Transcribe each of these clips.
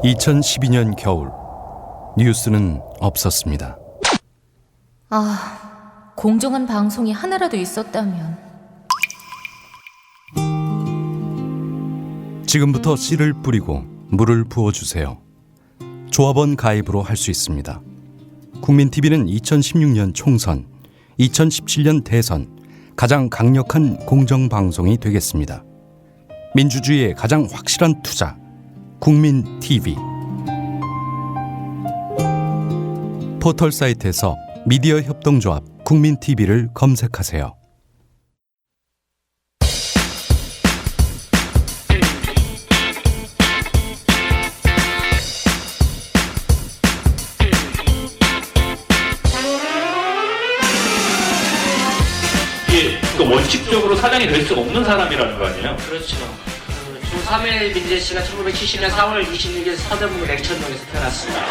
2012년 겨울 뉴스는 없었습니다. 공정한 방송이 하나라도 있었다면. 지금부터 씨를 뿌리고 물을 부어주세요. 조합원 가입으로 할 수 있습니다. 국민TV는 2016년 총선, 2017년 대선 가장 강력한 공정방송이 되겠습니다. 민주주의의 가장 확실한 투자, 국민TV. 포털 사이트에서 미디어 협동조합 국민TV를 검색하세요. 원칙적으로 사장이 될 수가 없는 사람이라는 거 아니에요? 그렇죠. 조사멜 민재 씨가 1970년 4월 26일 서대문구 냉천동에서 태어났습니다.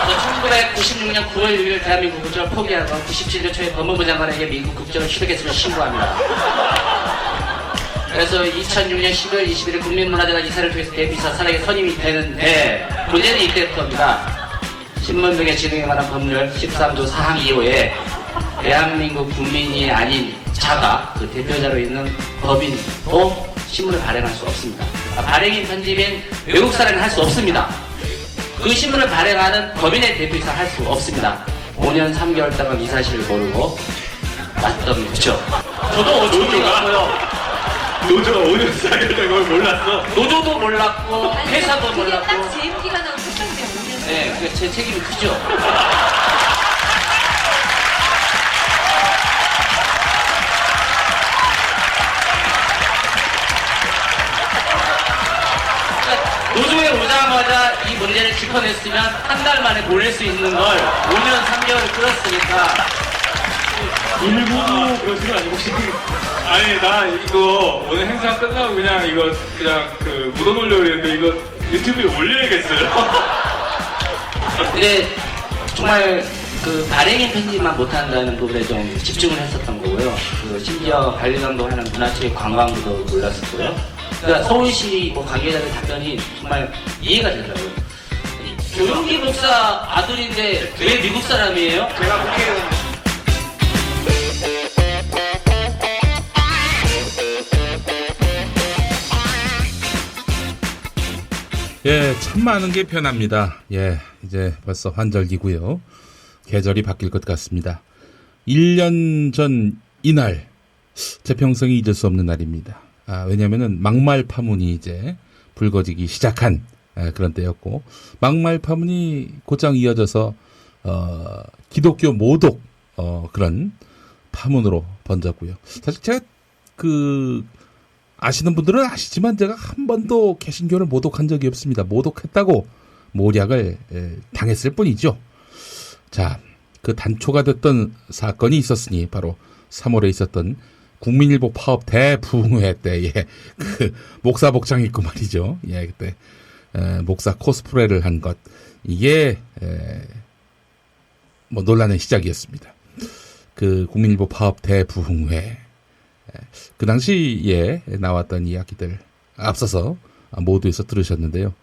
1996년 9월 6일 대한민국 국적을 포기하고 97년 초에 법무부 장관에게 미국 국적을 취득했음을 신고합니다. 그래서 2006년 12월 21일 국민문화재단 이사를 통해서 대비사 사장에 선임이 되는데 문제는 이때부터입니다. 신문 등의 진흥에 관한 법률 13조 사항 2호에 대한민국 국민이 아닌 자가 그 대표자로 있는 법인도 신문을 발행할 수 없습니다. 발행인 편집인 외국 사람이 할 수 없습니다. 그 신문을 발행하는 법인의 대표이사 할 수 없습니다. 5년 3개월 동안 이 사실을 모르고 맞던 거죠. 저도 어처구니 없고요. 노조가 5년 4개월 걸 몰랐어. 노조도 몰랐고 회사도 몰랐고. 딱 제 인기가 나온 책인데 5년. 네, 제 책임이 크죠. 노조에 오자마자 이 문제를 짚어냈으면 한 달 만에 보낼 수 있는 걸 5년 3개월을 끌었으니까. 일부도 그러신 거 아니고 혹시 아니 나 이거 오늘 행사 끝나고 그냥 그 묻어놓으려고 했는데 이거 유튜브에 올려야겠어요. 근데 정말 그 발행인 편집만 못한다는 부분에 좀 집중을 했었던 거고요. 그 심지어 관리감독 하는 문화체육관광부도 몰랐었고요. 그러니까 서울시 뭐 관계자들 답변이 정말 이해가 되더라고요. 조용기 목사 아들인데 왜 미국 사람이에요? 제가 그렇게 예, 참 많은 게 변합니다. 예, 이제 벌써 환절기고요. 계절이 바뀔 것 같습니다. 1년 전 이날, 제 평생이 잊을 수 없는 날입니다. 왜냐면은 막말 파문이 이제 불거지기 시작한 그런 때였고, 막말 파문이 곧장 이어져서, 기독교 모독, 그런 파문으로 번졌고요. 사실 제가 아시는 분들은 아시지만 제가 한 번도 개신교를 모독한 적이 없습니다. 모독했다고 모략을 당했을 뿐이죠. 자, 그 단초가 됐던 사건이 있었으니 바로 3월에 있었던 국민일보 파업 대부흥회 때에 그 목사 복장 입고 말이죠. 예, 그때 목사 코스프레를 한 것, 이게 뭐 논란의 시작이었습니다. 그 국민일보 파업 대부흥회, 그 당시에 나왔던 이야기들 앞서서 모두에서 들으셨는데요.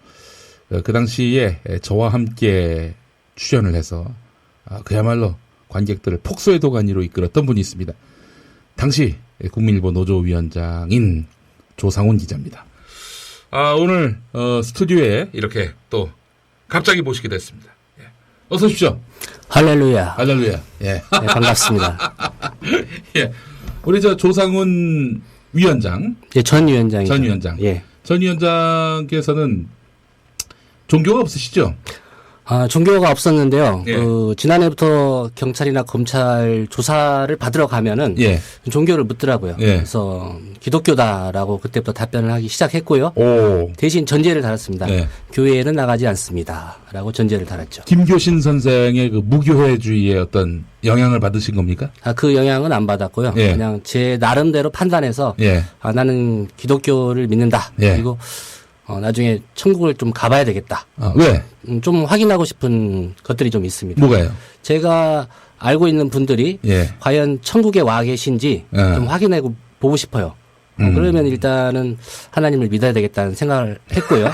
그 당시에 저와 함께 출연을 해서 그야말로 관객들을 폭소의 도가니로 이끌었던 분이 있습니다. 당시 국민일보 노조위원장인 조상훈 기자입니다. 오늘 스튜디오에 이렇게 또 갑자기 모시게 됐습니다. 예. 어서 오십시오. 할렐루야. 할렐루야. 예. 네, 반갑습니다. 예. 우리 조상훈 위원장. 예, 전 위원장이죠. 전 위원장. 예. 전 위원장께서는 종교가 없으시죠? 종교가 없었는데요. 예. 지난해부터 경찰이나 검찰 조사를 받으러 가면은 예. 종교를 묻더라고요. 예. 그래서 기독교다라고 그때부터 답변을 하기 시작했고요. 오. 대신 전제를 달았습니다. 예. 교회에는 나가지 않습니다라고 전제를 달았죠. 김교신 선생의 그 무교회주의의 어떤 영향을 받으신 겁니까? 그 영향은 안 받았고요. 예. 그냥 제 나름대로 판단해서 예. 나는 기독교를 믿는다. 예. 그리고 나중에 천국을 좀 가봐야 되겠다. 왜? 좀 확인하고 싶은 것들이 좀 있습니다. 뭐가요? 제가 알고 있는 분들이 예. 과연 천국에 와 계신지 예. 좀 확인해 보고 싶어요. 그러면 일단은 하나님을 믿어야 되겠다는 생각을 했고요.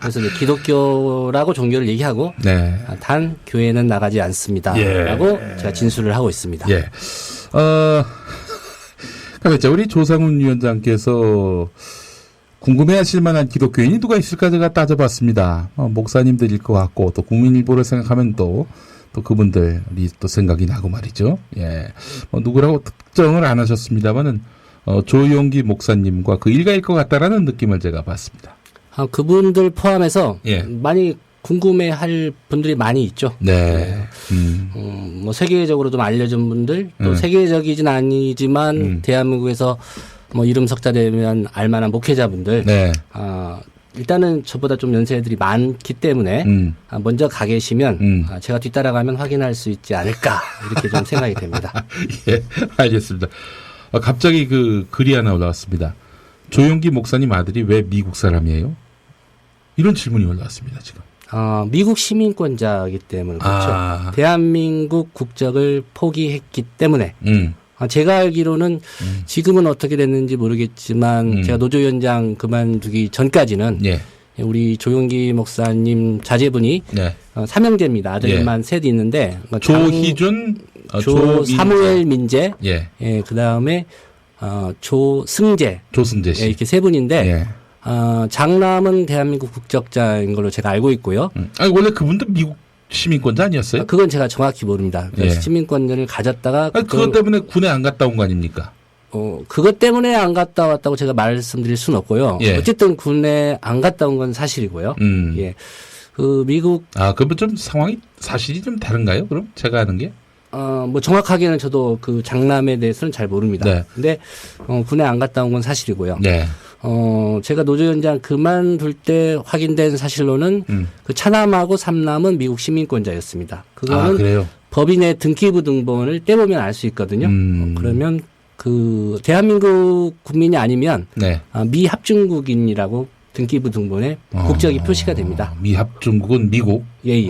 그래서 이제 기독교라고 종교를 얘기하고 네. 단 교회는 나가지 않습니다라고 제가 진술을 하고 있습니다. 예. 그렇죠. 우리 조상훈 위원장께서 궁금해하실 만한 기독교인이 누가 있을까 제가 따져봤습니다. 목사님들일 것 같고 또 국민일보를 생각하면 또 그분들이 또 생각이 나고 말이죠. 예. 누구라고 특정을 안 하셨습니다만은 조용기 목사님과 그 일가일 것 같다라는 느낌을 제가 받습니다. 그분들 포함해서 예. 많이 궁금해할 분들이 많이 있죠. 네. 뭐 세계적으로 좀 알려진 분들, 또 세계적이진 아니지만 대한민국에서 뭐 이름 석자되면 알만한 목회자분들. 네. 일단은 저보다 좀 연세들이 많기 때문에 먼저 가 계시면 제가 뒤따라가면 확인할 수 있지 않을까 이렇게 좀 생각이 됩니다. 예, 알겠습니다. 갑자기 그 글이 하나 올라왔습니다. 조용기 목사님 아들이 왜 미국 사람이에요? 이런 질문이 올라왔습니다, 지금. 미국 시민권자이기 때문에 그렇죠. 대한민국 국적을 포기했기 때문에 제가 알기로는 지금은 어떻게 됐는지 모르겠지만 제가 노조위원장 그만두기 전까지는 예. 우리 조용기 목사님 자제분이 네. 삼형제입니다. 아들만 예. 셋 있는데 조희준, 사무엘 민재, 예. 예, 그 다음에 조승재, 조승재 씨. 예, 이렇게 세 분인데 예. 장남은 대한민국 국적자인 걸로 제가 알고 있고요. 아니 원래 그분도 미국 시민권자 아니었어요? 그건 제가 정확히 모릅니다. 예. 시민권을 가졌다가 아니, 그것 때문에 군에 안 갔다 온 거 아닙니까? 그것 때문에 안 갔다 왔다고 제가 말씀드릴 수는 없고요. 예. 어쨌든 군에 안 갔다 온 건 사실이고요. 예. 그 미국 그러면 좀 상황이 사실이 좀 다른가요? 그럼 제가 아는 게? 뭐 정확하게는 저도 그 장남에 대해서는 잘 모릅니다. 네. 근데 군에 안 갔다 온 건 사실이고요. 네. 제가 노조위원장 그만둘 때 확인된 사실로는 그 차남하고 삼남은 미국 시민권자였습니다. 그거는 그래요? 법인의 등기부 등본을 떼보면 알 수 있거든요. 그러면 그 대한민국 국민이 아니면 네. 미합중국인이라고 등기부 등본에 국적이 표시가 됩니다. 미합중국은 미국. 예.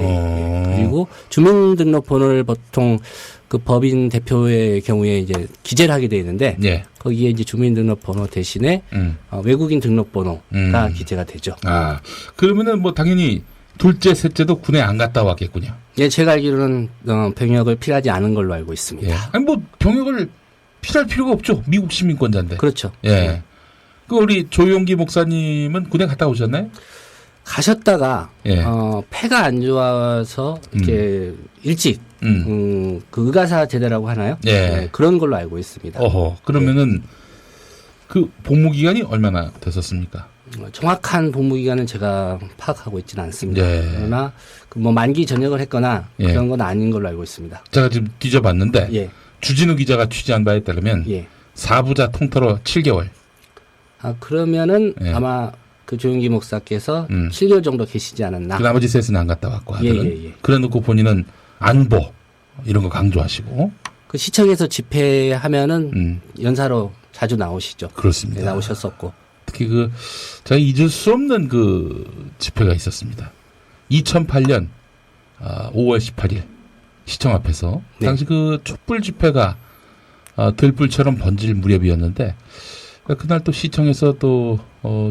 그리고 주민등록번호를 보통 그 법인 대표의 경우에 이제 기재를 하게 되어 있는데 예. 거기에 이제 주민등록번호 대신에 외국인 등록번호가 기재가 되죠. 그러면은 뭐 당연히 둘째, 셋째도 군에 안 갔다 왔겠군요. 예, 제가 알기로는 병역을 필요하지 않은 걸로 알고 있습니다. 예. 아니 뭐 병역을 필요할 필요가 없죠. 미국 시민권자인데. 그렇죠. 예. 그 우리 조용기 목사님은 군에 갔다 오셨나요? 가셨다가 예. 폐가 안 좋아서 이렇게 일찍 그 의가사 제대라고 하나요? 예. 네, 그런 걸로 알고 있습니다. 그러면은 그 복무 기간이 얼마나 됐었습니까? 정확한 복무 기간은 제가 파악하고 있지는 않습니다. 예. 그러나 그 뭐 만기 전역을 했거나 예. 그런 건 아닌 걸로 알고 있습니다. 제가 지금 뒤져봤는데 예. 주진우 기자가 취재한 바에 따르면 예. 4부자 통틀어 7개월. 그러면은 예. 아마 그 조용기 목사께서 7개월 정도 계시지 않았나. 그 나머지 셋은 안 갔다 왔고 아들은. 예. 그래놓고 본인은 안보 이런 거 강조하시고. 그 시청에서 집회하면은 연사로 자주 나오시죠. 그렇습니다. 네, 나오셨었고. 특히 제가 잊을 수 없는 그 집회가 있었습니다. 2008년 5월 18일 시청 앞에서 네. 당시 그 촛불 집회가 들불처럼 번질 무렵이었는데 그날 또 시청에서 또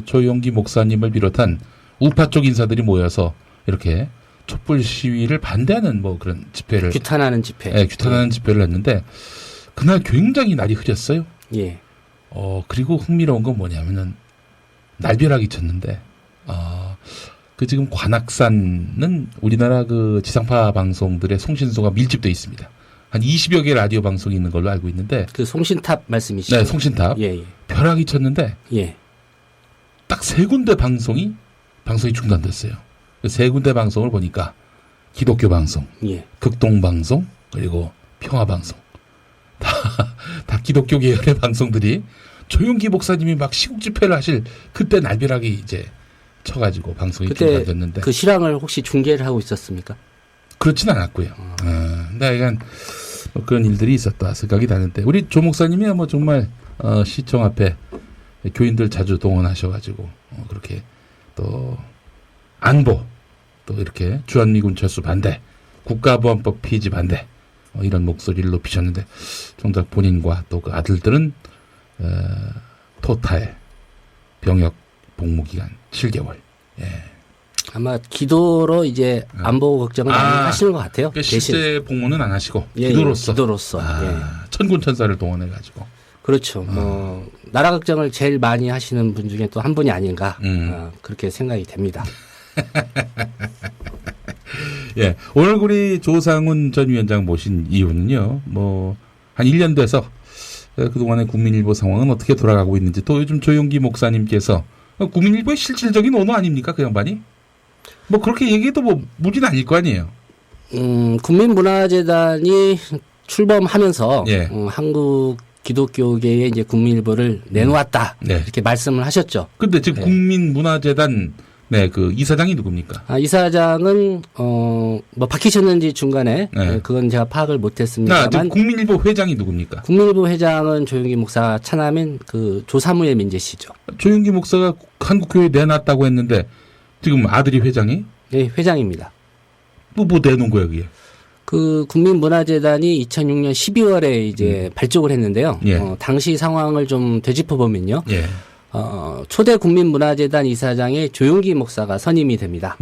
조용기 목사님을 비롯한 우파 쪽 인사들이 모여서 이렇게 촛불 시위를 반대하는 뭐 그런 집회를 규탄하는 집회. 네, 규탄하는 집회를 했는데 그날 굉장히 날이 흐렸어요. 예. 그리고 흥미로운 건 뭐냐면은 날벼락이 쳤는데 그 지금 관악산은 우리나라 그 지상파 방송들의 송신소가 밀집돼 있습니다. 한 20여 개 라디오 방송이 있는 걸로 알고 있는데 그 송신탑 말씀이시죠? 네, 송신탑. 예. 벼락이 쳤는데 예. 딱 세 군데 방송이 중단됐어요. 그 세 군데 방송을 보니까 기독교 방송, 예. 극동 방송, 그리고 평화 방송. 다 기독교 계열의 방송들이 조용기 목사님이 막 시국 집회를 하실 그때 날벼락이 이제 쳐가지고 방송이 그때 중단됐는데 그 실황을 혹시 중계를 하고 있었습니까? 그렇진 않았고요. 근데 약간 뭐 그런 일들이 있었다 생각이 나는데 우리 조 목사님이 뭐 정말 시청 앞에 교인들 자주 동원하셔가지고 그렇게 또 안보 또 이렇게 주한미군 철수 반대 국가보안법 폐지 반대 이런 목소리를 높이셨는데 정작 본인과 또 그 아들들은 토탈 병역 복무 기간 7개월. 예. 아마 기도로 이제 안보 걱정을 많이 하시는 것 같아요. 그러니까 대신 실제 복무는 안 하시고 예, 기도로서. 기도로서. 예. 천군천사를 동원해 가지고. 그렇죠. 뭐 나라 걱정을 제일 많이 하시는 분 중에 또 한 분이 아닌가 그렇게 생각이 됩니다. 예, 오늘 우리 조상훈 전 위원장 모신 이유는요. 뭐 한 1년 돼서 그동안의 국민일보 상황은 어떻게 돌아가고 있는지, 또 요즘 조용기 목사님께서 국민일보의 실질적인 오너 아닙니까, 그 양반이? 뭐 그렇게 얘기해도 뭐 무리는 아닐 거 아니에요. 국민문화재단이 출범하면서 예. 한국 기독교계에 이제 국민일보를 내놓았다 네. 이렇게 말씀을 하셨죠. 근데 지금 국민문화재단 그 이사장이 누굽니까? 이사장은 뭐 바뀌셨는지 중간에 네. 그건 제가 파악을 못했습니다만 지금 국민일보 회장이 누굽니까? 국민일보 회장은 조용기 목사 차남인 그 조사무엘 민재 씨죠. 조용기 목사가 한국교회 내놨다고 했는데 지금 아들이 회장이? 네, 회장입니다. 또 뭐 내놓은 거야 그게? 그 국민문화재단이 2006년 12월에 이제 발족을 했는데요. 예. 당시 상황을 좀 되짚어 보면요. 예. 초대 국민문화재단 이사장에 조용기 목사가 선임이 됩니다.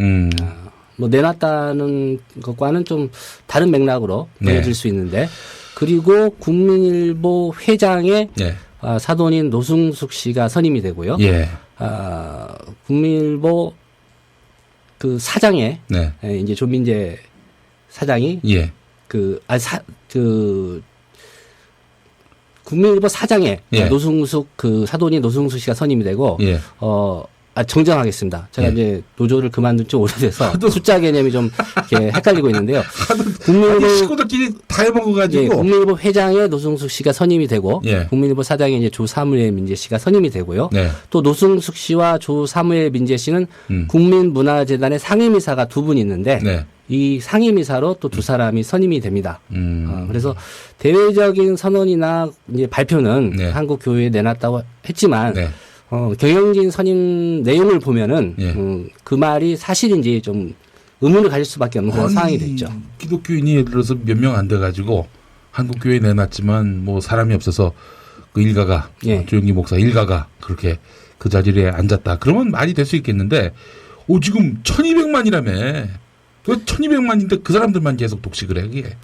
뭐 내놨다는 것과는 좀 다른 맥락으로 보여질 수 있는데, 그리고 국민일보 회장에 예. 사돈인 노승숙 씨가 선임이 되고요. 예. 국민일보 그 사장에 네. 이제 조민재 사장이 예. 국민일보 사장에 예. 노승숙 그 사돈이 노승숙 씨가 선임이 되고 예. 정정하겠습니다. 제가 예. 이제 노조를 그만둔 지 오래돼서 숫자 개념이 좀 이렇게 헷갈리고 있는데요. 아니 식구들끼리 다 해먹어가지고. 예, 국민일보 회장에 노승숙 씨가 선임이 되고, 예. 국민일보 사장에 이제 조사무엘 민재 씨가 선임이 되고요. 네. 또 노승숙 씨와 조사무엘 민재 씨는 국민문화재단의 상임이사가 두 분 있는데, 네. 이 상임이사로 또 두 사람이 선임이 됩니다. 그래서 대외적인 선언이나 이제 발표는 네. 한국 교회에 내놨다고 했지만, 네. 경영진 선임 내용을 보면은 예. 그 말이 사실인지 좀 의문을 가질 수밖에 없는 그런 상황이 됐죠. 기독교인이 예를 들어서 몇 명 안 돼가지고 한국교회에 내놨지만 뭐 사람이 없어서 그 일가가 예. 조용기 목사 일가가 그렇게 그 자리에 앉았다. 그러면 말이 될 수 있겠는데 지금 1200만이라며. 왜 1200만인데 그 사람들만 계속 독식을 해 그게.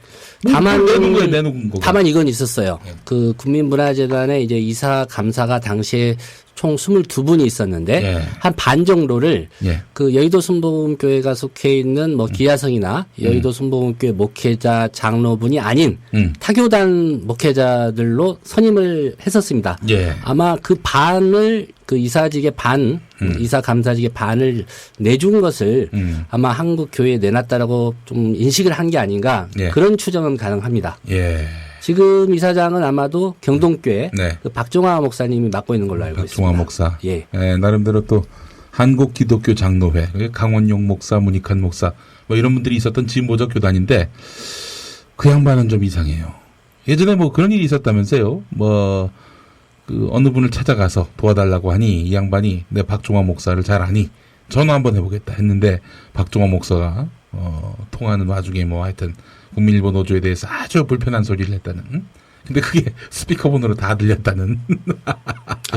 다만 내놓은 거야 내놓은 거. 다만 이건 있었어요. 그 국민문화재단에 이제 이사 감사가 당시에 총 22분이 있었는데 예. 한 반 정도를 예. 그 여의도 순복음교회가 속해 있는 뭐 기아성이나 여의도 순복음교회 목회자 장로분이 아닌 타교단 목회자들로 선임을 했었습니다. 예. 아마 그 반을 그 이사직의 이사 감사직의 반을 내준 것을 아마 한국 교회에 내놨다라고 좀 인식을 한 게 아닌가 예. 그런 추정은 가능합니다. 예. 지금 이사장은 아마도 경동교회 네. 그 박종화 목사님이 맡고 있는 걸로 알고 있습니다. 박종화 목사. 예. 나름대로 또 한국 기독교 장로회, 강원용 목사, 문익환 목사, 뭐 이런 분들이 있었던 진보적 교단인데 그 양반은 좀 이상해요. 예전에 뭐 그런 일이 있었다면서요. 그 어느 분을 찾아가서 도와달라고 하니 이 양반이 내 박종화 목사를 잘 아니 전화 한번 해보겠다 했는데 박종화 목사가 통화하는 와중에 뭐 하여튼 국민일보 노조에 대해서 아주 불편한 소리를 했다는. 근데 그게 스피커폰으로 다 들렸다는.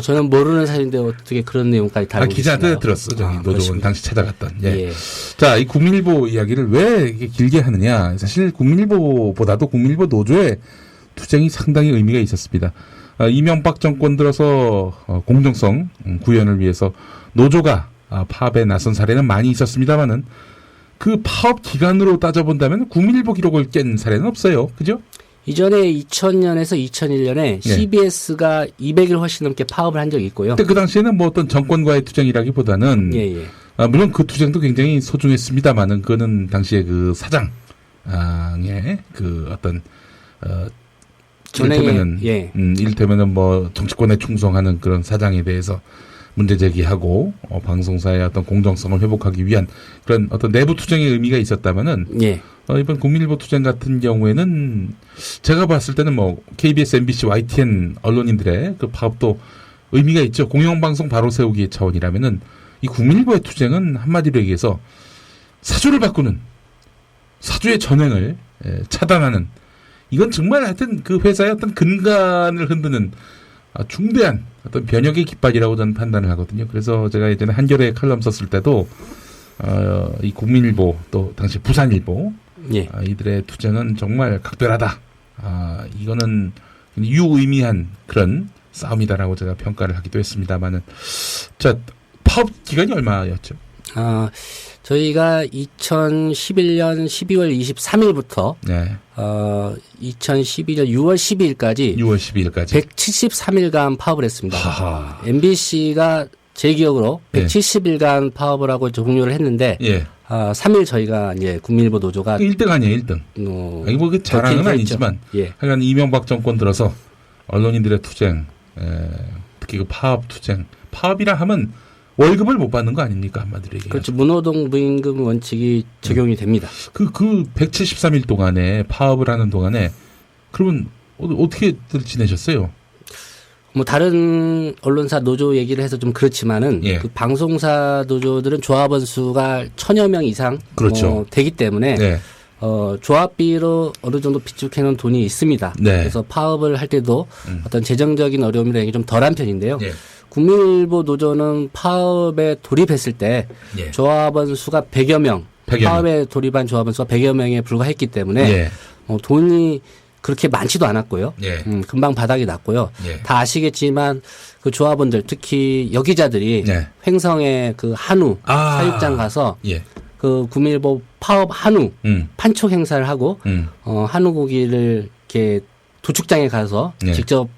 저는 모르는 사실인데 어떻게 그런 내용까지 다 알고 기자한테 계시나요? 들었어. 저기 노조원 그렇습니다. 당시 찾아갔던. 예. 예. 자, 이 국민일보 이야기를 왜 이렇게 길게 하느냐. 사실 국민일보보다도 국민일보 노조의 투쟁이 상당히 의미가 있었습니다. 이명박 정권 들어서 공정성 구현을 위해서 노조가 파업에 나선 사례는 많이 있었습니다만은 그 파업 기간으로 따져본다면 국민일보 기록을 깬 사례는 없어요. 그죠? 이전에 2000년에서 2001년에 CBS가 200일 훨씬 넘게 파업을 한 적이 있고요. 근데 그 당시에는 뭐 어떤 정권과의 투쟁이라기보다는 예. 물론 그 투쟁도 굉장히 소중했습니다만은 그거는 당시에 그 사장의 그 어떤 이를테면은 이를테면은 뭐 정치권에 충성하는 그런 사장에 대해서 문제 제기하고 방송사의 어떤 공정성을 회복하기 위한 그런 어떤 내부 투쟁의 의미가 있었다면은 이번 국민일보 투쟁 같은 경우에는 제가 봤을 때는 뭐 KBS, MBC, YTN 언론인들의 그 파업도 의미가 있죠. 공영방송 바로 세우기의 차원이라면은 이 국민일보의 투쟁은 한마디로 얘기해서 사주를 바꾸는 사주의 전횡을 차단하는 이건 정말 하여튼 그 회사의 어떤 근간을 흔드는 중대한 어떤 변혁의 깃발이라고 저는 판단을 하거든요. 그래서 제가 예전에 한겨레에 칼럼 썼을 때도 이 국민일보 또 당시 부산일보 예. 이들의 투쟁은 정말 각별하다. 이거는 유의미한 그런 싸움이다라고 제가 평가를 하기도 했습니다만은 자 파업 기간이 얼마였죠? 저희가 2011년 12월 23일부터 네. 2012년 6월 12일까지 6월 12일까지 173일간 파업을 했습니다. 하하. MBC가 제 기억으로 예. 170일간 파업을 하고 종료를 했는데 예. 3일 저희가 이제 국민일보 노조가 1등 아니에요, 1등. 아니 뭐 그 자랑은 버티긴 아니지만 했죠. 예. 하여간 이명박 정권 들어서 언론인들의 투쟁, 특히 그 파업 투쟁, 파업이라 하면 월급을 못 받는 거 아닙니까 한마디로 얘기해서. 그렇죠. 무노동 무임금 원칙이 적용이 됩니다. 그 173일 동안에 파업을 하는 동안에 그러면 어떻게들 지내셨어요? 뭐 다른 언론사 노조 얘기를 해서 좀 그렇지만은 예. 그 방송사 노조들은 조합원 수가 1000여 명 이상 그렇죠. 되기 때문에 네. 조합비로 어느 정도 비축해 놓은 돈이 있습니다. 네. 그래서 파업을 할 때도 어떤 재정적인 어려움이라는 게 좀 덜한 편인데요. 예. 국민일보 노조는 파업에 돌입했을 때 예. 조합원 수가 100여 명, 100여 명. 파업에 돌입한 조합원 수가 100여 명에 불과했기 때문에 예. 돈이 그렇게 많지도 않았고요. 예. 금방 바닥이 났고요. 예. 다 아시겠지만 그 조합원들 특히 여기자들이 네. 횡성의 그 한우 사육장 가서 예. 그 국민일보 파업 한우 판촉 행사를 하고 한우 고기를 이렇게 도축장에 가서 네. 직접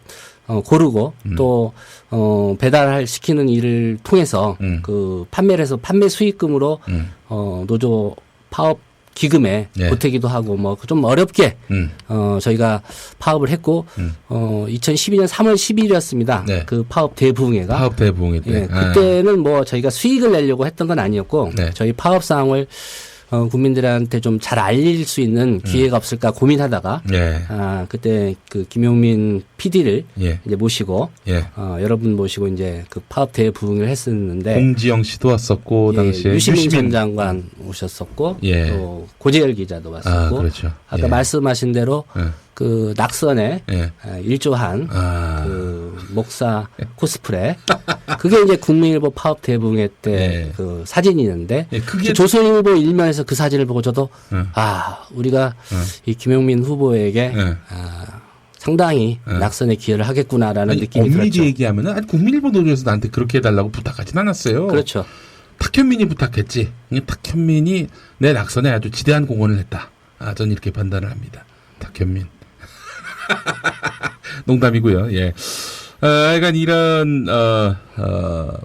고르고 또 배달을 시키는 일을 통해서 그 판매를 해서 판매 수익금으로 노조 파업 기금에 네. 보태기도 하고 뭐 좀 어렵게 저희가 파업을 했고 2012년 3월 10일이었습니다. 네. 그 파업 대부흥회가 파업 대부흥회 때. 예, 그때는 뭐 저희가 수익을 내려고 했던 건 아니었고 네. 저희 파업 사항을 국민들한테 좀 잘 알릴 수 있는 기회가 없을까 고민하다가 예. 그때 그 김용민 PD를 예. 이제 모시고 예. 여러분 모시고 이제 그 파업 대부흥을 했었는데 공지영 씨도 왔었고 예, 당시에 유시민 전 장관 오셨었고 예. 또 고재열 기자도 왔었고 그렇죠. 아까 예. 말씀하신 대로 예. 그 낙선에 예. 일조한 그 목사 코스프레 그게 이제 국민일보 파업 대부흥회 때 예. 그 사진이 있는데 예, 그게 조선일보 일면에서 그 사진을 보고 저도 예. 우리가 이 김용민 후보에게 예. 상당히 낙선에 기여를 하겠구나라는 느낌이 엄밀히 들었죠. 얘기하면은 아니 국민일보 노조에서 나한테 그렇게 해달라고 부탁하진 않았어요. 그렇죠. 탁현민이 부탁했지. 탁현민이 내 낙선에 아주 지대한 공헌을 했다. 전 이렇게 판단을 합니다. 탁현민. 농담이고요. 예. 하여간 이런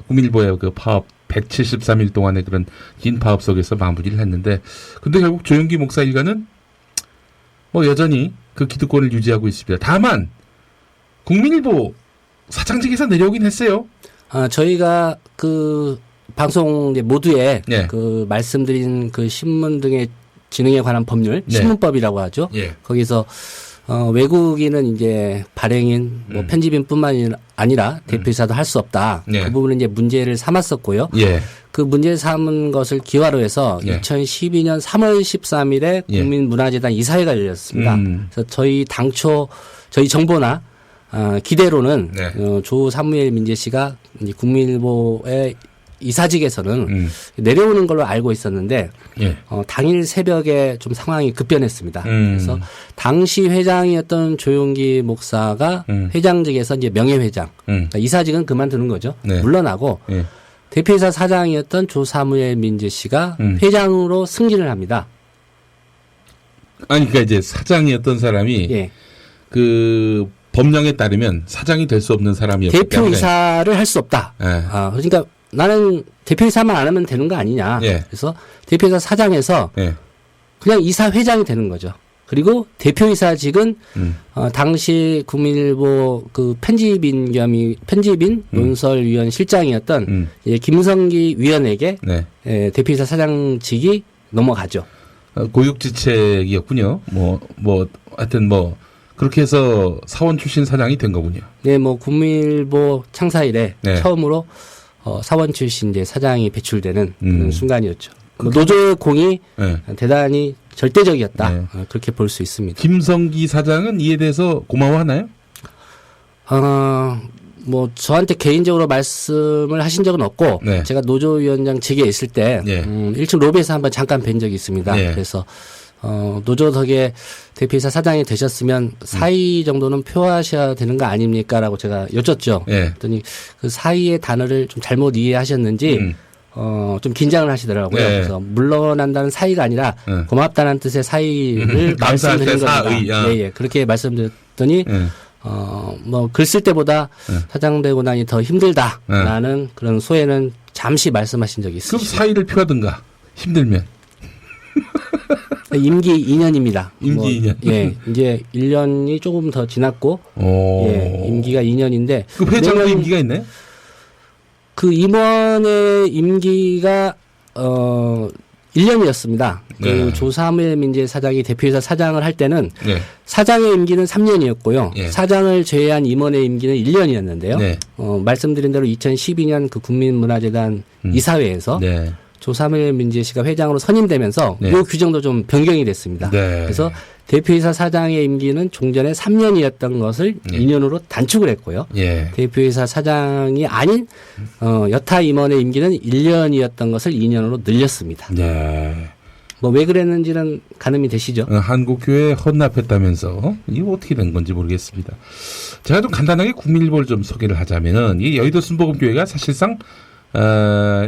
국민일보의 그 파업 173일 동안의 그런 긴 파업 속에서 마무리를 했는데, 근데 결국 조영기 목사 일가는 뭐 여전히 그 기득권을 유지하고 있습니다. 다만 국민일보 사장직에서 내려오긴 했어요. 저희가 그 방송 이제 모두에 예. 그 말씀드린 그 신문 등의 진흥에 관한 법률 네. 신문법이라고 하죠. 예. 거기서 외국인은 이제 발행인 뭐 편집인뿐만 아니라 대표이사도 할 수 없다. 네. 그 부분은 이제 문제를 삼았었고요. 예. 그 문제 삼은 것을 기화로 해서 예. 2012년 3월 13일에 예. 국민문화재단 이사회가 열렸습니다. 음. 그래서 저희 당초 저희 정보나 기대로는 네. 조 사무엘 민재 씨가 이제 국민일보의 이사직에서는 내려오는 걸로 알고 있었는데 예. 당일 새벽에 좀 상황이 급변했습니다. 음. 그래서 당시 회장이었던 조용기 목사가 회장직에서 이제 명예회장, 그러니까 이사직은 그만두는 거죠. 네. 물러나고 예. 대표이사 사장이었던 조 사무엘 민재 씨가 회장으로 승진을 합니다. 아니 그러니까 이제 사장이었던 사람이 예. 그 법령에 따르면 사장이 될 수 없는 사람이었기 때문에 대표이사를 할 수 없다. 예. 그러니까 나는 대표이사만 안 하면 되는 거 아니냐. 예. 그래서 대표이사 사장에서 예. 그냥 이사회장이 되는 거죠. 그리고 대표이사직은 당시 국민일보 그 편집인 논설위원 실장이었던 김성기 위원에게 네. 대표이사 사장직이 넘어가죠. 고육지책이었군요. 하여튼 그렇게 해서 사원 출신 사장이 된 거군요. 네, 뭐 국민일보 창사 이래 네. 처음으로 사원 출신 이제 사장이 배출되는 그런 순간이었죠. 노조의 공이 네. 대단히 절대적이었다. 네. 그렇게 볼 수 있습니다. 김성기 사장은 이에 대해서 고마워하나요? 뭐 저한테 개인적으로 말씀을 하신 적은 없고 네. 제가 노조위원장 직에 있을 때 네. 1층 로비에서 한번 잠깐 뵌 적이 있습니다. 네. 그래서 노조덕에 대표이사 사장이 되셨으면 사의 정도는 표하셔야 되는 거 아닙니까라고 제가 여쭙죠. 네. 그랬더니 그 사의의 단어를 좀 잘못 이해하셨는지 좀 긴장을 하시더라고요. 네. 그래서 물러난다는 사의가 아니라 네. 고맙다는 뜻의 사의를 감사할 때 말씀드린 겁니다. 사의. 예, 그렇게 말씀드렸더니 네. 뭐 글 쓸 때보다 사장 되고 나니 더 힘들다라는 그런 소회는 잠시 말씀하신 적이 그럼 있으시죠. 사의를 표하든가 힘들면. 임기 2년입니다. 임기 2년. 예, 이제 1년이 조금 더 지났고, 오. 예, 임기가 2년인데. 그 회장도 임기가 있나요? 그 임원의 임기가, 1년이었습니다. 네. 그 조사무엘 민재 사장이 대표이사 사장을 할 때는 네. 사장의 임기는 3년이었고요. 예. 사장을 제외한 임원의 임기는 1년이었는데요. 네. 말씀드린 대로 2012년 그 국민문화재단 이사회에서 네. 조사무엘 민재 씨가 회장으로 선임되면서 네. 이 규정도 좀 변경이 됐습니다. 네. 그래서 대표이사 사장의 임기는 종전에 3년이었던 것을 네. 2년으로 단축을 했고요. 예. 대표이사 사장이 아닌 여타 임원의 임기는 1년이었던 것을 2년으로 늘렸습니다. 네. 뭐 왜 그랬는지는 가늠이 되시죠? 한국교회 헌납했다면서 이거 어떻게 된 건지 모르겠습니다. 제가 좀 간단하게 국민일보를 좀 소개를 하자면은 이 여의도 순복음교회가 사실상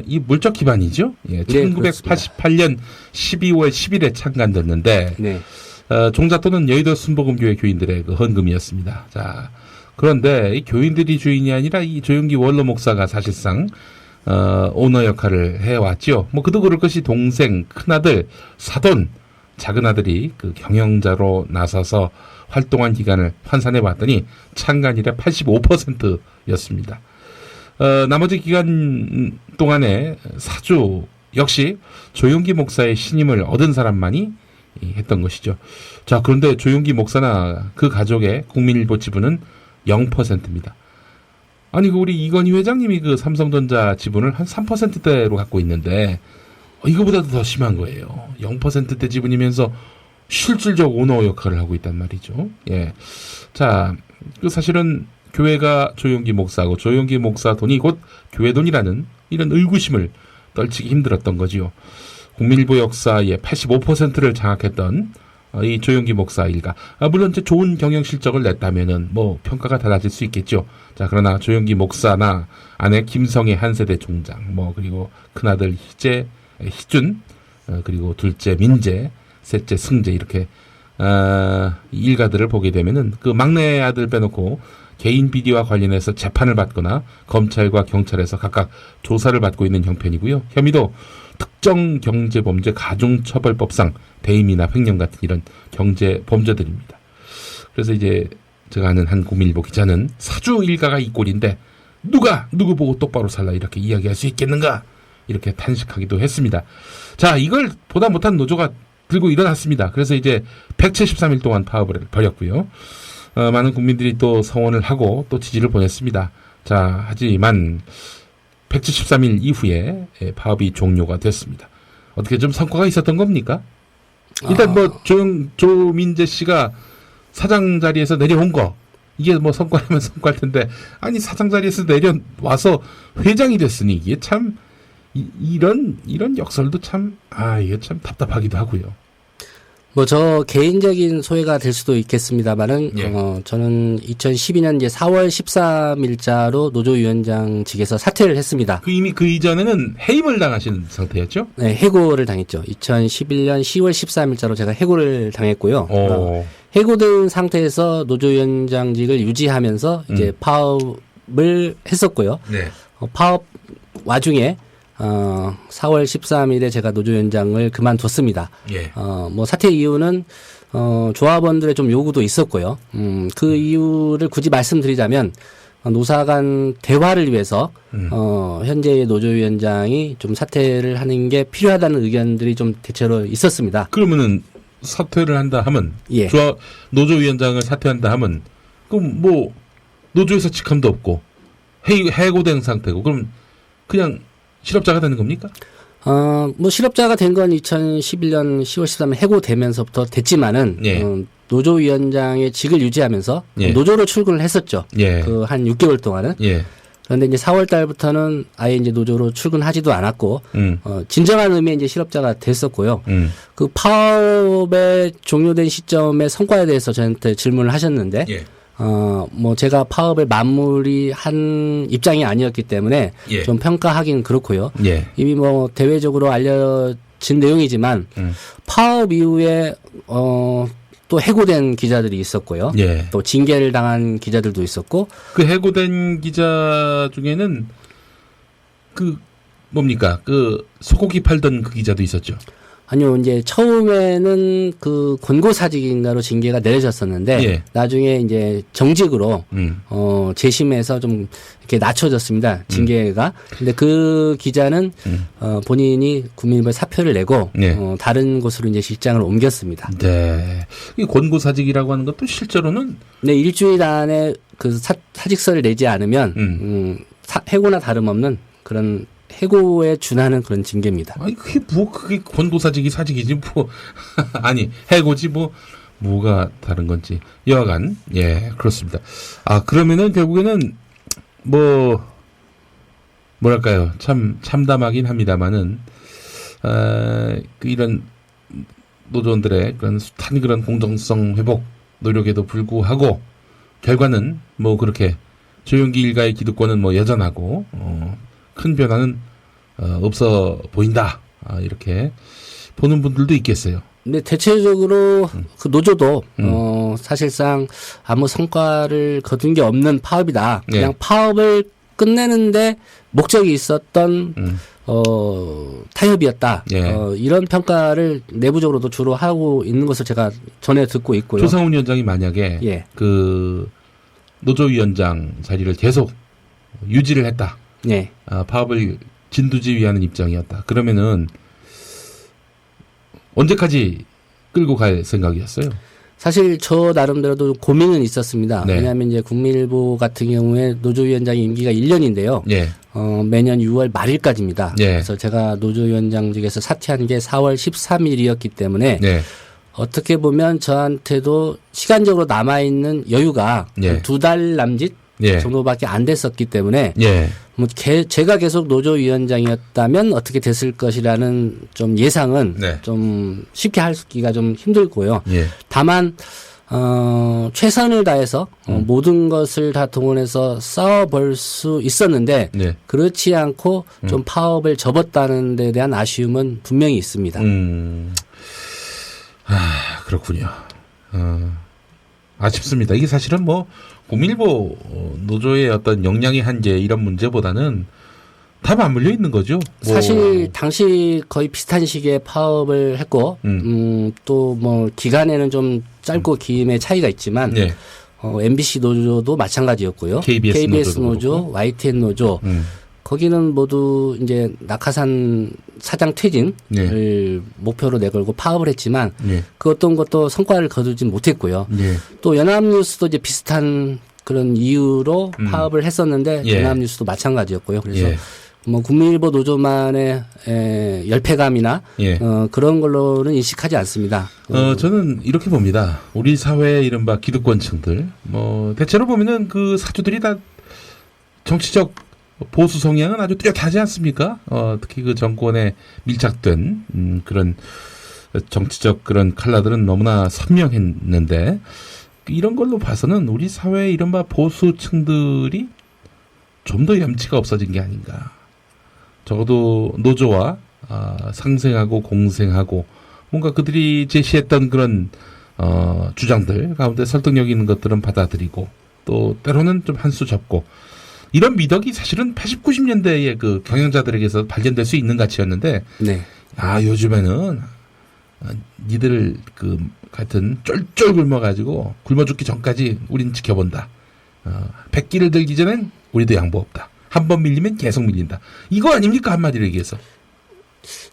이 물적 기반이죠. 예, 네, 1988년 12월 10일에 창간됐는데 네. 종잣돈은 여의도 순복음교회 교인들의 그 헌금이었습니다. 자, 그런데 이 교인들이 주인이 아니라 이 조용기 원로 목사가 사실상 오너 역할을 해왔죠. 뭐 그도 그럴 것이 동생, 큰아들, 사돈, 작은아들이 그 경영자로 나서서 활동한 기간을 환산해 봤더니 창간일에 85%였습니다. 나머지 기간 동안에 사주 역시 조용기 목사의 신임을 얻은 사람만이 했던 것이죠. 자, 그런데 조용기 목사나 그 가족의 국민일보 지분은 0%입니다. 아니, 그 우리 이건희 회장님이 그 삼성전자 지분을 한 3%대로 갖고 있는데, 이거보다도 더 심한 거예요. 0%대 지분이면서 실질적 오너 역할을 하고 있단 말이죠. 예. 자, 그 사실은 교회가 조용기 목사하고 조용기 목사 돈이 곧 교회 돈이라는 이런 의구심을 떨치기 힘들었던 거지요. 국민일보 역사의 85%를 장악했던 이 조용기 목사 일가. 물론 이제 좋은 경영 실적을 냈다면은 뭐 평가가 달라질 수 있겠죠. 자, 그러나 조용기 목사나 아내 김성애 한세대 총장, 뭐 그리고 큰아들 희준, 그리고 둘째 민재, 셋째 승재 이렇게 일가들을 보게 되면은 그 막내 아들 빼놓고 개인 비리와 관련해서 재판을 받거나 검찰과 경찰에서 각각 조사를 받고 있는 형편이고요. 혐의도 특정 경제범죄 가중처벌법상 배임이나 횡령 같은 이런 경제 범죄들입니다. 그래서 이제 제가 아는 한 국민일보 기자는 사주 일가가 이 꼴인데 누구 보고 똑바로 살라 이렇게 이야기할 수 있겠는가 이렇게 탄식하기도 했습니다. 자, 이걸 보다 못한 노조가 들고 일어났습니다. 그래서 이제 173일 동안 파업을 벌였고요. 많은 국민들이 또 성원을 하고 또 지지를 보냈습니다. 자, 하지만 173일 이후에 파업이 종료가 됐습니다. 어떻게 좀 성과가 있었던 겁니까? 일단 뭐 조민재 씨가 사장 자리에서 내려온 거 이게 뭐 성과라면 성과일 텐데 아니 사장 자리에서 내려와서 회장이 됐으니 이게 참 이런 역설도 참 이게 참 답답하기도 하고요. 뭐 저 개인적인 소회가 될 수도 있겠습니다만은 예. 저는 2012년 이제 4월 13일자로 노조위원장직에서 사퇴를 했습니다. 이미 그 이전에는 해임을 당하신 상태였죠? 네, 해고를 당했죠. 2011년 10월 13일자로 제가 해고를 당했고요. 해고된 상태에서 노조위원장직을 유지하면서 이제 파업을 했었고요. 네. 파업 와중에 4월 13일에 제가 노조위원장을 그만뒀습니다. 예. 뭐 사퇴 이유는 조합원들의 좀 요구도 있었고요. 그 이유를 굳이 말씀드리자면 노사 간 대화를 위해서 현재의 노조위원장이 좀 사퇴를 하는 게 필요하다는 의견들이 좀 대체로 있었습니다. 그러면은 사퇴를 한다 하면 예. 노조위원장을 사퇴한다 하면 그럼 뭐 노조에서 직함도 없고 해고된 상태고 그럼 그냥 실업자가 되는 겁니까? 뭐 실업자가 된 건 2011년 10월 13일 해고되면서부터 됐지만은 예. 노조위원장의 직을 유지하면서 예. 노조로 출근을 했었죠. 예. 그 한 6개월 동안은. 예. 그런데 이제 4월 달부터는 아예 이제 노조로 출근하지도 않았고 음. 진정한 의미의 이제 실업자가 됐었고요. 그 파업에 종료된 시점의 성과에 대해서 저한테 질문을 하셨는데 예. 뭐 제가 파업을 마무리한 입장이 아니었기 때문에 예. 좀 평가하기는 그렇고요. 예. 이미 뭐 대외적으로 알려진 내용이지만 파업 이후에 또 해고된 기자들이 있었고요. 예. 또 징계를 당한 기자들도 있었고 그 해고된 기자 중에는 그 뭡니까? 그 소고기 팔던 그 기자도 있었죠. 아니요, 이제 처음에는 그 권고사직인가로 징계가 내려졌었는데 예. 나중에 이제 정직으로 재심해서 좀 이렇게 낮춰졌습니다. 징계가. 근데 그 기자는 본인이 국민일보에 사표를 내고 예. 다른 곳으로 이제 직장을 옮겼습니다. 네. 이 권고사직이라고 하는 것도 실제로는 네, 일주일 안에 그 사직서를 내지 않으면 해고나 다름없는 그런 해고에 준하는 그런 징계입니다. 아니 그게 권고사직이 사직이지 뭐 아니 해고지 뭐가 다른 건지 여하간 예 그렇습니다. 아 그러면은 결국에는 뭐랄까요 참 참담하긴 합니다만은 그 이런 노조원들의 그런 숱한 그런 공정성 회복 노력에도 불구하고 결과는 뭐 그렇게 조용기 일가의 기득권은 뭐 여전하고 큰 변화는 없어 보인다. 이렇게 보는 분들도 있겠어요. 근데 대체적으로 그 노조도 사실상 아무 성과를 거둔 게 없는 파업이다. 그냥 예. 파업을 끝내는데 목적이 있었던 타협이었다. 예. 이런 평가를 내부적으로도 주로 하고 있는 것을 제가 전해 듣고 있고요. 조상훈 위원장이 만약에 예. 그 노조위원장 자리를 계속 유지를 했다. 예. 파업을 진두지휘하는 입장이었다. 그러면은 언제까지 끌고 갈 생각이었어요? 사실 저 나름대로도 고민은 있었습니다. 네. 왜냐하면 이제 국민일보 같은 경우에 노조위원장의 임기가 1년인데요. 예. 매년 6월 말일까지입니다. 예. 그래서 제가 노조위원장직에서 사퇴한 게 4월 13일이었기 때문에 네. 어떻게 보면 저한테도 시간적으로 남아있는 여유가 예. 2달 남짓 예. 정도밖에 안 됐었기 때문에 예. 뭐 제가 계속 노조위원장이었다면 어떻게 됐을 것이라는 좀 예상은 네. 좀 쉽게 하기가 좀 힘들고요. 예. 다만 최선을 다해서 모든 것을 다 동원해서 싸워볼 수 있었는데 네. 그렇지 않고 좀 파업을 접었다는 데 대한 아쉬움은 분명히 있습니다. 그렇군요. 아쉽습니다. 이게 사실은 뭐 국민일보 노조의 어떤 역량의 한계 이런 문제보다는 답 안 물려 있는 거죠. 사실 당시 거의 비슷한 시기에 파업을 했고 또 뭐 기간에는 좀 짧고 긴의 차이가 있지만 네. MBC 노조도 마찬가지였고요. KBS 노조, YTN 노조 거기는 모두 이제 낙하산 사장 퇴진을 네. 목표로 내걸고 파업을 했지만 네. 그 어떤 것도 성과를 거두진 못했고요. 네. 또 연합뉴스도 이제 비슷한 그런 이유로 파업을 했었는데 예. 연합뉴스도 마찬가지였고요. 그래서 예. 뭐 국민일보 노조만의 열패감이나 예. 그런 걸로는 인식하지 않습니다. 저는 이렇게 봅니다. 우리 사회의 이른바 기득권층들, 뭐, 대체로 보면은 그 사주들이 다 정치적 보수 성향은 아주 뚜렷하지 않습니까? 특히 그 정권에 밀착된, 그런 정치적 그런 컬러들은 너무나 선명했는데, 이런 걸로 봐서는 우리 사회의 이른바 보수층들이 좀 더 염치가 없어진 게 아닌가. 적어도 노조와 상생하고 공생하고 뭔가 그들이 제시했던 그런 주장들 가운데 설득력 있는 것들은 받아들이고 또 때로는 좀 한 수 접고 이런 미덕이 사실은 80, 90년대의 그 경영자들에게서 발견될 수 있는 가치였는데 네. 요즘에는 니들 그 같은 쫄쫄 굶어가지고 굶어 죽기 전까지 우린 지켜본다. 백기를 들기 전엔 우리도 양보 없다. 한 번 밀리면 계속 밀린다. 이거 아닙니까? 한마디로 얘기해서.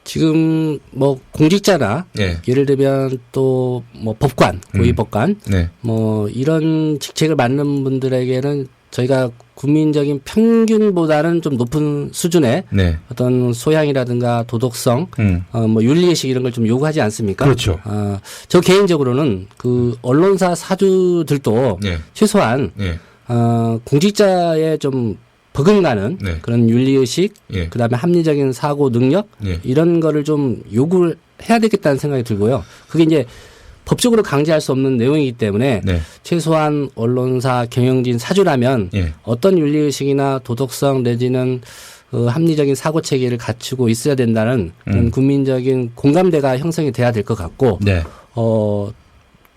지금 뭐 공직자나 네. 예를 들면 또 뭐 법관, 고위법관 네. 뭐 이런 직책을 맡는 분들에게는 저희가 국민적인 평균보다는 좀 높은 수준의 네. 어떤 소양이라든가 도덕성, 뭐 윤리의식 이런 걸 좀 요구하지 않습니까? 그렇죠. 저 개인적으로는 그 언론사 사주들도 네. 최소한 네. 공직자의 좀 버금가는 네. 그런 윤리의식, 예. 그다음에 합리적인 사고 능력 예. 이런 거를 좀 요구를 해야 되겠다는 생각이 들고요. 그게 이제 법적으로 강제할 수 없는 내용이기 때문에 네. 최소한 언론사 경영진 사주라면 예. 어떤 윤리의식이나 도덕성 내지는 합리적인 사고 체계를 갖추고 있어야 된다는 그런 국민적인 공감대가 형성이 돼야 될 것 같고 네. 또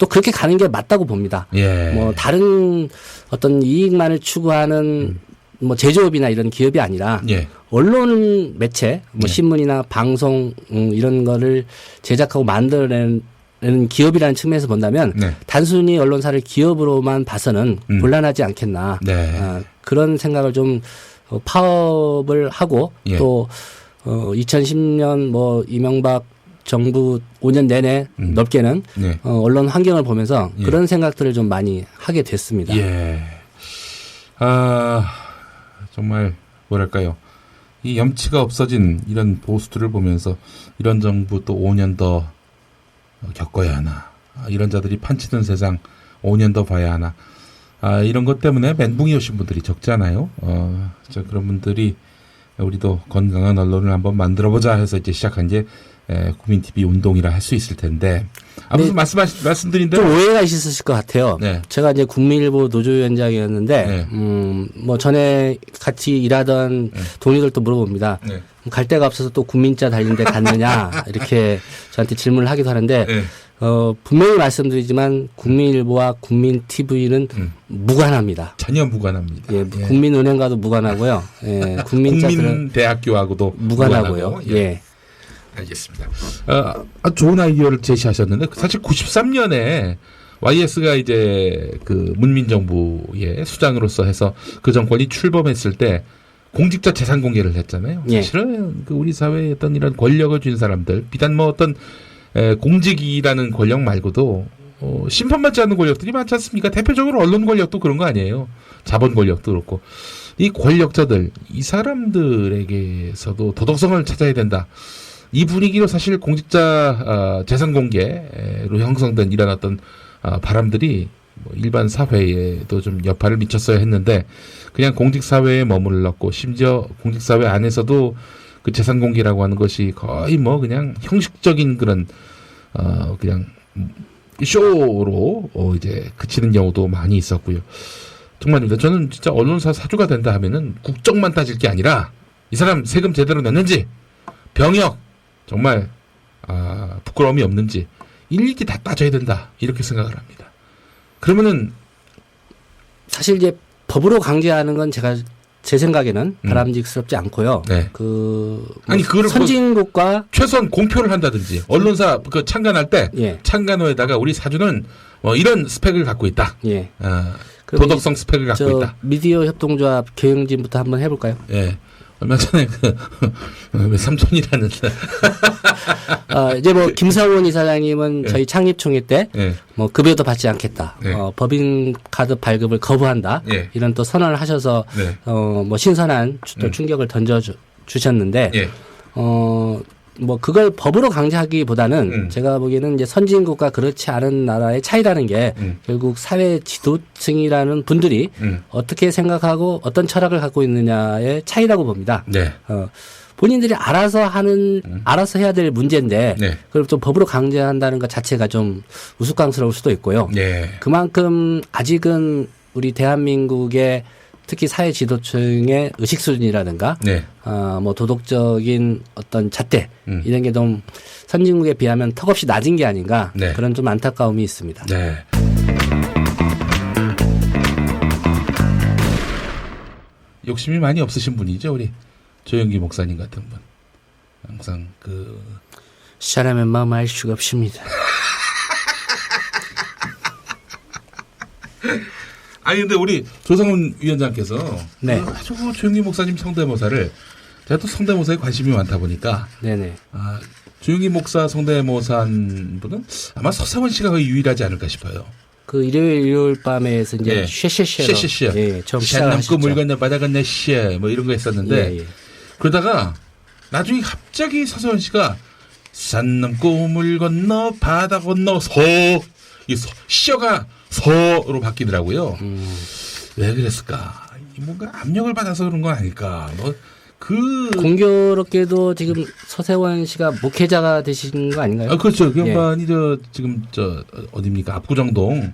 그렇게 가는 게 맞다고 봅니다. 예. 뭐 다른 어떤 이익만을 추구하는 뭐 제조업이나 이런 기업이 아니라 예. 언론 매체, 뭐 신문이나 방송 이런 거를 제작하고 만들어내는 기업이라는 측면에서 본다면 네. 단순히 언론사를 기업으로만 봐서는 곤란하지 않겠나. 네. 그런 생각을 좀 파업을 하고 예. 또 2010년 뭐 이명박 정부 5년 내내 넓게는 네. 언론 환경을 보면서 예. 그런 생각들을 좀 많이 하게 됐습니다. 예. 정말 뭐랄까요. 이 염치가 없어진 이런 보수들을 보면서 이런 정부 또 5년 더 겪어야 하나. 이런 자들이 판치던 세상 5년 더 봐야 하나. 이런 것 때문에 멘붕이 오신 분들이 적지 않아요. 그런 분들이 우리도 건강한 언론을 한번 만들어보자 해서 이제 시작한 게 국민TV 운동이라 할 수 있을 텐데. 무슨 말씀드린 대로. 좀 오해가 있으실 것 같아요. 네. 제가 이제 국민일보 노조위원장이었는데, 네. 뭐 전에 같이 일하던 동료들도 물어봅니다. 네. 갈 데가 없어서 또 국민자 달린 데 갔느냐, 이렇게 저한테 질문을 하기도 하는데, 네. 분명히 말씀드리지만 국민일보와 국민TV는 무관합니다. 전혀 무관합니다. 예, 국민은행과도 무관하고요. 예, 국민대학교하고도 무관하고요. 무관하고. 예. 알겠습니다. 좋은 아이디어를 제시하셨는데 사실 93년에 YS가 이제 그 문민정부의 수장으로서 해서 그 정권이 출범했을 때 공직자 재산 공개를 했잖아요. 예. 사실은 그 우리 사회에 어떤 이런 권력을 쥔 사람들, 비단 뭐 어떤 공직이라는 권력 말고도 심판받지 않는 권력들이 많지 않습니까? 대표적으로 언론 권력도 그런 거 아니에요. 자본 권력도 그렇고. 이 권력자들, 이 사람들에게서도 도덕성을 찾아야 된다. 이 분위기로 사실 공직자 재산 공개로 형성된 이런 어떤 바람들이 뭐 일반 사회에도 좀 여파를 미쳤어야 했는데 그냥 공직 사회에 머물렀고 심지어 공직 사회 안에서도 그 재산 공개라고 하는 것이 거의 뭐 그냥 형식적인 그런 그냥 쇼로 이제 그치는 경우도 많이 있었고요. 정말입니다. 저는 진짜 언론사 사주가 된다 하면은 국정만 따질 게 아니라 이 사람 세금 제대로 냈는지 병역 정말 부끄러움이 없는지 일일이 다 따져야 된다 이렇게 생각을 합니다. 그러면은 사실 이제 법으로 강제하는 건 제 생각에는 바람직스럽지 않고요. 네. 아니 그거를 선진국과 최소한 공표를 한다든지 언론사 그 창간할 때 예. 창간호에다가 우리 사주는 이런 스펙을 갖고 있다. 예. 도덕성 스펙을 갖고 있다. 미디어 협동조합 경영진부터 한번 해볼까요? 예. 얼마 전에 왜 삼촌이라는 이제 뭐 김상원 이사장님은 예. 저희 창립총회 때 예. 뭐 급여도 받지 않겠다. 예. 법인카드 발급을 거부한다. 예. 이런 또 선언을 하셔서 네. 뭐 신선한 또 충격을 던져 주셨는데 예. 뭐 그걸 법으로 강제하기보다는 제가 보기에는 이제 선진국과 그렇지 않은 나라의 차이라는 게 결국 사회 지도층이라는 분들이 어떻게 생각하고 어떤 철학을 갖고 있느냐의 차이라고 봅니다. 네. 본인들이 알아서 해야 될 문제인데 네. 그걸 좀 법으로 강제한다는 것 자체가 좀 우스꽝스러울 수도 있고요. 네. 그만큼 아직은 우리 대한민국의 특히 사회 지도층의 의식 수준이라든가, 네. 뭐 도덕적인 어떤 잣대 이런 게 좀 선진국에 비하면 턱없이 낮은 게 아닌가 네. 그런 좀 안타까움이 있습니다. 네. 욕심이 많이 없으신 분이죠, 우리 조영기 목사님 같은 분. 항상 사람의 마음 알 수가 없습니다. 아니 근데 우리 조성훈 위원장께서 네. 아주 조영기 목사님 성대모사를 제가 또 성대모사에 관심이 많다 보니까 네네. 조영기 목사 성대모사 한 분은 아마 서세원 씨가 거의 유일하지 않을까 싶어요. 그 일요일 밤에서 이제 예. 쉐쉐쉐로 쉐쉐쉐. 예, 처음 산 시작을 넘고 하셨죠. 물 건너 바다 건너 쉐 뭐 이런 거 했었는데 예, 예. 그러다가 나중에 갑자기 서세원 씨가 산 넘고 물 건너 바다 건너 이 시어가 서로 바뀌더라고요. 왜 그랬을까? 뭔가 압력을 받아서 그런 건 아닐까? 공교롭게도 지금 서세원 씨가 목회자가 되신 거 아닌가요? 아, 그렇죠. 그 양반이 지금 어딥니까? 압구정동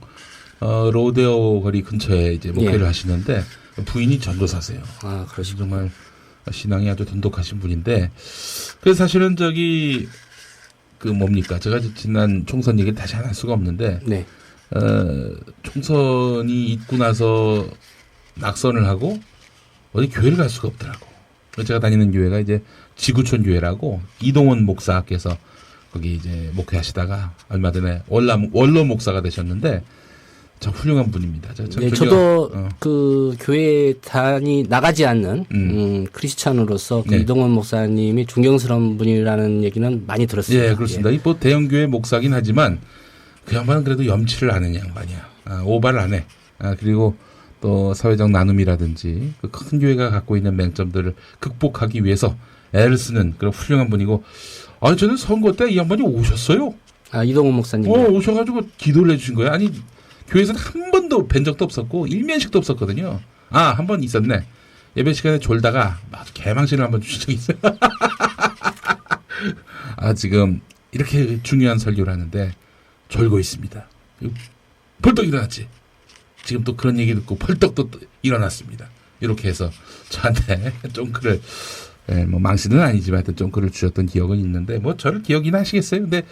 로데오 거리 근처에 이제 목회를 예. 하시는데 부인이 전도사세요. 아, 그러시고 정말 신앙이 아주 돈독하신 분인데 그래서 사실은 제가 지난 총선 얘기를 다시 안 할 수가 없는데 네. 총선이 있고 나서 낙선을 하고 어디 교회를 갈 수가 없더라고. 제가 다니는 교회가 이제 지구촌 교회라고 이동원 목사께서 거기 이제 목회하시다가 얼마 전에 원로 목사가 되셨는데 참 훌륭한 분입니다. 네, 저도 그 교회 나가지 않는 크리스찬으로서 그 네. 이동원 목사님이 존경스러운 분이라는 얘기는 많이 들었습니다. 예, 그렇습니다. 이 뭐 대형 교회 목사긴 하지만 그 양반은 그래도 염치를 아는 양반이야. 오바를 안 해. 그리고 또 사회적 나눔이라든지 그 큰 교회가 갖고 있는 맹점들을 극복하기 위해서 애를 쓰는 그런 훌륭한 분이고, 아니 저는 선거 때 이 양반이 오셨어요. 아, 이동훈 목사님. 오셔가지고 기도를 해주신 거예요. 아니 교회에서는 한 번도 뵌 적도 없었고 일면식도 없었거든요. 한 번 있었네. 예배 시간에 졸다가 개망신을 한번 주신 적이 있어요. 지금 이렇게 중요한 설교를 하는데 졸고 있습니다. 벌떡 일어났지. 지금 또 그런 얘기 듣고 벌떡 또 일어났습니다. 이렇게 해서 저한테 쫑크를 뭐 망신은 아니지만 하여튼 쫑크를 주셨던 기억은 있는데 뭐 저를 기억이나 하시겠어요. 근데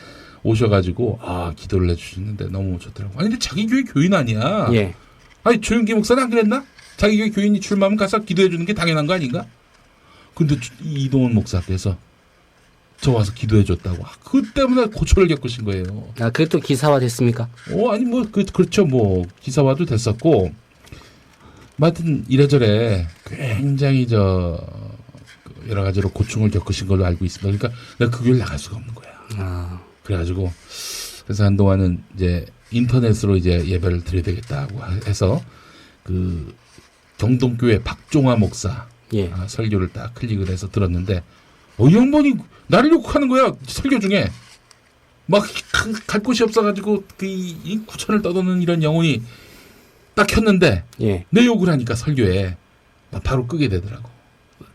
오셔가지고 기도를 해주시는데 너무 좋더라고요. 아니 근데 자기 교회 교인 아니야. 예. 아니 조영기 목사는 안 그랬나? 자기 교회 교인이 출마하면 가서 기도해 주는 게 당연한 거 아닌가? 근데 이동원 목사께서 저 와서 기도해 줬다고. 그 때문에 고초를 겪으신 거예요. 그게 또 기사화 됐습니까? 아니 그렇죠. 뭐 기사화도 됐었고 하여튼 이래저래 굉장히 여러 가지로 고충을 겪으신 걸로 알고 있습니다. 그러니까 내가 그 교회를 나갈 수가 없는 거야. 그래가지고 그래서 한동안은 이제 인터넷으로 이제 예배를 드려야 되겠다고 해서 그 경동교회 박종화 목사 예. 설교를 딱 클릭을 해서 들었는데 이 양반이 나를 욕하는 거야. 설교 중에 막 갈 곳이 없어가지고 이 구천을 떠도는 이런 영혼이 딱 켰는데 예. 내 욕을 하니까 설교에 바로 끄게 되더라고.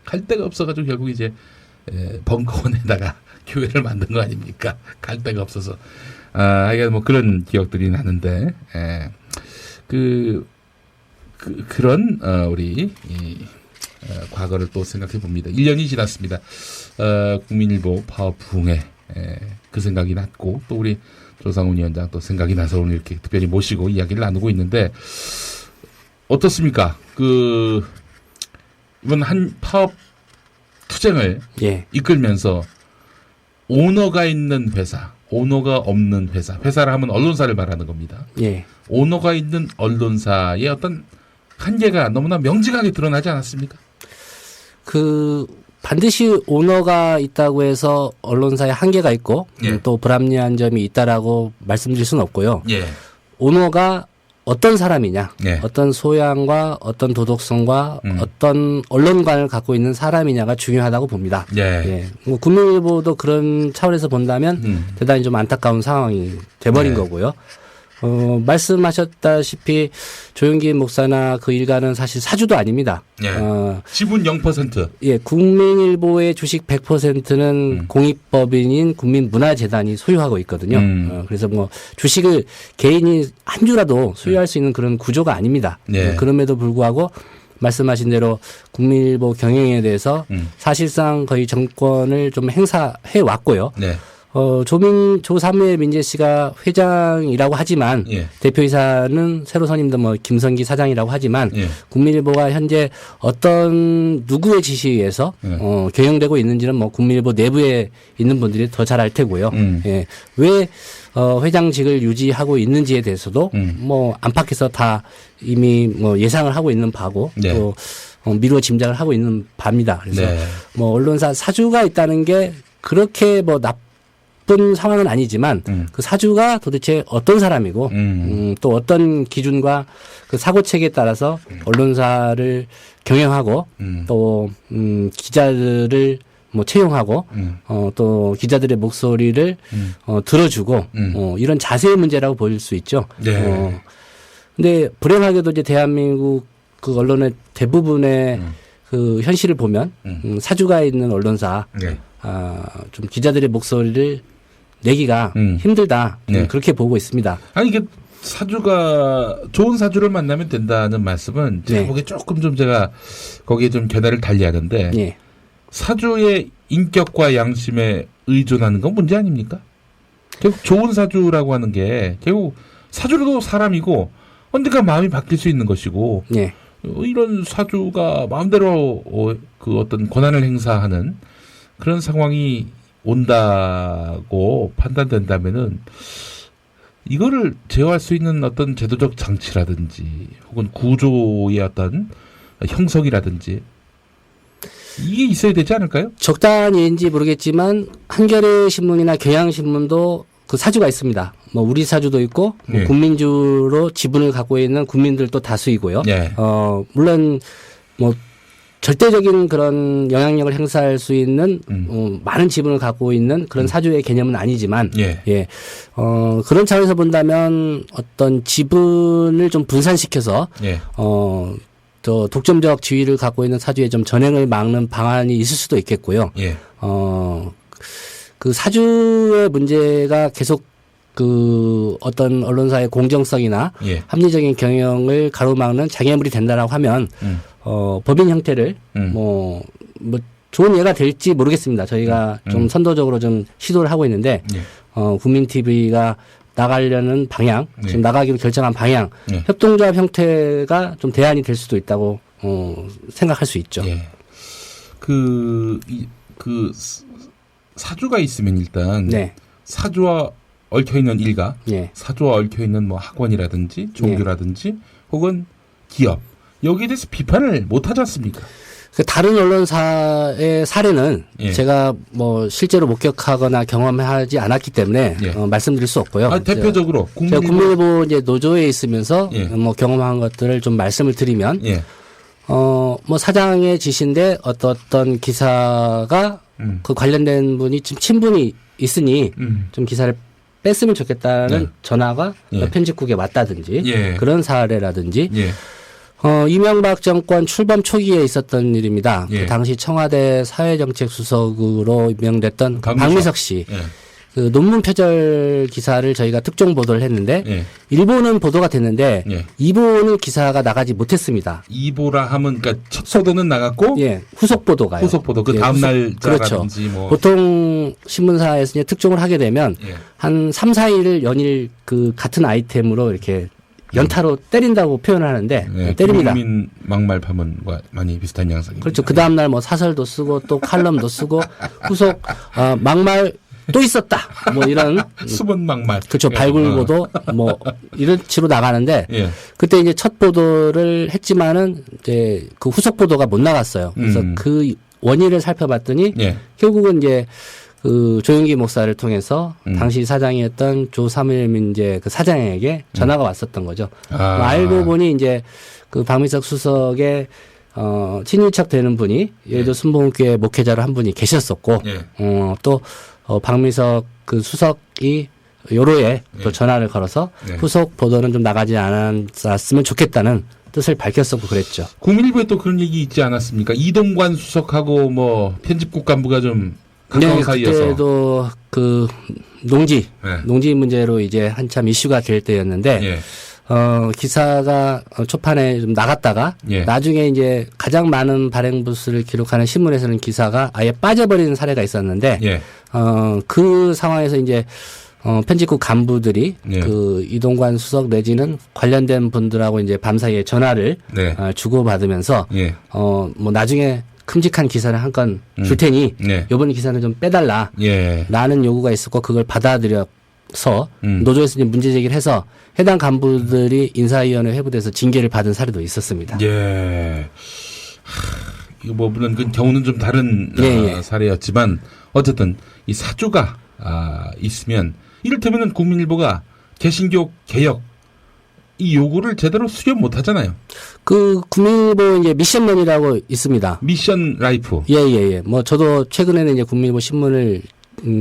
갈 데가 없어가지고 결국 이제 벙커원에다가 교회를 만든 거 아닙니까? 갈 데가 없어서. 하여간 뭐 그런 기억들이 나는데, 그런, 우리, 과거를 또 생각해 봅니다. 1년이 지났습니다. 국민일보 파업 부흥회, 그 생각이 났고, 또 우리 조상훈 위원장 또 생각이 나서 오늘 이렇게 특별히 모시고 이야기를 나누고 있는데, 어떻습니까? 이번 한 파업 투쟁을 예. 이끌면서 오너가 있는 회사, 오너가 없는 회사를 하면 언론사를 말하는 겁니다. 예. 오너가 있는 언론사의 어떤 한계가 너무나 명직하게 드러나지 않았습니까? 반드시 오너가 있다고 해서 언론사에 한계가 있고 예. 또 불합리한 점이 있다라고 말씀드릴 수는 없고요. 예. 오너가 어떤 사람이냐, 예. 어떤 소양과 어떤 도덕성과 어떤 언론관을 갖고 있는 사람이냐가 중요하다고 봅니다. 예. 예. 뭐 국민일보도 그런 차원에서 본다면 대단히 좀 안타까운 상황이 돼버린 네. 거고요. 말씀하셨다시피 조영기 목사나 그 일가는 사실 사주도 아닙니다. 예. 지분 0%. 예, 국민일보의 주식 100%는 공익법인인 국민문화재단이 소유하고 있거든요. 그래서 뭐 주식을 개인이 한 주라도 소유할 수 있는 그런 구조가 아닙니다. 예. 그럼에도 불구하고 말씀하신 대로 국민일보 경영에 대해서 사실상 거의 정권을 좀 행사해 왔고요. 네. 조삼회 민재 씨가 회장이라고 하지만 예. 대표이사는 새로 선임된 김성기 사장이라고 하지만 예. 국민일보가 현재 어떤 누구의 지시에 의해서 경영되고 있는지는 국민일보 내부에 있는 분들이 더 잘 알 테고요. 예. 왜 회장직을 유지하고 있는지에 대해서도 안팎에서 다 이미 예상을 하고 있는 바고 네. 또 미루어 짐작을 하고 있는 바입니다. 그래서 네. 언론사 사주가 있다는 게 그렇게 나쁜 나쁜 상황은 아니지만 그 사주가 도대체 어떤 사람이고 또 어떤 기준과 그 사고 체계에 따라서 언론사를 경영하고 또 기자들을 뭐 채용하고 또 기자들의 목소리를 들어주고 이런 자세의 문제라고 보일 수 있죠. 네. 근데 불행하게도 이제 대한민국 그 언론의 대부분의 그 현실을 보면 사주가 있는 언론사 네. 좀 기자들의 목소리를 내기가 힘들다 네. 그렇게 보고 있습니다. 아니 이게 사주가 좋은 사주를 만나면 된다는 말씀은 제가 네. 보기에 조금 좀 제가 거기에 좀 견해를 달리하는데 예. 사주의 인격과 양심에 의존하는 건 문제 아닙니까? 결국 좋은 사주라고 하는 게 결국 사주도 사람이고 언젠가 마음이 바뀔 수 있는 것이고 예. 이런 사주가 마음대로 그 어떤 권한을 행사하는 그런 상황이 온다고 판단된다면은 이거를 제어할 수 있는 어떤 제도적 장치라든지 혹은 구조의 어떤 형성이라든지 이게 있어야 되지 않을까요? 적당히인지 모르겠지만 한겨레 신문이나 경향신문도 그 사주가 있습니다. 뭐 우리 사주도 있고 뭐 예. 국민주로 지분을 갖고 있는 국민들도 다수이고요. 예. 물론 뭐 절대적인 그런 영향력을 행사할 수 있는 많은 지분을 갖고 있는 그런 사주의 개념은 아니지만 예. 그런 차원에서 본다면 어떤 지분을 좀 분산시켜서 예. 또 독점적 지위를 갖고 있는 사주에 좀 전횡을 막는 방안이 있을 수도 있겠고요. 예. 그 사주의 문제가 계속 그 어떤 언론사의 공정성이나 예. 합리적인 경영을 가로막는 장애물이 된다라고 하면 법인 형태를 뭐 좋은 예가 될지 모르겠습니다. 저희가 좀 선도적으로 좀 시도를 하고 있는데 예. 국민 TV가 나가려는 방향, 예. 지금 나가기로 결정한 방향, 예. 협동조합 형태가 좀 대안이 될 수도 있다고 생각할 수 있죠. 예. 그 사주가 있으면 일단 네. 사주와 얽혀 있는 일가, 예. 사주와 얽혀 있는 뭐 학원이라든지 종교라든지 혹은 기업 여기에 대해서 비판을 못 하지 않습니까? 그 다른 언론사의 사례는 예. 제가 뭐 실제로 목격하거나 경험하지 않았기 때문에 예. 말씀드릴 수 없고요. 대표적으로 제가 국민일보 이제 노조에 있으면서 예. 뭐 경험한 것들을 좀 말씀을 드리면 예. 뭐 사장의 지시인데 어떤 기사가 그 관련된 분이 좀 친분이 있으니 좀 기사를 뺐으면 좋겠다는 네. 전화가 예. 편집국에 왔다든지 예. 그런 사례라든지 예. 이명박 정권 출범 초기에 있었던 일입니다. 예. 그 당시 청와대 사회정책수석으로 임명됐던 박미석 씨. 예. 그 논문 표절 기사를 저희가 특종 보도를 했는데 예. 일본은 보도가 됐는데 예. 이본은 기사가 나가지 못했습니다. 이보라 하면 그러니까 첫 보도는 나갔고 예, 후속 보도가요. 후속 보도 그 예, 다음 날 그렇죠. 자라든지 뭐 보통 신문사에서 이제 특종을 하게 되면 예. 한 3, 4일을 연일 그 같은 아이템으로 이렇게 연타로 때린다고 표현을 하는데 예, 때립니다. 국민 막말 파문과 많이 비슷한 양상입니다. 그렇죠. 그 다음 날 뭐 사설도 쓰고 또 칼럼도 쓰고 후속 막말 또 있었다. 뭐 이런 수본 막말. 그렇죠. 예. 발굴보도 뭐 이런 식으로 나가는데 예. 그때 이제 첫 보도를 했지만은 이제 그 후속 보도가 못 나갔어요. 그래서 그 원인을 살펴봤더니 예. 결국은 이제 그 조영기 목사를 통해서 당시 사장이었던 조 사무엘민재 그 사장에게 전화가 왔었던 거죠. 아. 뭐 알고 보니 이제 그 박미석 수석의 친일척 되는 분이 예도 순복음교회 목회자로 한 분이 계셨었고 예. 또 박미석 그 수석이 요로에 또 전화를 걸어서 네. 후속 보도는 좀 나가지 않았으면 좋겠다는 뜻을 밝혔었고 그랬죠. 국민일보에 또 그런 얘기 있지 않았습니까? 이동관 수석하고 뭐 편집국 간부가 좀 가까운 사이여서. 그때도 그 농지 네. 문제로 이제 한참 이슈가 될 때였는데 예. 기사가 초판에 좀 나갔다가 예. 나중에 이제 가장 많은 발행 부수를 기록하는 신문에서는 기사가 아예 빠져버리는 사례가 있었는데 예. 그 상황에서 이제 편집국 간부들이 예. 그 이동관 수석 내지는 관련된 분들하고 이제 밤사이에 전화를 네. 주고받으면서 예. 뭐 나중에 큼직한 기사를 한 건 줄 테니 네. 이번 기사는 좀 빼달라. 예. 라는 요구가 있었고 그걸 받아들여서 노조에서 이제 문제 제기를 해서 해당 간부들이 인사위원회 회부돼서 징계를 받은 사례도 있었습니다. 예. 이거 뭐 물론 그 경우는 좀 다른 예, 예. 사례였지만 어쨌든 이 사주가 있으면 이를테면 국민일보가 개신교 개혁 이 요구를 제대로 수렴 못 하잖아요. 그 국민일보 이제 미션맨이라고 있습니다. 미션 라이프. 예. 뭐 저도 최근에는 이제 국민일보 신문을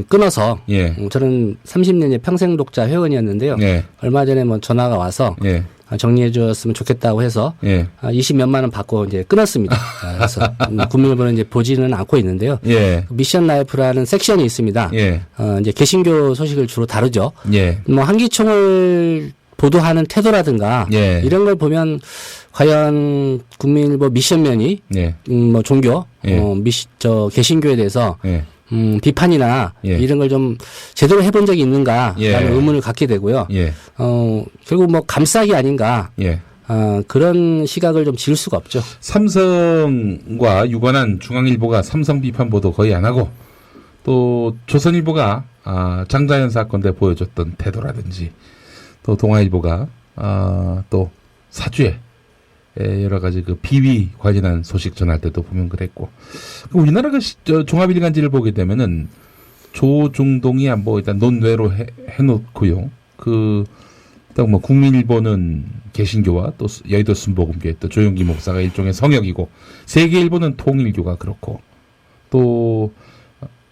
끊어서 예. 저는 30년째 평생 독자 회원이었는데요. 예. 얼마 전에 뭐 전화가 와서 예. 정리해 주었으면 좋겠다고 해서 예. 20몇만 원 받고 이제 끊었습니다. 그래서 국민일보는 이제 보지는 않고 있는데요. 예. 미션 라이프라는 섹션이 있습니다. 예. 이제 개신교 소식을 주로 다루죠. 예. 뭐 한기총을 보도하는 태도라든가 예. 이런 걸 보면 과연 국민일보 미션면이 예. 뭐 종교 예. 개신교에 대해서 예. 비판이나 예. 이런 걸 좀 제대로 해본 적이 있는가라는 예. 의문을 갖게 되고요. 예. 결국 뭐 감싸기 아닌가 예. 그런 시각을 좀 지울 수가 없죠. 삼성과 유관한 중앙일보가 삼성 비판 보도 거의 안 하고 또 조선일보가 장자연 사건 때 보여줬던 태도라든지 또 동아일보가 또 사주에 여러 가지 그 비위 관련한 소식 전할 때도 보면 그랬고 우리나라가 종합일간지를 보게 되면은 조중동이 뭐 일단 논외로 해놓고요. 일단 뭐 국민일보는 개신교와 또 여의도 순복음교회 또 조용기 목사가 일종의 성역이고 세계일보는 통일교가 그렇고 또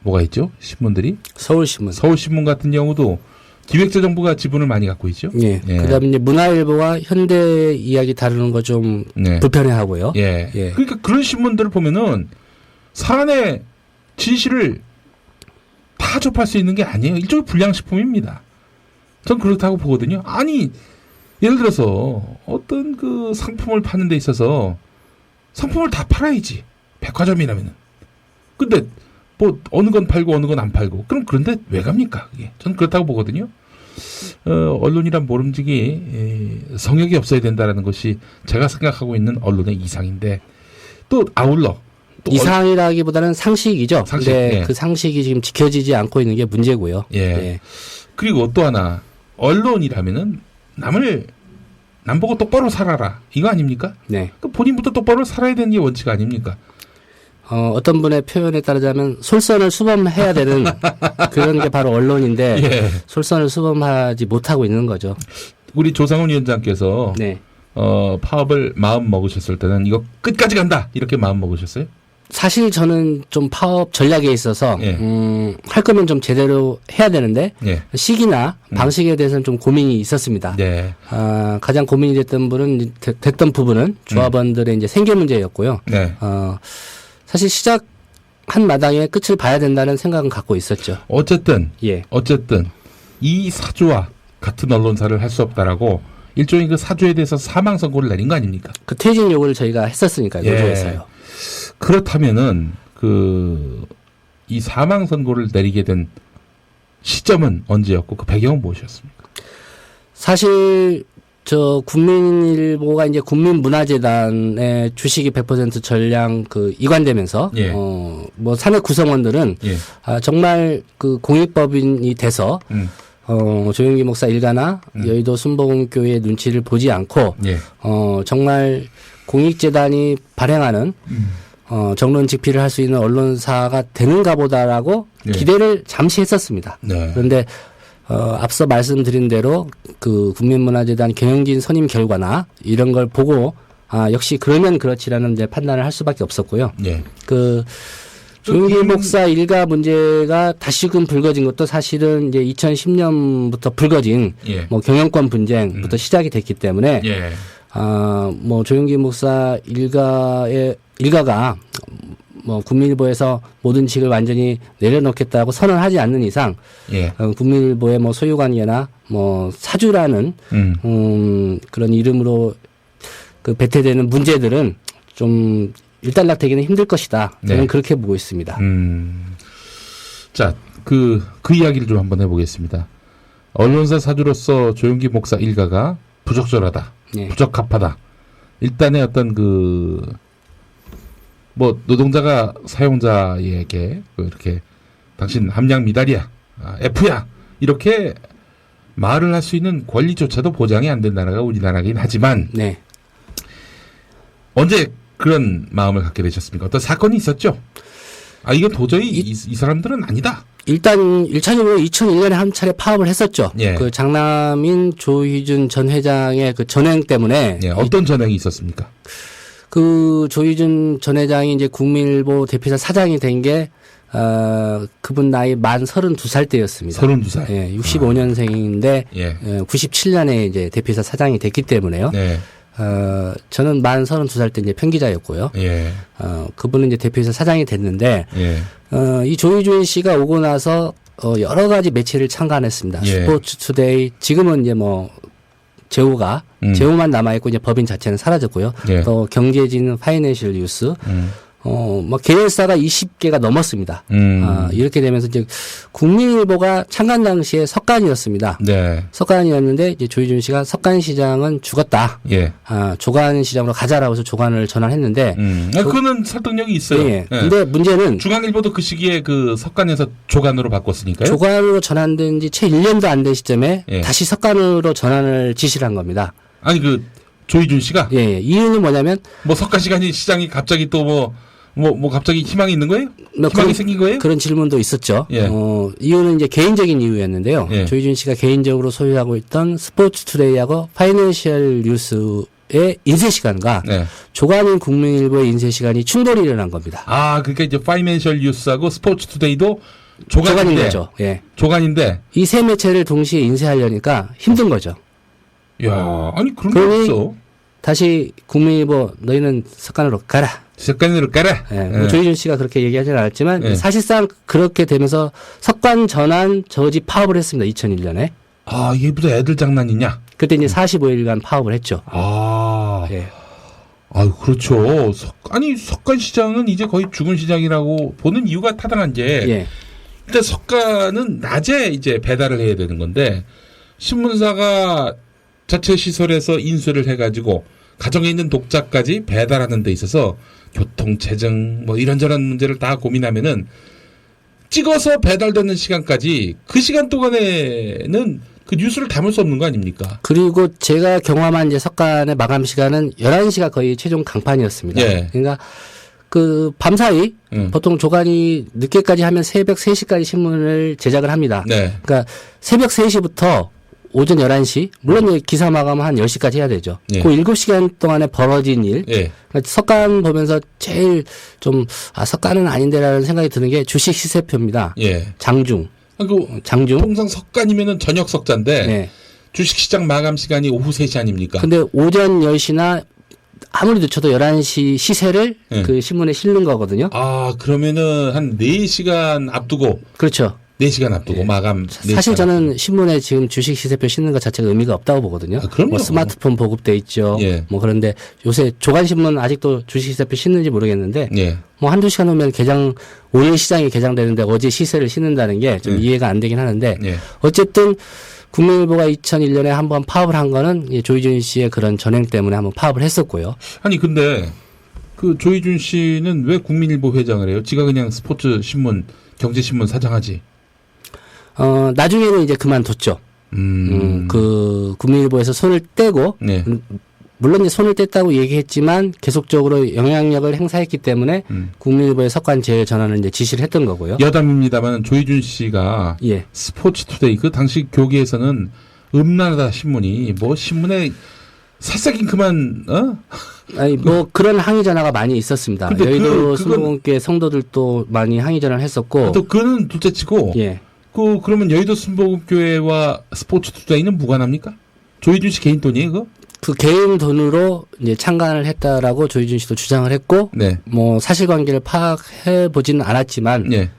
뭐가 있죠? 신문들이 서울신문. 서울신문 같은 경우도 기획재정부가 지분을 많이 갖고 있죠. 예. 예. 그다음에 이제 문화일보와 현대 이야기 다루는 거 좀 네. 불편해하고요. 예. 예. 그러니까 그런 신문들을 보면은 사안의 진실을 다 접할 수 있는 게 아니에요. 일종의 불량식품입니다. 전 그렇다고 보거든요. 아니, 예를 들어서 어떤 그 상품을 파는 데 있어서 상품을 다 팔아야지. 백화점이라면은. 근데 뭐 어느 건 팔고 어느 건 안 팔고. 그럼 그런데 왜 갑니까? 그게. 전 그렇다고 보거든요. 언론이란 모름지기 성역이 없어야 된다라는 것이 제가 생각하고 있는 언론의 이상인데 또 아울러 또 이상이라기보다는 상식이죠. 상식, 근데 예. 그 상식이 지금 지켜지지 않고 있는 게 문제고요. 예. 그리고 또 하나 언론이라면은 남 보고 똑바로 살아라 이거 아닙니까? 네. 그 본인부터 똑바로 살아야 되는 게 원칙 아닙니까? 어떤 분의 표현에 따르자면 솔선을 수범해야 되는 그런 게 바로 언론인데 예. 솔선을 수범하지 못하고 있는 거죠. 우리 조상훈 위원장께서 네. 파업을 마음 먹으셨을 때는 이거 끝까지 간다 이렇게 마음 먹으셨어요? 사실 저는 좀 파업 전략에 있어서 예. 할 거면 좀 제대로 해야 되는데 예. 시기나 방식에 대해서는 좀 고민이 있었습니다. 네. 가장 고민이 됐던 부분은 조합원들의 이제 생계 문제였고요. 네. 사실 시작한 마당에 끝을 봐야 된다는 생각은 갖고 있었죠. 어쨌든 예. 이 사주와 같은 언론사를 할 수 없다라고 일종의 그 사주에 대해서 사망 선고를 내린 거 아닙니까? 그 퇴진 요구를 저희가 했었으니까요. 예. 노조에서요. 그렇다면은 이 사망 선고를 내리게 된 시점은 언제였고 그 배경은 무엇이었습니까? 사실 국민일보가 이제 국민문화재단의 주식이 100% 전량 이관되면서 예. 뭐 산업 구성원들은 예. 정말 그 공익법인이 돼서 조용기 목사 일가나 여의도 순복음교회의 눈치를 보지 않고 예. 정말 공익재단이 발행하는 정론 집필을 할 수 있는 언론사가 되는가 보다라고 예. 기대를 잠시 했었습니다. 네. 그런데 앞서 말씀드린 대로 그 국민문화재단 경영진 선임 결과나 이런 걸 보고 역시 그러면 그렇지라는 이제 판단을 할 수밖에 없었고요. 예. 조용기 목사 일가 문제가 다시금 불거진 것도 사실은 이제 2010년부터 불거진 예. 뭐 경영권 분쟁부터 시작이 됐기 때문에 예. 뭐 조용기 목사 일가가 뭐 국민일보에서 모든 직을 완전히 내려놓겠다고 선언하지 않는 이상 예. 국민일보의 뭐 소유관계나 뭐 사주라는 그런 이름으로 배태되는 문제들은 좀 일단락되기는 힘들 것이다. 저는 네. 그렇게 보고 있습니다. 자, 그 이야기를 좀 한번 해보겠습니다. 언론사 사주로서 조용기 목사 일가가 부적절하다, 네. 부적합하다. 일단의 어떤 노동자가 사용자에게 이렇게 당신 함량 미달이야, F야 이렇게 말을 할 수 있는 권리조차도 보장이 안 된 나라가 우리나라긴 하지만 네. 언제 그런 마음을 갖게 되셨습니까? 어떤 사건이 있었죠? 이건 도저히 이 사람들은 아니다. 일단 1차적으로 2001년에 한 차례 파업을 했었죠. 예. 그 장남인 조희준 전 회장의 그 전횡 때문에 예, 어떤 전행이 있었습니까? 그 조희준 전 회장이 이제 국민일보 대표이사 사장이 된 게 그분 나이 만 32살 때였습니다. 32살. 예, 65년생인데 예. 97년에 이제 대표이사 사장이 됐기 때문에요. 네. 저는 만 32살 때 이제 편기자였고요. 예. 그분은 이제 대표이사 사장이 됐는데 예. 이 조희준 씨가 오고 나서 여러 가지 매체를 창간했습니다. 예. 스포츠투데이 지금은 이제 뭐 제호만 남아 있고 이제 법인 자체는 사라졌고요. 예. 또 경제진, 파이낸셜 뉴스, 뭐 계열사가 20개가 넘었습니다. 이렇게 되면서 이제 국민일보가 창간 당시에 석간이었습니다. 네. 석간이었는데 이제 조희준 씨가 석간시장은 죽었다. 예. 조간시장으로 가자라고 해서 조간을 전환했는데. 그거는 설득력이 있어요. 예. 근데 문제는 중앙일보도 그 시기에 그 석간에서 조간으로 바꿨으니까요. 조간으로 전환된 지 채 1년도 안 된 시점에 예. 다시 석간으로 전환을 지시를 한 겁니다. 아니 그 조희준 씨가 예. 이유는 뭐냐면 뭐 석간 시간이 시장이 갑자기 또 뭐 갑자기 희망이 있는 거예요? 뭐 희망이 생긴 거예요? 그런 질문도 있었죠. 예. 이유는 이제 개인적인 이유였는데요. 예. 조희준 씨가 개인적으로 소유하고 있던 스포츠투데이하고 파이낸셜 뉴스의 인쇄 시간과 네. 조간인 국민일보의 인쇄 시간이 충돌이 일어난 겁니다. 아, 그러니까 이제 파이낸셜 뉴스하고 스포츠투데이도 조간인 조간인데, 거죠. 예. 조간인데, 이 세 매체를 동시에 인쇄하려니까 힘든 거죠. 야, 아니 그런 거 그러니 없어. 다시 국민일보 너희는 석간으로 가라. 석간으로 까라. 예, 뭐 조희준 씨가 그렇게 얘기하지는 않았지만 예. 사실상 그렇게 되면서 석관 전환 저지 파업을 했습니다. 2001년에. 아, 이게 무슨 애들 장난이냐? 그때 이제 45일간 파업을 했죠. 아, 예. 아유 그렇죠. 아니 석간 시장은 이제 거의 죽은 시장이라고 보는 이유가 타당한 게 예. 일단 석간은 낮에 이제 배달을 해야 되는 건데 신문사가 자체 시설에서 인쇄를 해가지고 가정에 있는 독자까지 배달하는 데 있어서 교통, 재정 뭐 이런저런 문제를 다 고민하면은 찍어서 배달되는 시간까지 그 시간 동안에는 그 뉴스를 담을 수 없는 거 아닙니까? 그리고 제가 경험한 이제 석간의 마감 시간은 11시가 거의 최종 강판이었습니다. 예. 그러니까 그 밤사이 보통 조간이 늦게까지 하면 새벽 3시까지 신문을 제작을 합니다. 네. 그러니까 새벽 3시부터 오전 11시, 물론 이제 기사 마감은 한 10시까지 해야 되죠. 예. 그 7시간 동안에 벌어진 일. 예. 그러니까 석간 보면서 제일 좀, 석간은 아닌데라는 생각이 드는 게 주식 시세표입니다. 예. 장중. 그 장중. 통상 석간이면은 저녁 석자인데 네. 주식시장 마감 시간이 오후 3시 아닙니까? 근데 오전 10시나 아무리 늦춰도 11시 시세를 예. 그 신문에 실는 거거든요. 아, 그러면은 한 4시간 앞두고 그렇죠. 4시간 앞두고 예. 마감. 사실 4시간 저는 신문에 지금 주식 시세표 싣는 것 자체가 의미가 없다고 보거든요. 아, 그럼요. 뭐 스마트폰 보급돼 있죠. 예. 뭐 그런데 요새 조간신문 아직도 주식 시세표 싣는지 모르겠는데 예. 뭐 한두 시간 후면 오늘 시장이 개장되는데 어제 시세를 싣는다는 게 좀 예. 이해가 안 되긴 하는데 예. 어쨌든 국민일보가 2001년에 한번 파업을 한 거는 이 조희준 씨의 그런 전횡 때문에 한번 파업을 했었고요. 아니 근데 그 조희준 씨는 왜 국민일보 회장을 해요? 지가 그냥 스포츠 신문, 경제신문 사장하지. 나중에는 이제 그만뒀죠. 그 국민일보에서 손을 떼고 네. 물론 이제 손을 뗐다고 얘기했지만 계속적으로 영향력을 행사했기 때문에 국민일보의 석관 제외 전환을 이제 지시를 했던 거고요. 여담입니다만 조희준 씨가 예. 스포츠투데이 그 당시 교계에서는 음란하다 신문이 뭐 신문에 새싹인 그만 아니 뭐 그런 항의 전화가 많이 있었습니다. 근데 여의도 그건- 순복음교회 성도들도 많이 항의 전화를 했었고. 또 그는 둘째치고 예. 그러면 여의도 순복음교회와 스포츠투데이는 무관합니까? 조희준 씨 개인 돈이에요, 그거? 그 개인 돈으로 이제 창간을 했다라고 조희준 씨도 주장을 했고, 네. 뭐 사실관계를 파악해 보지는 않았지만, 예.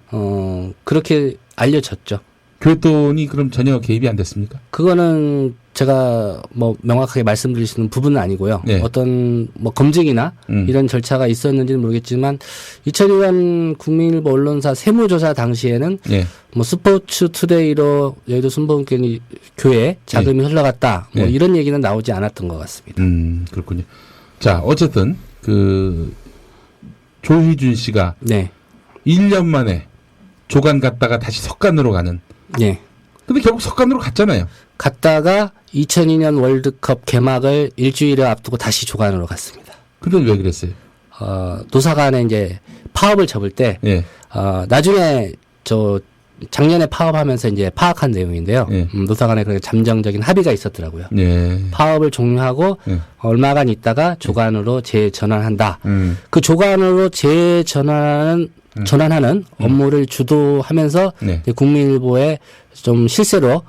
그렇게 알려졌죠. 교회 돈이 그럼 전혀 개입이 안 됐습니까? 그거는 제가 뭐 명확하게 말씀드릴 수 있는 부분은 아니고요. 네. 어떤 뭐 검증이나 이런 절차가 있었는지는 모르겠지만 2001년 국민일보 언론사 세무조사 당시에는 예. 뭐 스포츠투데이로 여의도 순복음교회 자금이 흘러갔다. 뭐 네. 이런 얘기는 나오지 않았던 것 같습니다. 그렇군요. 자, 어쨌든 그 조희준 씨가 네. 1년 만에 조간 갔다가 다시 석간으로 가는. 네. 근데 결국 석간으로 갔잖아요. 갔다가 2002년 월드컵 개막을 일주일을 앞두고 다시 조간으로 갔습니다. 근데 왜 그랬어요? 노사 간에 이제 파업을 접을 때, 예. 나중에 작년에 파업하면서 이제 파악한 내용인데요. 예. 노사 간에 그렇게 잠정적인 합의가 있었더라고요. 예. 파업을 종료하고 예. 얼마간 있다가 조간으로 재전환한다. 그 조간으로 전환하는 업무를 주도하면서 네. 이제 국민일보에 좀 실세로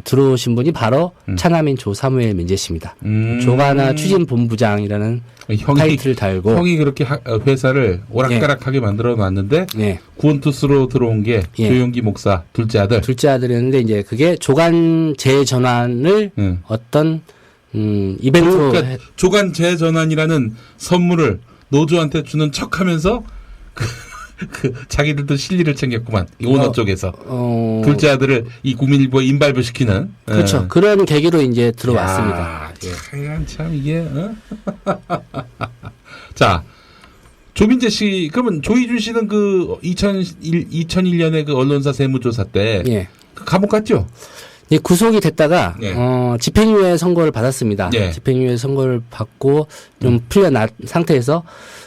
들어오신 분이 바로 차남인 조사무엘 민재 씨입니다. 조간화 추진본부장이라는 타이틀을 달고 형이 그렇게 회사를 오락가락하게 만들어 놨는데 예. 구원투수로 들어온 게 예. 조용기 목사 둘째 아들. 둘째 아들이었는데 이제 그게 조간 재전환을 어떤 이벤트로 그러니까 조간 재전환이라는 선물을 노조한테 주는 척하면서 그 자기들도 실리를 챙겼구만 이 오너 쪽에서 둘째 아들을 이 국민일보에 인발부 시키는 그렇죠. 그런 계기로 이제 들어왔습니다. 야, 참 이게 자 조민재 씨 그러면 조희준 씨는 그 2001년에 그 언론사 세무조사 때 예. 그 감옥 갔죠? 예, 구속이 됐다가 예. 집행유예 선고를 받았습니다. 예. 집행유예 선고를 받고 좀 풀려난 상태에서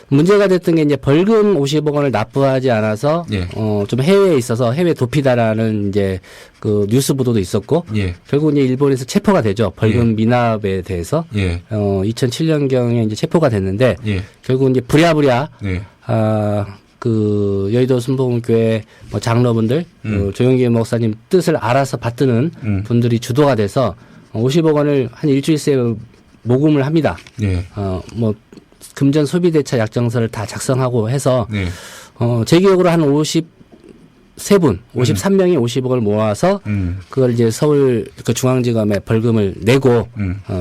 문제가 됐던 게 이제 벌금 50억 원을 납부하지 않아서 예. 좀 해외에 있어서 해외 도피다라는 이제 그 뉴스 보도도 있었고 예. 결국 이제 일본에서 체포가 되죠. 벌금 미납에 대해서 예. 2007년경에 이제 체포가 됐는데 예. 결국 이제 부랴부랴 네. 그 여의도 순복음교회 뭐 장로분들 조용기 목사님 뜻을 알아서 받드는 분들이 주도가 돼서 50억 원을 한 일주일 새에 모금을 합니다. 예. 뭐 금전 소비대차 약정서를 다 작성하고 해서 네. 제 기억으로 한 53분, 53명이 50억을 모아서 그걸 이제 서울 그 중앙지검에 벌금을 내고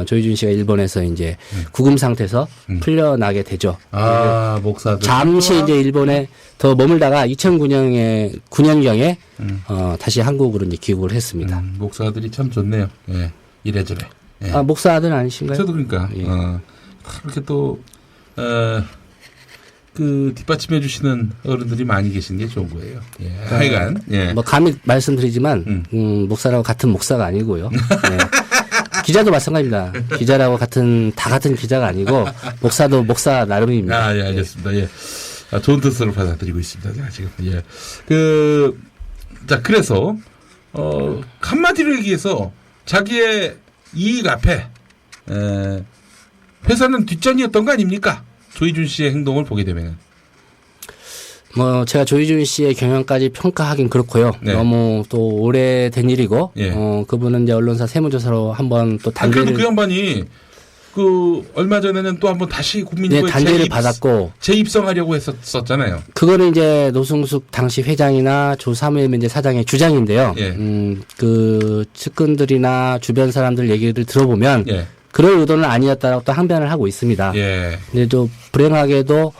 조희준 씨가 일본에서 이제 구금 상태에서 풀려나게 되죠. 아 목사들 잠시 이제 일본에 더 머물다가 2009년경에 다시 한국으로 이제 귀국을 했습니다. 목사들이 참 좋네요. 예. 이래저래. 예. 아, 목사 아들 아니신가요? 저도 그러니까 예. 이렇게 또 그 뒷받침해 주시는 어른들이 많이 계신 게 좋은 거예요. 예. 하여간 예. 뭐 감히 말씀드리지만 목사라고 같은 목사가 아니고요. 예. 기자도 마찬가지입니다. 기자라고 다 같은 기자가 아니고 목사도 목사 나름입니다. 아, 예, 알겠습니다. 예. 좋은 뜻으로 받아들이고 있습니다. 제가 지금 예. 자 그래서 한마디로 얘기해서 자기의 이익 앞에 회사는 뒷전이었던 거 아닙니까? 조희준 씨의 행동을 보게 되면은. 뭐 제가 조희준 씨의 경영까지 평가하긴 그렇고요. 네. 너무 또 오래된 일이고 예. 그분은 이제 언론사 세무조사로 한번 또 단계를 그래도 그 양반이 그 얼마 전에는 또 한번 다시 국민일보에 단계를 받았고 재입성하려고 했었잖아요. 그거는 이제 노승숙 당시 회장이나 조사무엘 민재 사장의 주장인데요. 예. 그 측근들이나 주변 사람들 얘기를 들어보면 예. 그럴 의도는 아니었다라고 또 항변을 하고 있습니다. 예. 근데 또 불행하게도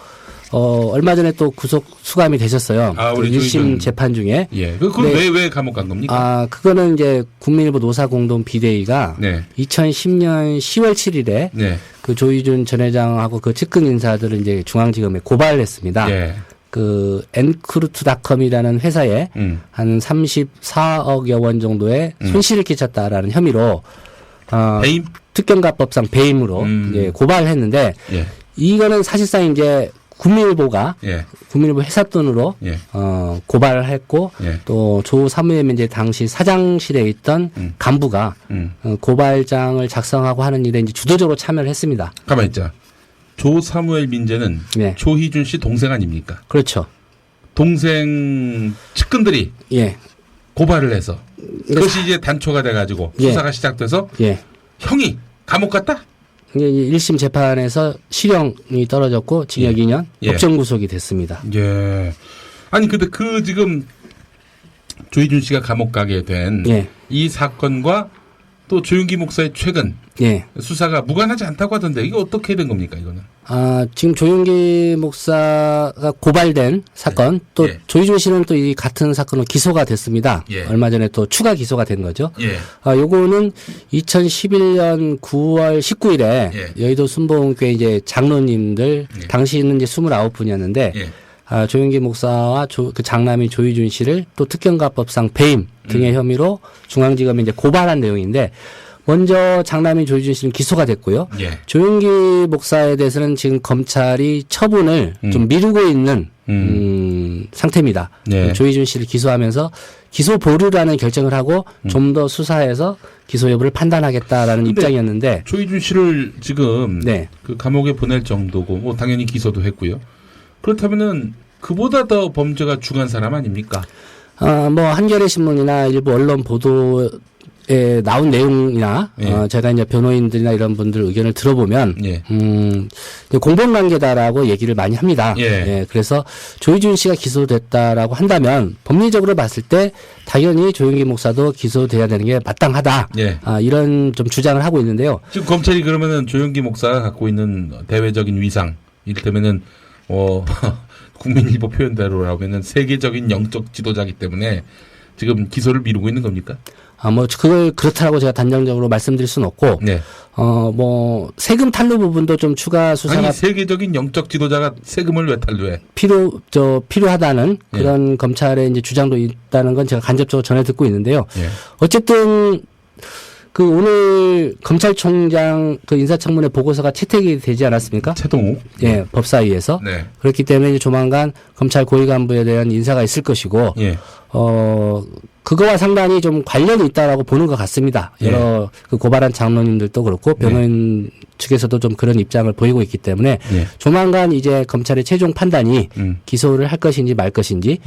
얼마 전에 또 구속 수감이 되셨어요. 아, 우리 그 1심 조희준. 재판 중에. 예. 그건 네. 왜 감옥 간 겁니까? 그거는 이제 국민일보 노사공동 비대위가 네. 2010년 10월 7일에 네. 그 조희준 전 회장하고 그 측근 인사들을 이제 중앙지검에 고발을 했습니다. 예. 그 엔크루트닷컴이라는 회사에 한 34억여 원 정도의 손실을 끼쳤다라는 혐의로 배임? 특경가법상 배임으로 이제 고발을 했는데 예. 이거는 사실상 이제 국민일보가 예. 국민일보 회사 돈으로 예. 고발을 했고 예. 또 조 사무엘 민재 당시 사장실에 있던 간부가 고발장을 작성하고 하는 일에 이제 주도적으로 참여를 했습니다. 가만히 있자. 조 사무엘 민재는 예. 조희준 씨 동생 아닙니까? 그렇죠. 동생 측근들이 예. 고발을 해서 그것이 이제 단초가 돼가지고 예. 수사가 시작돼서 예. 형이 감옥 갔다? 이게 1심 재판에서 실형이 떨어졌고 징역 예. 2년 예. 법정 구속이 됐습니다. 예. 아니 근데 그 지금 조희준 씨가 감옥 가게 된 이 예. 사건과 또 조용기 목사의 최근 예. 수사가 무관하지 않다고 하던데 이거 어떻게 된 겁니까 이거는? 지금 조용기 목사가 고발된 사건 또 예. 조희준 씨는 또 이 같은 사건으로 기소가 됐습니다. 예. 얼마 전에 또 추가 기소가 된 거죠. 예. 요거는 2011년 9월 19일에 예. 여의도 순복음교회 이제 장로님들 예. 당시는 이제 29분이었는데 예. 조용기 목사와 그 장남인 조희준 씨를 또 특경가법상 배임 등의 혐의로 중앙지검에 이제 고발한 내용인데 먼저 장남인 조희준 씨는 기소가 됐고요. 예. 조용기 목사에 대해서는 지금 검찰이 처분을 좀 미루고 있는 상태입니다. 네. 조희준 씨를 기소하면서 기소 보류라는 결정을 하고 좀 더 수사해서 기소 여부를 판단하겠다라는 입장이었는데 조희준 씨를 지금 네. 그 감옥에 보낼 정도고 뭐 당연히 기소도 했고요. 그렇다면은 그보다 더 범죄가 중한 사람 아닙니까? 뭐 한겨레 신문이나 일부 언론 보도에 나온 내용이나 예. 제가 이제 변호인들이나 이런 분들 의견을 들어보면 예. 공범관계다라고 얘기를 많이 합니다. 예. 그래서 조희준 씨가 기소됐다라고 한다면 법리적으로 봤을 때 당연히 조용기 목사도 기소돼야 되는 게 마땅하다. 예. 이런 좀 주장을 하고 있는데요. 지금 검찰이 그러면은 조용기 목사가 갖고 있는 대외적인 위상, 이를테면은 국민일보 표현대로라면은 세계적인 영적 지도자이기 때문에 지금 기소를 미루고 있는 겁니까? 뭐 그걸 그렇다라고 제가 단정적으로 말씀드릴 수는 없고, 네. 뭐 세금 탈루 부분도 좀 추가 수사가 아니 세계적인 영적 지도자가 세금을 왜 탈루해? 필요하다는 예. 그런 검찰의 이제 주장도 있다는 건 제가 간접적으로 전해 듣고 있는데요. 예. 어쨌든 그 오늘 검찰총장 그 인사청문회 보고서가 채택이 되지 않았습니까? 최동욱. 예, 법사위에서. 네. 그렇기 때문에 이제 조만간 검찰 고위 간부에 대한 인사가 있을 것이고, 예. 그거와 상당히 좀 관련이 있다라고 보는 것 같습니다. 예. 여러 그 고발한 장로님들도 그렇고 변호인 측에서도 좀 그런 입장을 보이고 있기 때문에 예. 조만간 이제 검찰의 최종 판단이 기소를 할 것인지 말 것인지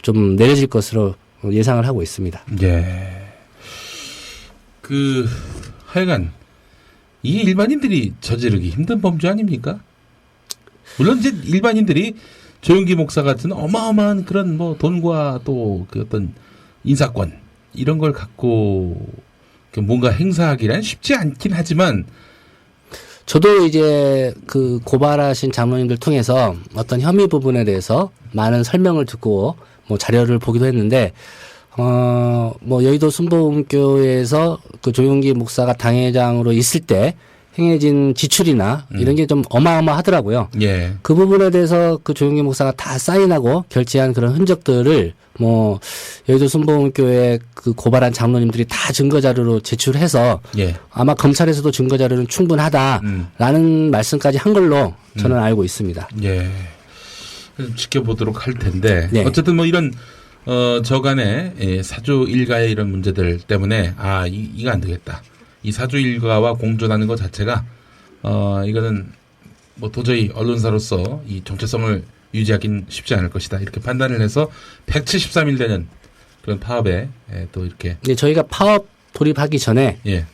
좀 내려질 것으로 예상을 하고 있습니다. 예. 하여간 이 일반인들이 저지르기 힘든 범죄 아닙니까? 물론 이제 일반인들이 조용기 목사 같은 어마어마한 그런 뭐 돈과 또 그 어떤 인사권 이런 걸 갖고 뭔가 행사하기란 쉽지 않긴 하지만 저도 이제 그 고발하신 장로님들 통해서 어떤 혐의 부분에 대해서 많은 설명을 듣고 뭐 자료를 보기도 했는데 뭐 여의도 순복음교회에서 그 조용기 목사가 당회장으로 있을 때 행해진 지출이나 이런 게 좀 어마어마하더라고요. 예. 그 부분에 대해서 그 조용기 목사가 다 사인하고 결제한 그런 흔적들을 뭐 여의도 순복음교회 그 고발한 장로님들이 다 증거 자료로 제출해서 예. 아마 검찰에서도 증거 자료는 충분하다라는 말씀까지 한 걸로 저는 알고 있습니다. 예. 좀 지켜보도록 할 텐데 네. 어쨌든 뭐 이런 저간의 사주 일가의 이런 문제들 때문에 이거 안 되겠다. 이 사주 일가와 공존하는 것 자체가 이거는 뭐 도저히 언론사로서 이 정체성을 유지하기는 쉽지 않을 것이다. 이렇게 판단을 해서 173일 되는 그런 파업에 또 이렇게 네, 저희가 파업 돌입하기 전에 예.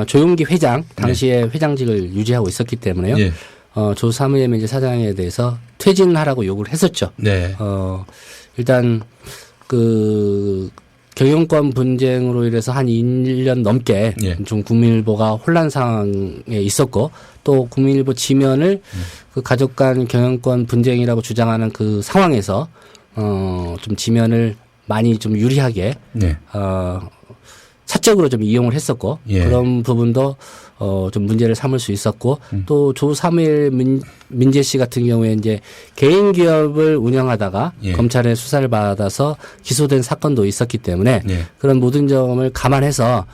조용기 회장 당시에 회장직을 유지하고 있었기 때문에요. 예. 조 사무엘 민재 사장에 대해서 퇴진하라고 요구를 했었죠. 네. 일단 그 경영권 분쟁으로 인해서 한 1년 넘게 예. 좀 국민일보가 혼란 상황에 있었고 또 국민일보 지면을 그 가족 간 경영권 분쟁이라고 주장하는 그 상황에서 좀 지면을 많이 좀 유리하게 네. 사적으로 좀 이용을 했었고 예. 그런 부분도 좀 문제를 삼을 수 있었고 또 조 사무엘 민재 씨 같은 경우에 이제 개인 기업을 운영하다가 예. 검찰의 수사를 받아서 기소된 사건도 있었기 때문에 예. 그런 모든 점을 감안해서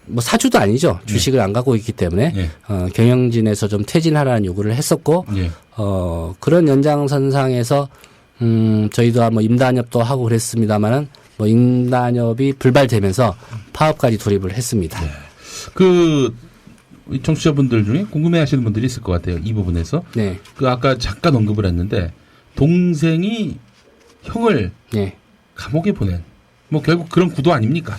뭐 사주도 아니죠. 주식을 안 갖고 있기 때문에 예. 경영진에서 좀 퇴진하라는 요구를 했었고 예. 그런 연장선상에서 저희도 뭐 임단협도 하고 그랬습니다만은 뭐 임단협이 불발되면서 파업까지 돌입을 했습니다. 네. 이 청취자분들 중에 궁금해하시는 분들이 있을 것 같아요. 이 부분에서 네. 아까 잠깐 언급을 했는데 동생이 형을 네. 감옥에 보낸 뭐 결국 그런 구도 아닙니까?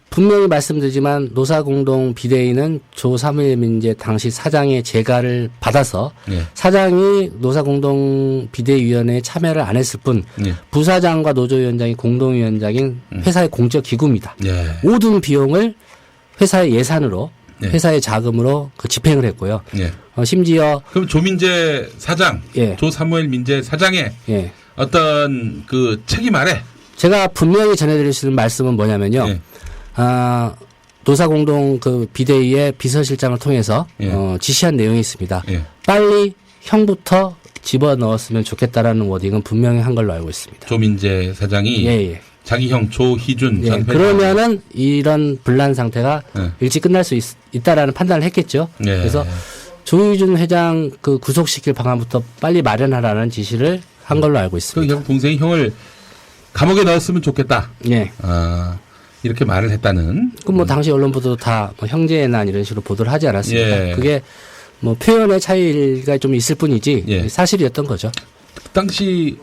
분명히 말씀드리지만 노사공동 비대위는 조 사무엘 민재 당시 사장의 재가를 받아서 네. 사장이 노사공동 비대위원회에 참여를 안 했을 뿐 네. 부사장과 부사장과 노조위원장이 공동위원장인 회사의 공적 기구입니다. 네. 모든 비용을 회사의 예산으로 네. 회사의 자금으로 집행을 했고요. 네. 심지어 그럼 조민재 사장, 예. 조 사무엘 민재 사장의 예. 어떤 그 책임 아래 제가 분명히 전해드릴 수 있는 말씀은 뭐냐면요. 예. 노사공동 그 비대위의 비서실장을 통해서 예. 지시한 내용이 있습니다. 예. 빨리 형부터 집어넣었으면 좋겠다라는 워딩은 분명히 한 걸로 알고 있습니다. 조민재 사장이 예. 자기 형 조희준 예, 전 회장. 그러면은 이런 분란 상태가 네. 일찍 끝날 수 있다라는 판단을 했겠죠. 예. 그래서 조희준 회장 그 구속시킬 방안부터 빨리 마련하라는 지시를 한 걸로 알고 그 있습니다. 형 동생이 형을 감옥에 넣었으면 좋겠다. 예. 이렇게 말을 했다는. 그 뭐 당시 언론 보도 다 뭐 형제의 난 이런 식으로 보도를 하지 않았습니까? 예. 그게 뭐 표현의 차이가 좀 있을 뿐이지 예. 사실이었던 거죠. 당시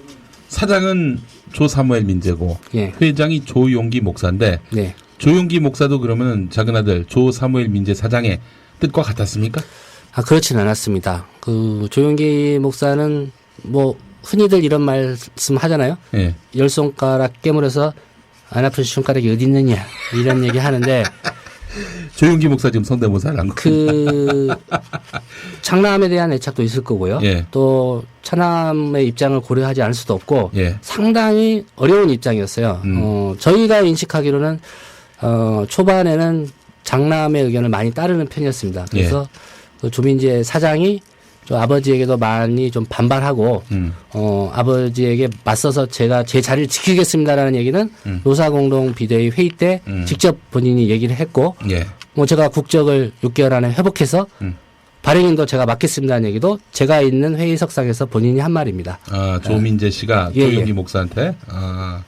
사장은 조사무엘 민재고 예. 회장이 조용기 목사인데 네. 조용기 목사도 그러면 작은 아들 조사무엘 민재 사장의 뜻과 같았습니까? 그렇진 않았습니다. 그 조용기 목사는 뭐 흔히들 이런 말씀 하잖아요. 예. 열 손가락 깨물어서 안 아픈 손가락이 어디 있느냐 이런 얘기 하는데 조용기 목사 지금 성대모사를 한 거. 그 장남에 대한 애착도 있을 거고요. 예. 또 차남의 입장을 고려하지 않을 수도 없고 예. 상당히 어려운 입장이었어요. 저희가 인식하기로는 초반에는 장남의 의견을 많이 따르는 편이었습니다. 그래서 그 조민재 사장이 저 아버지에게도 많이 좀 반발하고 아버지에게 맞서서 제가 제 자리를 지키겠습니다라는 얘기는 노사공동 비대위 회의 때 직접 본인이 얘기를 했고 예. 뭐 제가 국적을 6개월 안에 회복해서 발행인도 제가 맡겠습니다는 얘기도 제가 있는 회의석상에서 본인이 한 말입니다. 조민재 씨가 예, 조용기 예. 목사한테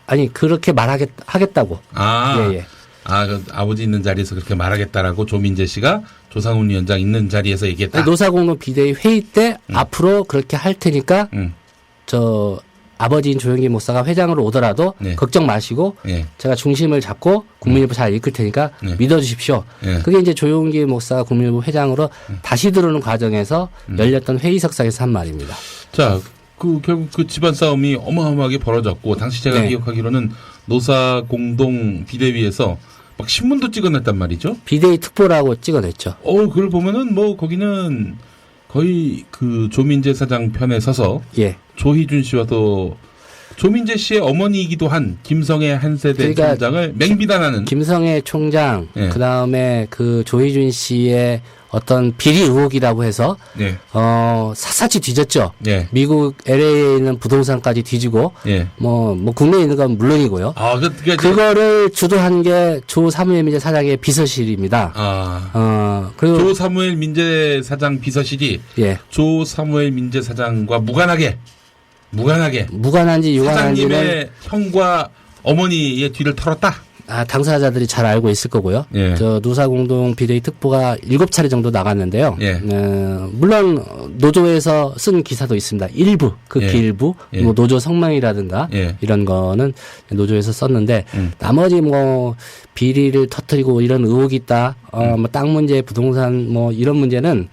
아니 그렇게 말하겠다고. 예, 예. 그 아버지 있는 자리에서 그렇게 말하겠다라고 조민재 씨가 조상훈 위원장 있는 자리에서 얘기했다. 노사공동 비대위 회의 때 앞으로 그렇게 할 테니까 저 아버지인 조영기 목사가 회장으로 오더라도 네. 걱정 마시고 예. 제가 중심을 잡고 국민일보 잘 이끌 테니까 네. 믿어주십시오. 예. 그게 이제 조영기 목사가 국민일보 회장으로 다시 들어오는 과정에서 열렸던 회의석상에서 한 말입니다. 자, 결국 그 집안 싸움이 어마어마하게 벌어졌고 당시 제가 네. 기억하기로는 노사 공동 비대위에서 막 신문도 찍어냈단 말이죠. 비대위 특보라고 찍어냈죠. 그걸 보면은 뭐 거기는 거의 그 조민재 사장 편에 서서 예. 조희준 씨와 또 조민재 씨의 어머니이기도 한 김성애 한 세대 그러니까 총장을 맹비난하는. 김성애 총장, 예. 그 다음에 그 조희준 씨의 어떤 비리 의혹이라고 해서 예. 샅샅이 뒤졌죠. 예. 미국 LA에 있는 부동산까지 뒤지고 예. 뭐 국내에 있는 건 물론이고요. 그러니까 그거를 주도한 게 조 사무엘 민재 사장의 비서실입니다. 그리고 조 사무엘 민재 사장 비서실이 예. 조 사무엘 민재 사장과 무관한지 무관한지는 사장님의 형과 어머니의 뒤를 털었다. 당사자들이 잘 알고 있을 거고요. 예. 저 노사공동 비대위 특보가 7차례 정도 나갔는데요. 예. 물론 노조에서 쓴 기사도 있습니다. 일부, 예. 일부, 예. 뭐 노조 성명이라든가 예. 이런 거는 노조에서 썼는데 나머지 뭐 비리를 터뜨리고 이런 의혹이 있다. 뭐 땅 문제, 부동산 뭐 이런 문제는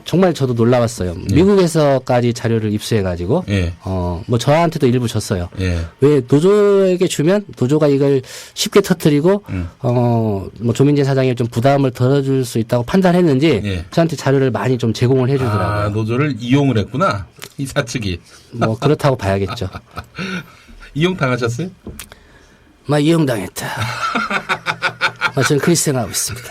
정말 저도 놀라웠어요. 예. 미국에서까지 자료를 입수해가지고 예. 뭐 저한테도 일부 줬어요. 예. 왜 노조에게 주면 노조가 이걸 쉽게 터뜨리고 뭐 조민재 사장이 좀 부담을 덜어줄 수 있다고 판단했는지 예. 저한테 자료를 많이 좀 제공을 해주더라고요. 노조를 이용을 했구나. 이 사측이. 뭐 그렇다고 봐야겠죠. 이용 당하셨어요? 막 이용당했다. 저는 그렇게 생각하고 있습니다.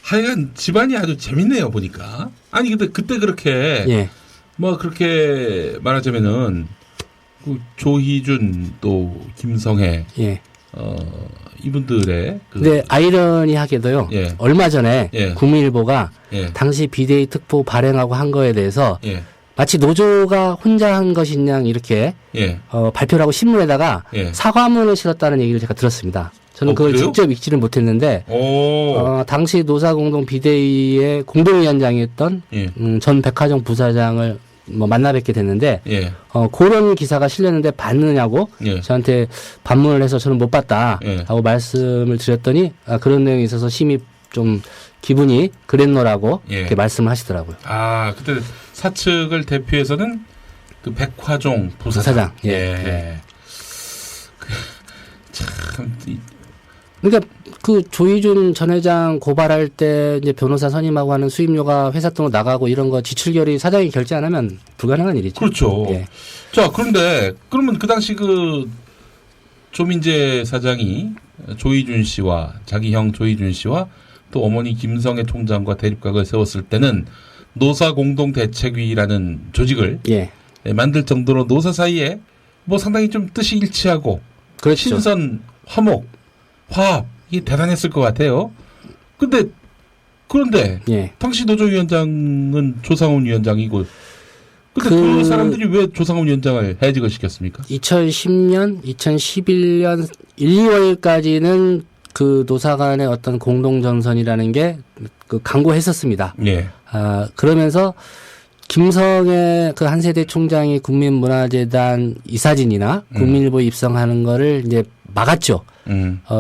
하여간 집안이 아주 재밌네요, 보니까. 아니, 근데 그때 그렇게, 예. 뭐, 그렇게 말하자면은, 그 조희준 또 김성애, 예. 이분들의 근데 아이러니하게도요. 예. 얼마 전에 예. 국민일보가 예. 당시 비대위 특보 발행하고 한 거에 대해서 예. 마치 노조가 혼자 한 것인 양 이렇게 예. 발표를 하고 신문에다가 예. 사과문을 실었다는 얘기를 제가 들었습니다. 저는 그걸 그래요? 직접 읽지는 못했는데 당시 노사공동 비대위의 공동위원장이었던 예. 전 백화점 부사장을 뭐 만나 뵙게 됐는데 예. 그런 기사가 실렸는데 봤느냐고 예. 저한테 반문을 해서 저는 못 봤다 예. 라고 말씀을 드렸더니 그런 내용이 있어서 심히 좀 기분이 그랬노라고 예. 이렇게 말씀을 하시더라고요. 그때 사측을 대표해서는 그 백화종 부사장. 예. 예. 참. 그러니까 그 조희준 전 회장 고발할 때 이제 변호사 선임하고 하는 수임료가 회사 돈으로 나가고 이런 거 지출 결의 사장이 결제 안 하면 불가능한 일이죠. 그렇죠. 예. 자, 그런데 그러면 그 당시 그 조민재 사장이 조희준 씨와 자기 형 조희준 씨와 또 어머니 김성애 총장과 대립각을 세웠을 때는 노사공동대책위라는 조직을 예. 만들 정도로 노사 사이에 뭐 상당히 좀 뜻이 일치하고 그렇죠. 신선, 화목, 화합 이게 대단했을 것 같아요. 그런데 예. 당시 노조위원장은 조상훈 위원장이고 근데 그 사람들이 왜 조상훈 위원장을 해직을 시켰습니까? 2010년, 2011년 1, 2월까지는 그 노사 간의 어떤 공동전선이라는 게 그 강구했었습니다. 예. 그러면서 김성애 그 한세대 총장이 국민문화재단 이사진이나 국민일보에 입성하는 거를 이제 막았죠.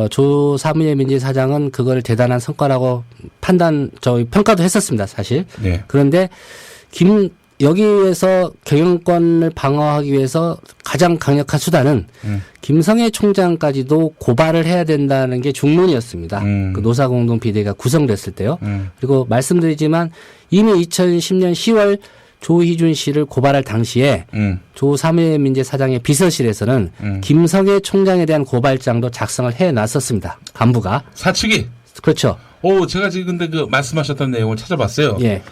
조 사무엘 민재 사장은 그걸 대단한 성과라고 평가도 했었습니다, 사실. 예. 그런데 여기에서 경영권을 방어하기 위해서 가장 강력한 수단은 김성애 총장까지도 고발을 해야 된다는 게 중론이었습니다. 그 노사공동 비대위가 구성됐을 때요. 그리고 말씀드리지만 이미 2010년 10월 조희준 씨를 고발할 당시에 조 사무엘 민재 사장의 비서실에서는 김성애 총장에 대한 고발장도 작성을 해놨었습니다. 간부가. 사측이. 그렇죠. 제가 지금 근데 그 말씀하셨던 내용을 찾아봤어요. 예.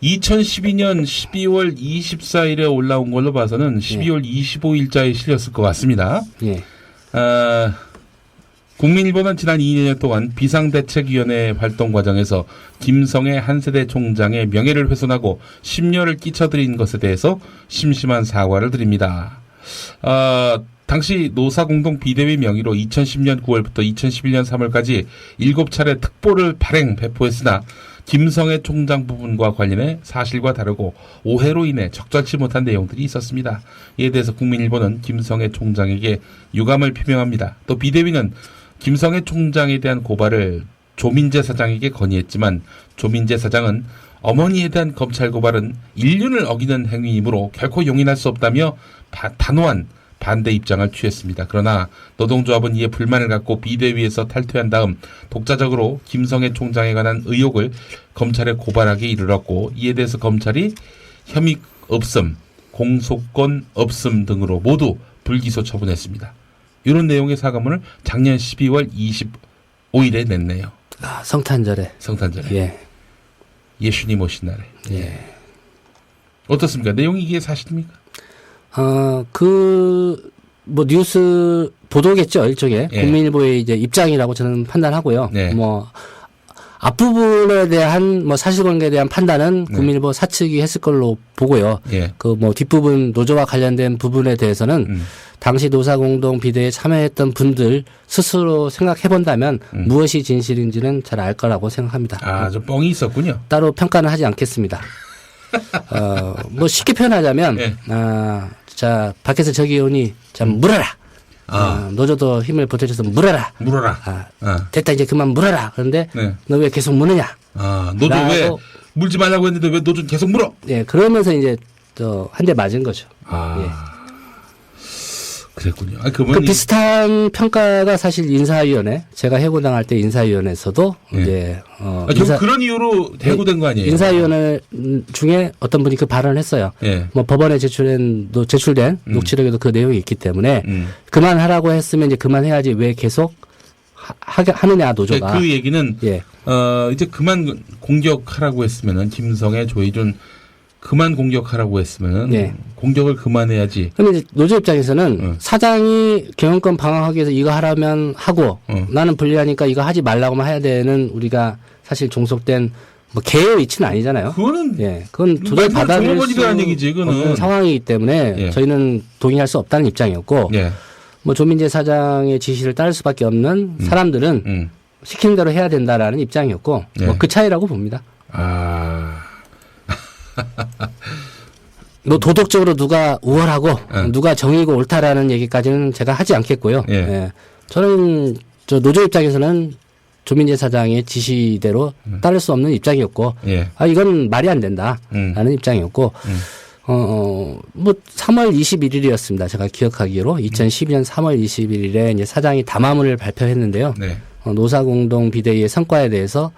2012년 12월 24일에 올라온 걸로 봐서는 12월 25일자에 실렸을 것 같습니다. 예. 국민일보는 지난 2년 동안 비상대책위원회 활동 과정에서 김성애 한세대 총장의 명예를 훼손하고 심려를 끼쳐드린 것에 대해서 심심한 사과를 드립니다. 당시 노사공동 비대위 명의로 2010년 9월부터 2011년 3월까지 7차례 특보를 배포했으나 김성애 총장 부분과 관련해 사실과 다르고 오해로 인해 적절치 못한 내용들이 있었습니다. 이에 대해서 국민일보는 김성애 총장에게 유감을 표명합니다. 또 비대위는 김성애 총장에 대한 고발을 조민재 사장에게 건의했지만 조민재 사장은 어머니에 대한 검찰 고발은 인륜을 어기는 행위이므로 결코 용인할 수 없다며 단호한 반대 입장을 취했습니다. 그러나 노동조합은 이에 불만을 갖고 비대위에서 탈퇴한 다음 독자적으로 김성애 총장에 관한 의혹을 검찰에 고발하기 이르렀고 이에 대해서 검찰이 혐의 없음, 공소권 없음 등으로 모두 불기소 처분했습니다. 이런 내용의 사과문을 작년 12월 25일에 냈네요. 성탄절에. 예. 예수님 오신 날에. 예. 어떻습니까? 내용이 이게 사실입니까? 뉴스 보도겠죠, 일종의. 예. 국민일보의 이제 입장이라고 저는 판단하고요. 네. 앞부분에 대한 사실관계에 대한 판단은 국민일보 사측이 했을 걸로 보고요. 예. 뒷부분 노조와 관련된 부분에 대해서는 당시 노사공동 비대위에 참여했던 분들 스스로 생각해 본다면 무엇이 진실인지는 잘 알 거라고 생각합니다. 좀 뻥이 있었군요. 따로 평가는 하지 않겠습니다. 쉽게 표현하자면, 예. 자, 밖에서 저기 오니, 물어라! 노조도 힘을 보태줘서 물어라! 됐다, 이제 그만 물어라! 그런데, 네. 너 왜 계속 무느냐? 너도 왜 물지 말라고 했는데 왜 너 좀 계속 물어? 예, 그러면서 이제, 한 대 맞은 거죠. 예. 그랬군요. 그 비슷한 평가가 사실 인사위원회, 제가 해고당할 때 인사위원회에서도 예. 이제, 결국 그런 이유로 해고된 거 아니에요? 인사위원회 중에 어떤 분이 그 발언을 했어요. 예. 법원에 제출된 녹취록에도 그 내용이 있기 때문에 그만하라고 했으면 이제 그만해야지 왜 계속 하느냐, 노조가. 그 얘기는, 예. 이제 그만 공격하라고 했으면은, 김성애, 조희준, 그만 공격하라고 했으면 네. 공격을 그만해야지. 그럼 이제 노조 입장에서는 사장이 경영권 방어하기 위해서 이거 하라면 하고 나는 불리하니까 이거 하지 말라고만 해야 되는 우리가 사실 종속된 개의 위치는 아니잖아요. 그건 도저히 받아들일 수 없는 상황이기 때문에 저희는 동의할 수 없다는 입장이었고 조민재 사장의 지시를 따를 수밖에 없는 사람들은 시키는 대로 해야 된다라는 입장이었고 그 차이라고 봅니다. 도덕적으로 누가 우월하고 누가 정의고 옳다라는 얘기까지는 제가 하지 않겠고요. 저는 노조 입장에서는 조민재 사장의 지시대로 따를 수 없는 입장이었고 이건 말이 안 된다라는 입장이었고 3월 21일이었습니다. 제가 기억하기로 2012년 3월 21일에 이제 사장이 담화문을 발표했는데요. 노사공동 비대위의 성과에 대해서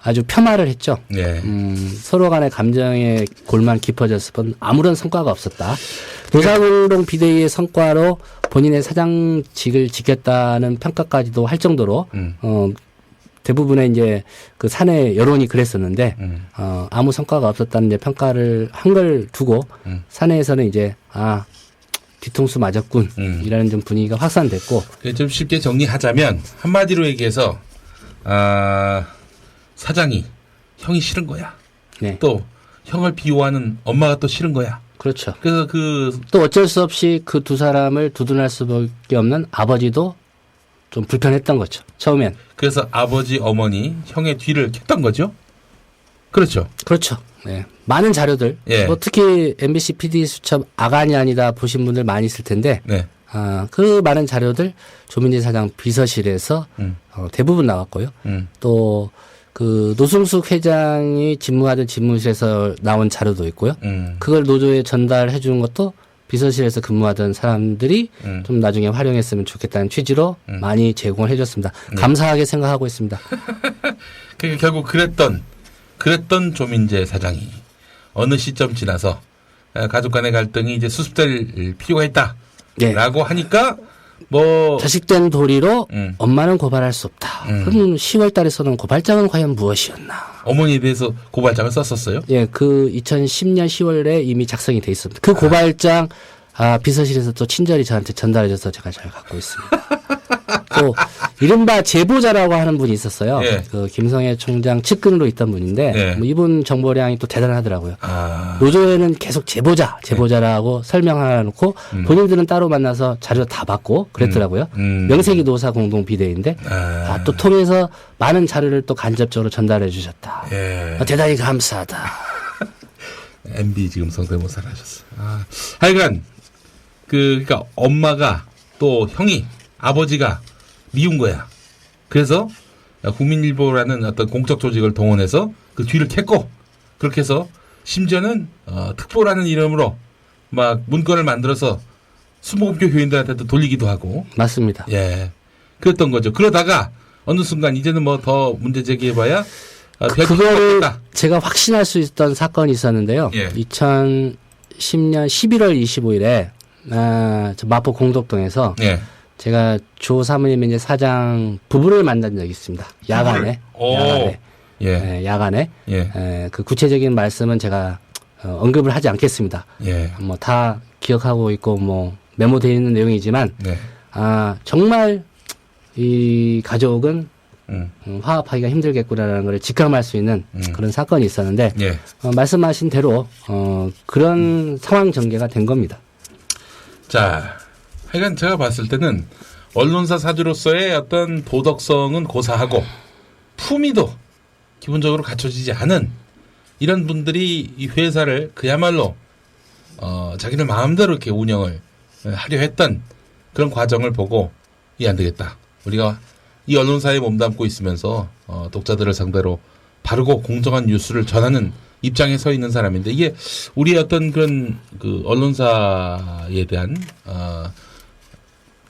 아주 폄하를 했죠. 서로 간의 감정의 골만 깊어졌을 뿐 아무런 성과가 없었다. 노사공동 비대위의 성과로 본인의 사장직을 지켰다는 평가까지도 할 정도로 대부분의 이제 그 사내 여론이 그랬었는데 아무 성과가 없었다는 이제 평가를 한 걸 두고 사내에서는 이제 뒤통수 맞았군 이라는 좀 분위기가 확산됐고 좀 쉽게 정리하자면 한마디로 얘기해서 사장이 형이 싫은 거야. 네. 또 형을 비호하는 엄마가 또 싫은 거야. 그렇죠. 그래서 또 어쩔 수 없이 그 두 사람을 두둔할 수밖에 없는 아버지도 좀 불편했던 거죠. 처음엔. 그래서 아버지 어머니 형의 뒤를 켰던 거죠. 그렇죠. 그렇죠. 네. 많은 자료들. 예. 뭐 특히 MBC PD 수첩 아간이 아니다 보신 분들 많이 있을 텐데 네. 그 많은 자료들 조민재 사장 비서실에서 대부분 나왔고요. 또 그 노승숙 회장이 집무하던 집무실에서 나온 자료도 있고요. 그걸 노조에 전달해 주는 것도 비서실에서 근무하던 사람들이 좀 나중에 활용했으면 좋겠다는 취지로 많이 제공을 해줬습니다. 감사하게 생각하고 있습니다. 그러니까 결국 그랬던 조민재 사장이 어느 시점 지나서 가족 간의 갈등이 이제 수습될 필요가 있다라고 예. 하니까 뭐 자식된 도리로 엄마는 고발할 수 없다. 그럼 10월 달에서는 고발장은 과연 무엇이었나? 어머니에 대해서 고발장을 썼었어요. 예, 그 2010년 10월에 이미 작성이 돼 있습니다. 그 고발장 비서실에서 또 친절히 저한테 전달해줘서 제가 잘 갖고 있습니다. 또 이른바 제보자라고 하는 분이 있었어요. 예. 그 김성애 총장 측근으로 있던 분인데 예. 뭐 이분 정보량이 또 대단하더라고요. 노조에는 계속 제보자라고 설명해놓고 본인들은 따로 만나서 자료 다 받고 그랬더라고요. 명색이 노사 공동 비대위인데 또 통해서 많은 자료를 또 간접적으로 전달해 주셨다. 예. 대단히 감사하다. MB 지금 성대모사를 하셨어. 하여간 그러니까 엄마가 또 형이 아버지가 미운 거야. 그래서 국민일보라는 어떤 공적 조직을 동원해서 그 뒤를 캤고 그렇게 해서 심지어는 특보라는 이름으로 막 문건을 만들어서 수목업교 교인들한테도 돌리기도 하고. 맞습니다. 예, 그랬던 거죠. 그러다가 어느 순간 이제는 뭐 더 문제 제기해봐야 그거를 제가 확신할 수 있었던 사건이 있었는데요. 예. 2010년 11월 25일에 저 마포 공덕동에서 예. 제가 조 사모님 이제 사장 부부를 만난 적이 있습니다. 야간에. 야간에. 예. 네, 야간에. 예. 그 구체적인 말씀은 제가 언급을 하지 않겠습니다. 예. 뭐 다 기억하고 있고 뭐 메모되어 있는 내용이지만 네. 정말 이 가족은 화합하기가 힘들겠구나라는 걸 직감할 수 있는 그런 사건이 있었는데 예. 말씀하신 대로 그런 상황 전개가 된 겁니다. 자, 하여간 제가 봤을 때는 언론사 사주로서의 어떤 도덕성은 고사하고 품위도 기본적으로 갖춰지지 않은 이런 분들이 이 회사를 그야말로 자기들 마음대로 이렇게 운영을 하려 했던 그런 과정을 보고 이 안 되겠다. 우리가 이 언론사에 몸담고 있으면서 독자들을 상대로 바르고 공정한 뉴스를 전하는 입장에 서 있는 사람인데 이게 우리의 어떤 그런 그 언론사에 대한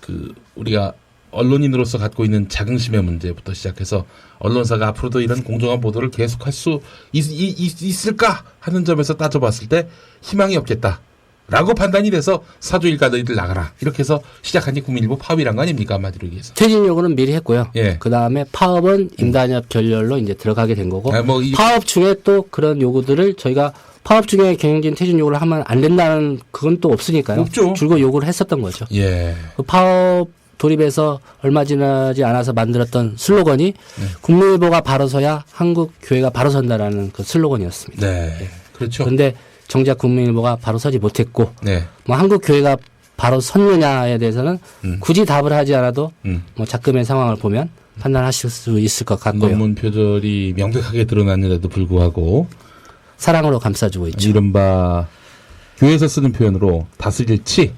그 우리가 언론인으로서 갖고 있는 자긍심의 문제부터 시작해서 언론사가 앞으로도 이런 공정한 보도를 계속할 수 있을까 하는 점에서 따져봤을 때 희망이 없겠다. 라고 판단이 돼서 사주 일가들이들 나가라. 이렇게 해서 시작한 게 국민일보 파업이란 거 아닙니까? 한마디로 얘기해서. 퇴진 요구는 미리 했고요. 예. 그 다음에 파업은 임단협 결렬로 이제 들어가게 된 거고. 파업 중에 또 그런 요구들을 저희가 파업 중에 경영진 퇴진 요구를 하면 안 된다는 그건 또 없으니까요. 없죠. 줄곧 요구를 했었던 거죠. 예. 그 파업 돌입해서 얼마 지나지 않아서 만들었던 슬로건이 국민일보가 바로 서야 한국 교회가 바로 선다라는 그 슬로건이었습니다. 네. 그렇죠. 그런데 정작 국민일보가 바로 서지 못했고 네. 뭐 한국 교회가 바로 섰느냐에 대해서는 굳이 답을 하지 않아도 뭐 작금의 상황을 보면 판단하실 수 있을 것 같고요. 논문 표절이 명백하게 드러났는데도 불구하고 사랑으로 감싸주고 있죠. 이른바 교회에서 쓰는 표현으로 다스릴치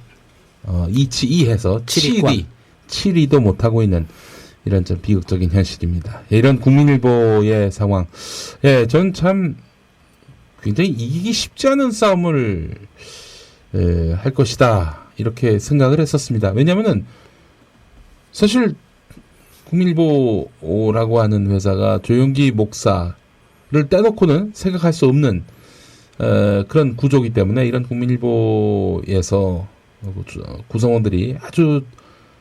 이치이해서 칠이도 못하고 있는 이런 좀 비극적인 현실입니다. 이런 국민일보의 상황, 예, 전 참 굉장히 이기기 쉽지 않은 싸움을 할 것이다 이렇게 생각을 했었습니다. 왜냐하면은 사실 국민일보라고 하는 회사가 조용기 목사를 떼놓고는 생각할 수 없는 그런 구조이기 때문에 이런 국민일보에서 구성원들이 아주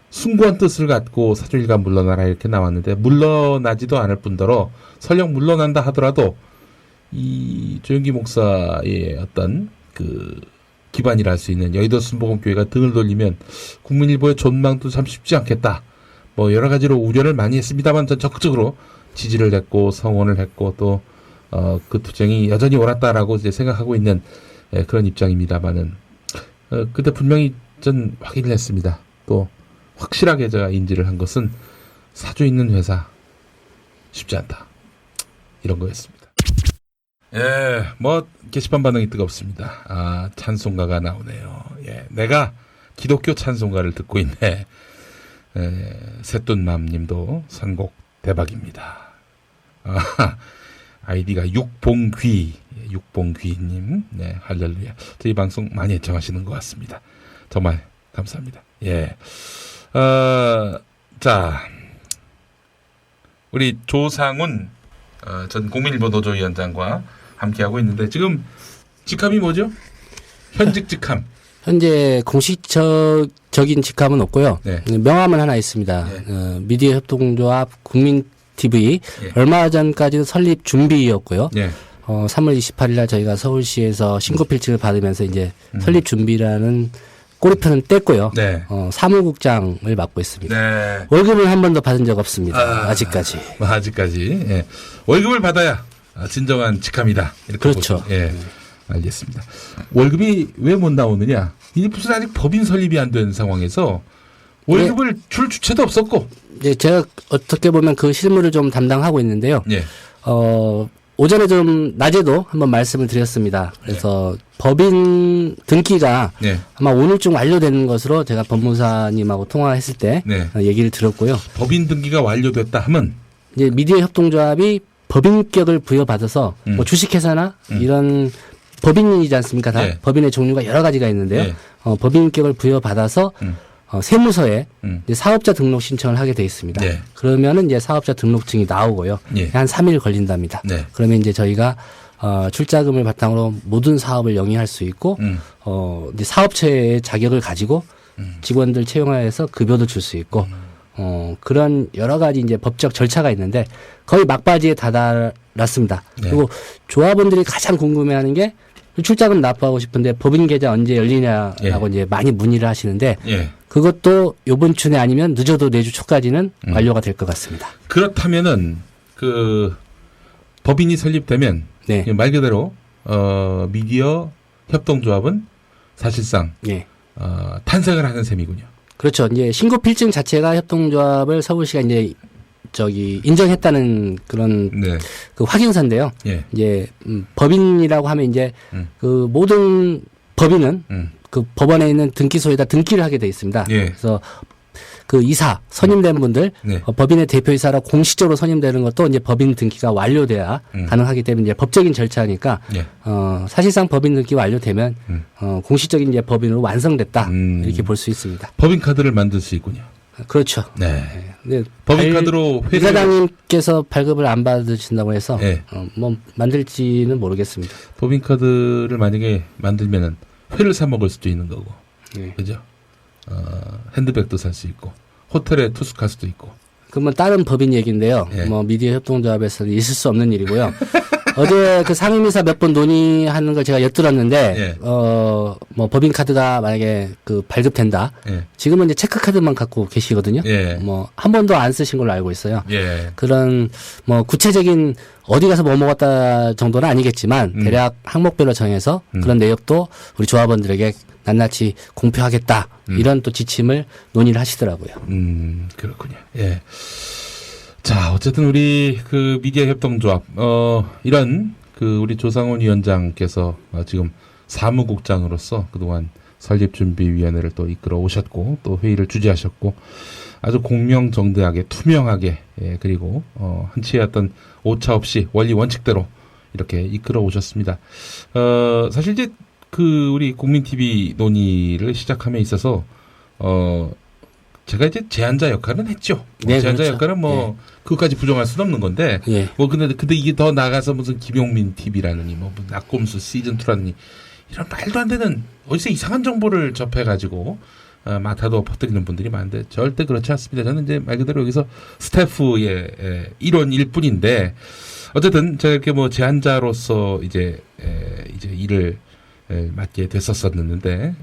숭고한 뜻을 갖고 사주일관 물러나라 이렇게 나왔는데 물러나지도 않을 뿐더러 설령 물러난다 하더라도 이 조영기 목사의 어떤 그 기반이라 할 수 있는 여의도 순복음교회가 등을 돌리면 국민일보의 존망도 참 쉽지 않겠다. 뭐 여러 가지로 우려를 많이 했습니다만 전 적극적으로 지지를 했고 성원을 했고 또 그 투쟁이 여전히 옳았다라고 이제 생각하고 있는 그런 입장입니다만은 그때 분명히 전 확인을 했습니다. 또 확실하게 제가 인지를 한 것은 사주 있는 회사 쉽지 않다. 이런 거였습니다. 예, 뭐 게시판 반응이 뜨겁습니다. 아, 찬송가가 나오네요. 예, 내가 기독교 찬송가를 듣고 있네. 새돈맘님도 선곡 대박입니다. 아이디가 육봉귀님, 네, 할렐루야. 저희 방송 많이 애청하시는 것 같습니다. 정말 감사합니다. 예, 자, 우리 조상훈 전 국민일보 노조위원장과 함께하고 있는데 지금 직함이 뭐죠? 현직 직함. 현재 공식적인 직함은 없고요. 네. 명함은 하나 있습니다. 네. 미디어 협동조합 국민TV 네. 얼마 전까지는 설립 준비였고요. 네. 3월 28일 날 저희가 서울시에서 신고필증을 받으면서 이제 설립 준비라는 꼬리표는 뗐고요. 네. 사무국장을 맡고 있습니다. 네. 월급을 한 번도 받은 적 없습니다. 아직까지. 아직까지. 예. 월급을 받아야 진정한 직함이다. 이렇게 그렇죠. 보죠. 예. 알겠습니다. 월급이 왜 못 나오느냐? 이게 무슨 아직 법인 설립이 안 된 상황에서 월급을 줄 주체도 없었고. 이제 제가 어떻게 보면 그 실무를 좀 담당하고 있는데요. 예. 오전에 좀 낮에도 한번 말씀을 드렸습니다. 그래서 법인 등기가 네. 아마 오늘쯤 완료되는 것으로 제가 법무사님하고 통화했을 때 네. 얘기를 들었고요. 법인 등기가 완료됐다 하면 이제 미디어 협동조합이 법인격을 부여받아서 뭐 주식회사나 이런 법인이지 않습니까? 다 네. 법인의 종류가 여러 가지가 있는데요. 네. 법인격을 부여받아서 세무서에 이제 사업자 등록 신청을 하게 돼 있습니다. 네. 그러면은 이제 사업자 등록증이 나오고요. 네. 한 3일 걸린답니다. 네. 그러면 이제 저희가 출자금을 바탕으로 모든 사업을 영위할 수 있고 이제 사업체의 자격을 가지고 직원들 채용하여서 급여도 줄 수 있고 그런 여러 가지 이제 법적 절차가 있는데 거의 막바지에 다다랐습니다. 네. 그리고 조합원들이 가장 궁금해하는 게 출자금 납부하고 싶은데 법인 계좌 언제 열리냐라고 이제 많이 문의를 하시는데 예. 그것도 요번 주 내 아니면 늦어도 내주 초까지는 완료가 될 것 같습니다. 그렇다면은 그 법인이 설립되면 네. 말 그대로 미디어 협동조합은 사실상 예. 탄생을 하는 셈이군요. 그렇죠. 이제 신고 필증 자체가 협동조합을 서울시가 이제 인정했다는 그런 네. 그 확인서인데요. 예. 이제 법인이라고 하면 이제 그 모든 법인은 그 법원에 있는 등기소에다 등기를 하게 돼 있습니다. 예. 그래서 그 이사 선임된 분들 네. 법인의 대표이사라 공식적으로 선임되는 것도 이제 법인 등기가 완료돼야 가능하기 때문에 이제 법적인 절차니까 예. 사실상 법인 등기 완료되면 공식적인 이제 법인으로 완성됐다 이렇게 볼 수 있습니다. 법인 카드를 만들 수 있군요. 그렇죠. 네. 네. 법인 카드로 회를 이사장님께서 발급을 안 받으신다고 해서 네. 뭐 만들지는 모르겠습니다. 법인 카드를 만약에 만들면은 회를 사 먹을 수도 있는 거고. 네. 그죠? 핸드백도 살 수 있고 호텔에 투숙할 수도 있고. 그러면 다른 법인 얘기인데요. 예. 뭐 미디어 협동조합에서는 있을 수 없는 일이고요. 어제 그 상임이사 몇 번 논의하는 걸 제가 엿들었는데, 예. 뭐 법인 카드가 만약에 그 발급된다. 예. 지금은 이제 체크 카드만 갖고 계시거든요. 예. 뭐 한 번도 안 쓰신 걸로 알고 있어요. 예. 그런 뭐 구체적인 어디 가서 뭐 먹었다 정도는 아니겠지만 대략 항목별로 정해서 그런 내역도 우리 조합원들에게 낱낱이 공표하겠다. 이런 또 지침을 논의를 하시더라고요. 그렇군요. 예. 자, 어쨌든 우리 그 미디어 협동조합, 이런 그 우리 조상훈 위원장께서 지금 사무국장으로서 그동안 설립준비위원회를 또 이끌어 오셨고 또 회의를 주재하셨고 아주 공명정대하게 투명하게 예, 그리고 한치의 어떤 오차 없이 원리 원칙대로 이렇게 이끌어 오셨습니다. 사실 이제 그 우리 국민TV 논의를 시작함에 있어서 제가 이제 제안자 역할은 했죠. 네, 제안자 그렇죠. 역할은 뭐 그것까지 부정할 수는 없는 건데 예. 뭐 근데 이게 더 나가서 무슨 김용민 TV라느니 뭐 낙곰수 시즌 2라느니 이런 말도 안 되는 어디서 이상한 정보를 접해가지고 맡아도 퍼뜨리는 분들이 많은데 절대 그렇지 않습니다. 저는 이제 말 그대로 여기서 스태프의 일원일 뿐인데 어쨌든 제가 이렇게 뭐 제안자로서 이제 일을 맡게 됐었었는데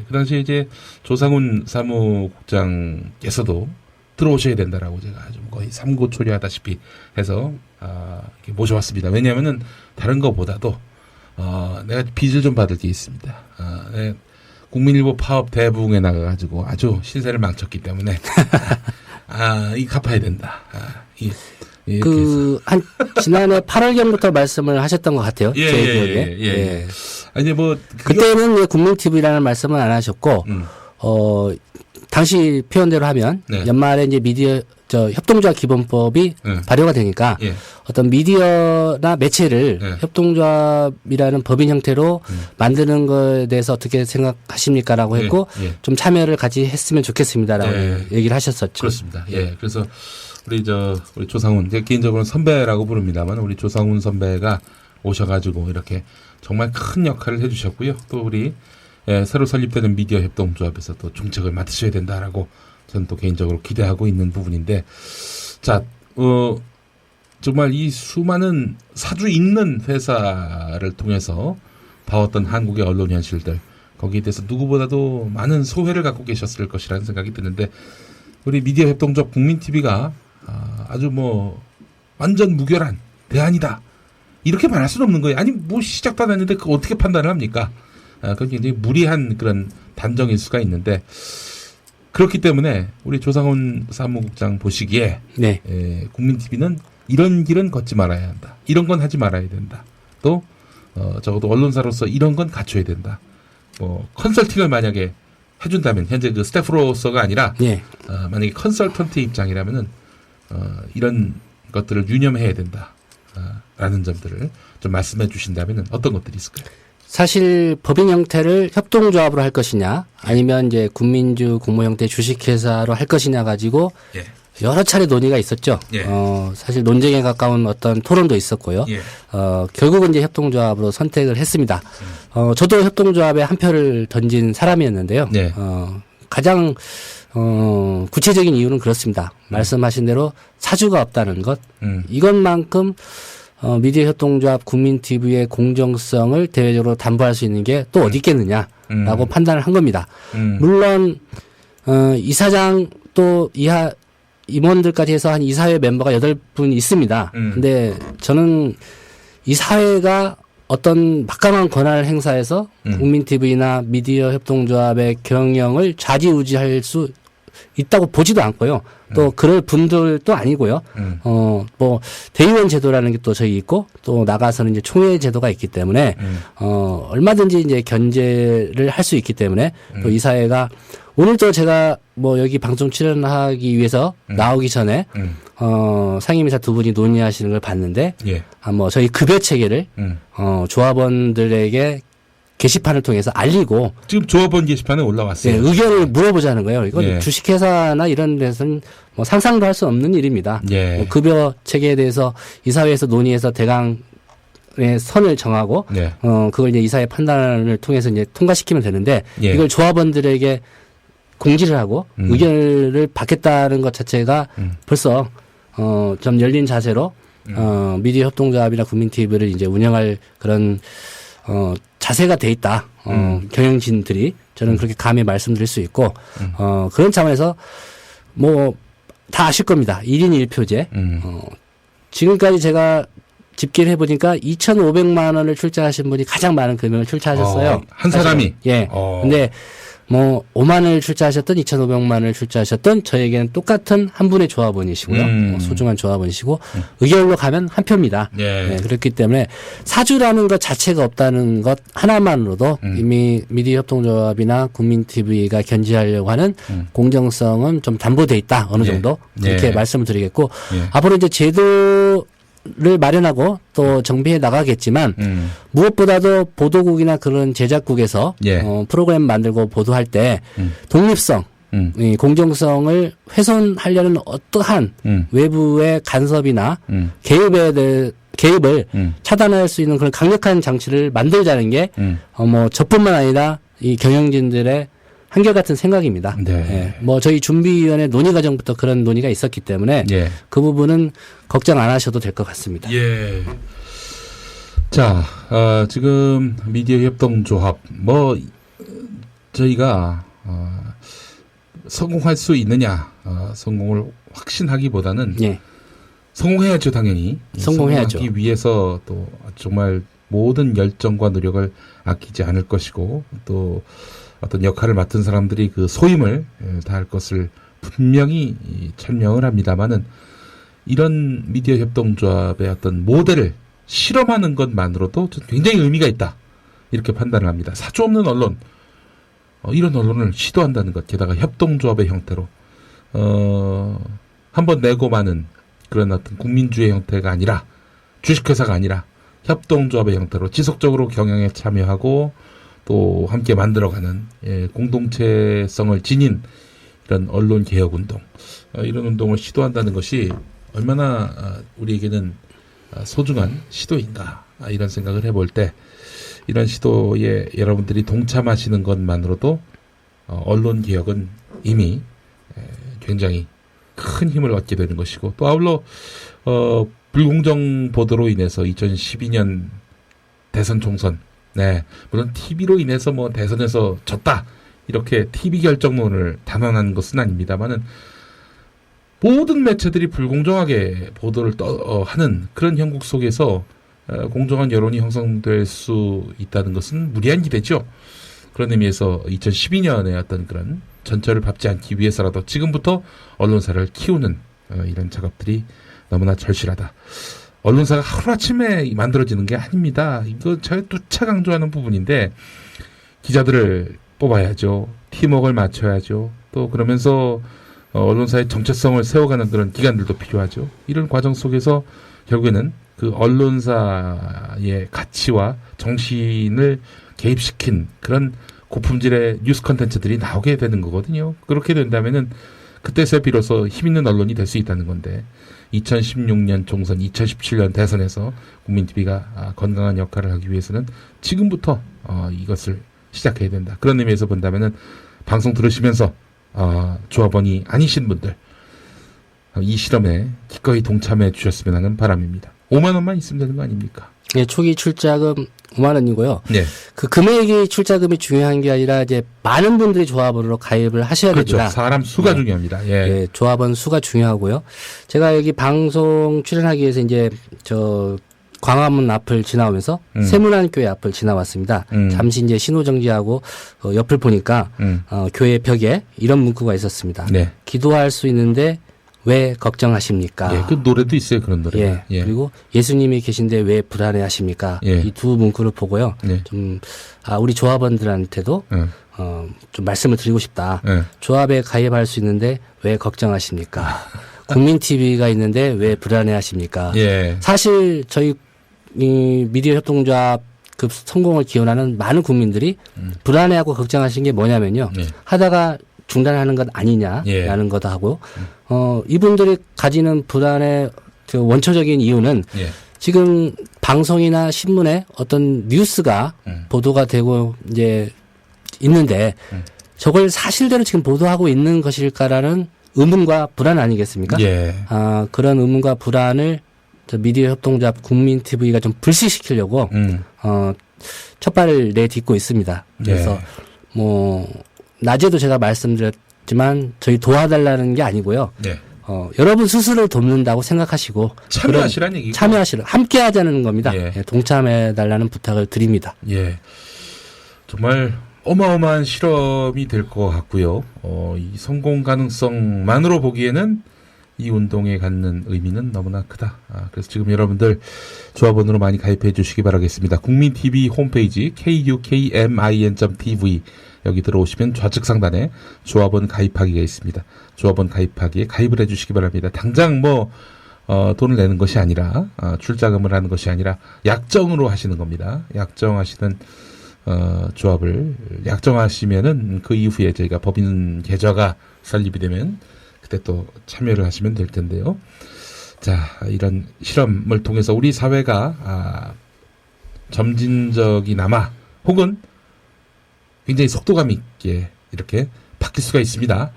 그 당시에 이제 조상훈 사무국장께서도 들어오셔야 된다라고 제가 아주 거의 삼고초려하다시피 해서 이렇게 모셔왔습니다. 왜냐하면은 다른 것보다도 내가 빚을 좀 받을 게 있습니다. 내가 국민일보 파업 대부흥에 나가가지고 아주 신세를 망쳤기 때문에 이 갚아야 된다. 한 지난해 8월경부터 말씀을 하셨던 것 같아요. 제 기억에. 예. 아니 뭐 그때는 국민 TV라는 말씀은 안 하셨고 당시 표현대로 하면 네. 연말에 이제 미디어 협동조합 기본법이 발효가 되니까 어떤 미디어나 매체를 협동조합이라는 법인 형태로 만드는 것에 대해서 어떻게 생각하십니까라고 했고 좀 참여를 같이 했으면 좋겠습니다라고 얘기를 하셨었죠. 그렇습니다. 예. 그래서 우리 조상훈, 개인적으로는 선배라고 부릅니다만 우리 조상훈 선배가 오셔가지고 이렇게 정말 큰 역할을 해주셨고요. 또 우리 새로 설립되는 미디어 협동조합에서 또 중책을 맡으셔야 된다라고 저는 또 개인적으로 기대하고 있는 부분인데, 자, 정말 이 수많은 사주 있는 회사를 통해서 봐왔던 한국의 언론 현실들, 거기에 대해서 누구보다도 많은 소회를 갖고 계셨을 것이라는 생각이 드는데, 우리 미디어 협동조합 국민TV가 아주 뭐 완전 무결한 대안이다 이렇게 말할 수는 없는 거예요. 아니 뭐 시작도 안 했는데 그거 어떻게 판단을 합니까? 그건 굉장히 무리한 그런 단정일 수가 있는데, 그렇기 때문에 우리 조상훈 사무국장 보시기에 국민TV는 이런 길은 걷지 말아야 한다. 이런 건 하지 말아야 된다. 또 적어도 언론사로서 이런 건 갖춰야 된다. 뭐 컨설팅을 만약에 해준다면 현재 그 스태프로서가 아니라 만약에 컨설턴트 입장이라면은 이런 것들을 유념해야 된다. 라는 점들을 좀 말씀해 주신다면 어떤 것들이 있을까요? 사실 법인 형태를 협동조합으로 할 것이냐 아니면 이제 국민주 공모 형태 주식회사로 할 것이냐 가지고 여러 차례 논의가 있었죠. 사실 논쟁에 가까운 어떤 토론도 있었고요. 결국은 이제 협동조합으로 선택을 했습니다. 저도 협동조합에 한 표를 던진 사람이었는데요. 가장 구체적인 이유는 그렇습니다. 말씀하신 대로 사주가 없다는 것. 이것만큼 미디어 협동조합 국민TV의 공정성을 대외적으로 담보할 수 있는 게 또 어디 있겠느냐라고 판단을 한 겁니다. 물론 이사장 또 이하 임원들까지 해서 한 이사회 멤버가 8분 있습니다. 근데 저는 이사회가 어떤 막강한 권한을 행사해서 국민TV나 미디어 협동조합의 경영을 좌지우지할 수 있다고 보지도 않고요. 또 그럴 분들도 아니고요. 뭐 대의원 제도라는 게 또 저희 있고 또 나가서는 이제 총회 제도가 있기 때문에 얼마든지 이제 견제를 할 수 있기 때문에 또 이 사회가 오늘도 제가 뭐 여기 방송 출연하기 위해서 나오기 전에 상임이사 두 분이 논의하시는 걸 봤는데 뭐 저희 급여 체계를 조합원들에게 게시판을 통해서 알리고 지금 조합원 게시판에 올라왔어요. 의견을 물어보자는 거예요. 이건 주식회사나 이런 데서는 뭐 상상도 할 수 없는 일입니다. 뭐 급여 체계에 대해서 이사회에서 논의해서 대강의 선을 정하고 그걸 이제 이사회 판단을 통해서 이제 통과시키면 되는데 이걸 조합원들에게 공지를 하고 의견을 받겠다는 것 자체가 벌써 좀 열린 자세로 미디어 협동조합이나 국민TV를 이제 운영할 그런 자세가 돼 있다. 경영진들이 저는 그렇게 감히 말씀드릴 수 있고 그런 차원에서 뭐 다 아실 겁니다. 1인 1표제. 지금까지 제가 집계를 해보니까 2,500만 원을 출자하신 분이 가장 많은 금액을 출자하셨어요. 한 사람이? 근데 뭐 5만 원을 출자하셨던 2,500만 원을 출자하셨던 저에게는 똑같은 한 분의 조합원이시고요. 소중한 조합원이시고 의결로 가면 한 표입니다. 그렇기 때문에 사주라는 것 자체가 없다는 것 하나만으로도 이미 미디어 협동조합이나 국민TV가 견지하려고 하는 공정성은 좀 담보돼 있다. 어느 정도 그렇게 말씀을 드리겠고 앞으로 이제 제도를 마련하고 또 정비해 나가겠지만 무엇보다도 보도국이나 그런 제작국에서 프로그램 만들고 보도할 때 독립성, 이 공정성을 훼손하려는 어떠한 외부의 간섭이나 개입을 차단할 수 있는 그런 강력한 장치를 만들자는 게 뭐 저뿐만 아니라 이 경영진들의 한결같은 생각입니다. 네. 예. 뭐 저희 준비위원회 논의 과정부터 그런 논의가 있었기 때문에 예. 그 부분은 걱정 안 하셔도 될 것 같습니다. 예. 자, 지금 미디어 협동조합 저희가 성공할 수 있느냐, 성공을 확신하기보다는 예. 성공해야죠, 당연히. 성공해야죠. 성공하기 위해서 또 정말 모든 열정과 노력을 아끼지 않을 것이고 또 어떤 역할을 맡은 사람들이 그 소임을 다할 것을 분명히 설명을 합니다만은 이런 미디어 협동조합의 어떤 모델을 실험하는 것만으로도 굉장히 의미가 있다. 이렇게 판단을 합니다. 사주 없는 언론, 이런 언론을 시도한다는 것, 게다가 협동조합의 형태로, 한번 내고 마는 그런 어떤 국민주의 형태가 아니라, 주식회사가 아니라, 협동조합의 형태로 지속적으로 경영에 참여하고, 또 함께 만들어가는, 공동체성을 지닌 이런 언론 개혁 운동, 이런 운동을 시도한다는 것이 얼마나 우리에게는 소중한 시도인가, 이런 생각을 해볼 때, 이런 시도에 여러분들이 동참하시는 것만으로도 언론 개혁은 이미 굉장히 큰 힘을 얻게 되는 것이고, 또 아울러 불공정 보도로 인해서 2012년 대선 총선, 물론 TV로 인해서 뭐 대선에서 졌다 이렇게 TV 결정론을 단언하는 것은 아닙니다만은 모든 매체들이 불공정하게 보도를 하는 그런 형국 속에서 공정한 여론이 형성될 수 있다는 것은 무리한 기대죠. 그런 의미에서 2012년에 어떤 그런 전철을 밟지 않기 위해서라도 지금부터 언론사를 키우는 이런 작업들이 너무나 절실하다. 언론사가 하루아침에 만들어지는 게 아닙니다. 이거 제가 누차 강조하는 부분인데 기자들을 뽑아야죠. 팀워크를 맞춰야죠. 또 그러면서 언론사의 정체성을 세워가는 그런 기관들도 필요하죠. 이런 과정 속에서 결국에는 그 언론사의 가치와 정신을 개입시킨 그런 고품질의 뉴스 컨텐츠들이 나오게 되는 거거든요. 그렇게 된다면은 그때서 비로소 힘있는 언론이 될 수 있다는 건데 2016년 총선, 2017년 대선에서 국민TV가 건강한 역할을 하기 위해서는 지금부터 이것을 시작해야 된다. 그런 의미에서 본다면은 방송 들으시면서 조합원이 아니신 분들 이 실험에 기꺼이 동참해 주셨으면 하는 바람입니다. 5만 원만 있으면 되는 거 아닙니까? 예, 초기 출자금 5만 원이고요. 네. 그 금액이 출자금이 중요한 게 아니라 이제 많은 분들이 조합원으로 가입을 하셔야 그렇죠. 됩니다. 사람 수가 중요합니다. 예. 예, 조합원 수가 중요하고요. 제가 여기 방송 출연하기 위해서 이제 광화문 앞을 지나오면서 세문안교회 앞을 지나왔습니다. 잠시 이제 신호 정지하고 옆을 보니까 교회 벽에 이런 문구가 있었습니다. 네. 기도할 수 있는데 왜 걱정하십니까? 예, 그 노래도 있어요. 그런 노래. 예. 예. 그리고 예수님이 계신데 왜 불안해하십니까? 예. 이 두 문구를 보고요. 예. 좀 우리 조합원들한테도 좀 말씀을 드리고 싶다. 예. 조합에 가입할 수 있는데 왜 걱정하십니까? 국민 TV가 있는데 왜 불안해하십니까? 예. 사실 저희 이 미디어 협동조합 그 성공을 기원하는 많은 국민들이 불안해하고 걱정하신 게 뭐냐면요. 예. 하다가 중단하는 것 아니냐라는 예. 것도 하고 이분들이 가지는 불안의 그 원초적인 이유는 예. 지금 방송이나 신문에 어떤 뉴스가 보도가 되고 이제 있는데 저걸 사실대로 지금 보도하고 있는 것일까라는 의문과 불안 아니겠습니까? 예. 그런 의문과 불안을 저 미디어 협동조합 국민 TV가 좀 불식시키려고 첫 발을 내딛고 있습니다. 그래서 예. 뭐 낮에도 제가 말씀드렸지만 저희 도와달라는 게 아니고요. 네. 여러분 스스로를 돕는다고 생각하시고 참여하시라는 얘기고. 함께 하자는 겁니다. 예. 예, 동참해 달라는 부탁을 드립니다. 예. 정말 어마어마한 실험이 될 것 같고요. 이 성공 가능성만으로 보기에는 이 운동에 갖는 의미는 너무나 크다. 그래서 지금 여러분들 조합원으로 많이 가입해 주시기 바라겠습니다. 국민TV 홈페이지 kukmin.tv 여기 들어오시면 좌측 상단에 조합원 가입하기가 있습니다. 조합원 가입하기에 가입을 해 주시기 바랍니다. 당장 돈을 내는 것이 아니라 출자금을 하는 것이 아니라 약정으로 하시는 겁니다. 약정하시는 조합을 약정하시면은 그 이후에 저희가 법인 계좌가 설립이 되면 그때 또 참여를 하시면 될 텐데요. 자, 이런 실험을 통해서 우리 사회가 점진적이나마 혹은 굉장히 속도감 있게 이렇게 바뀔 수가 있습니다.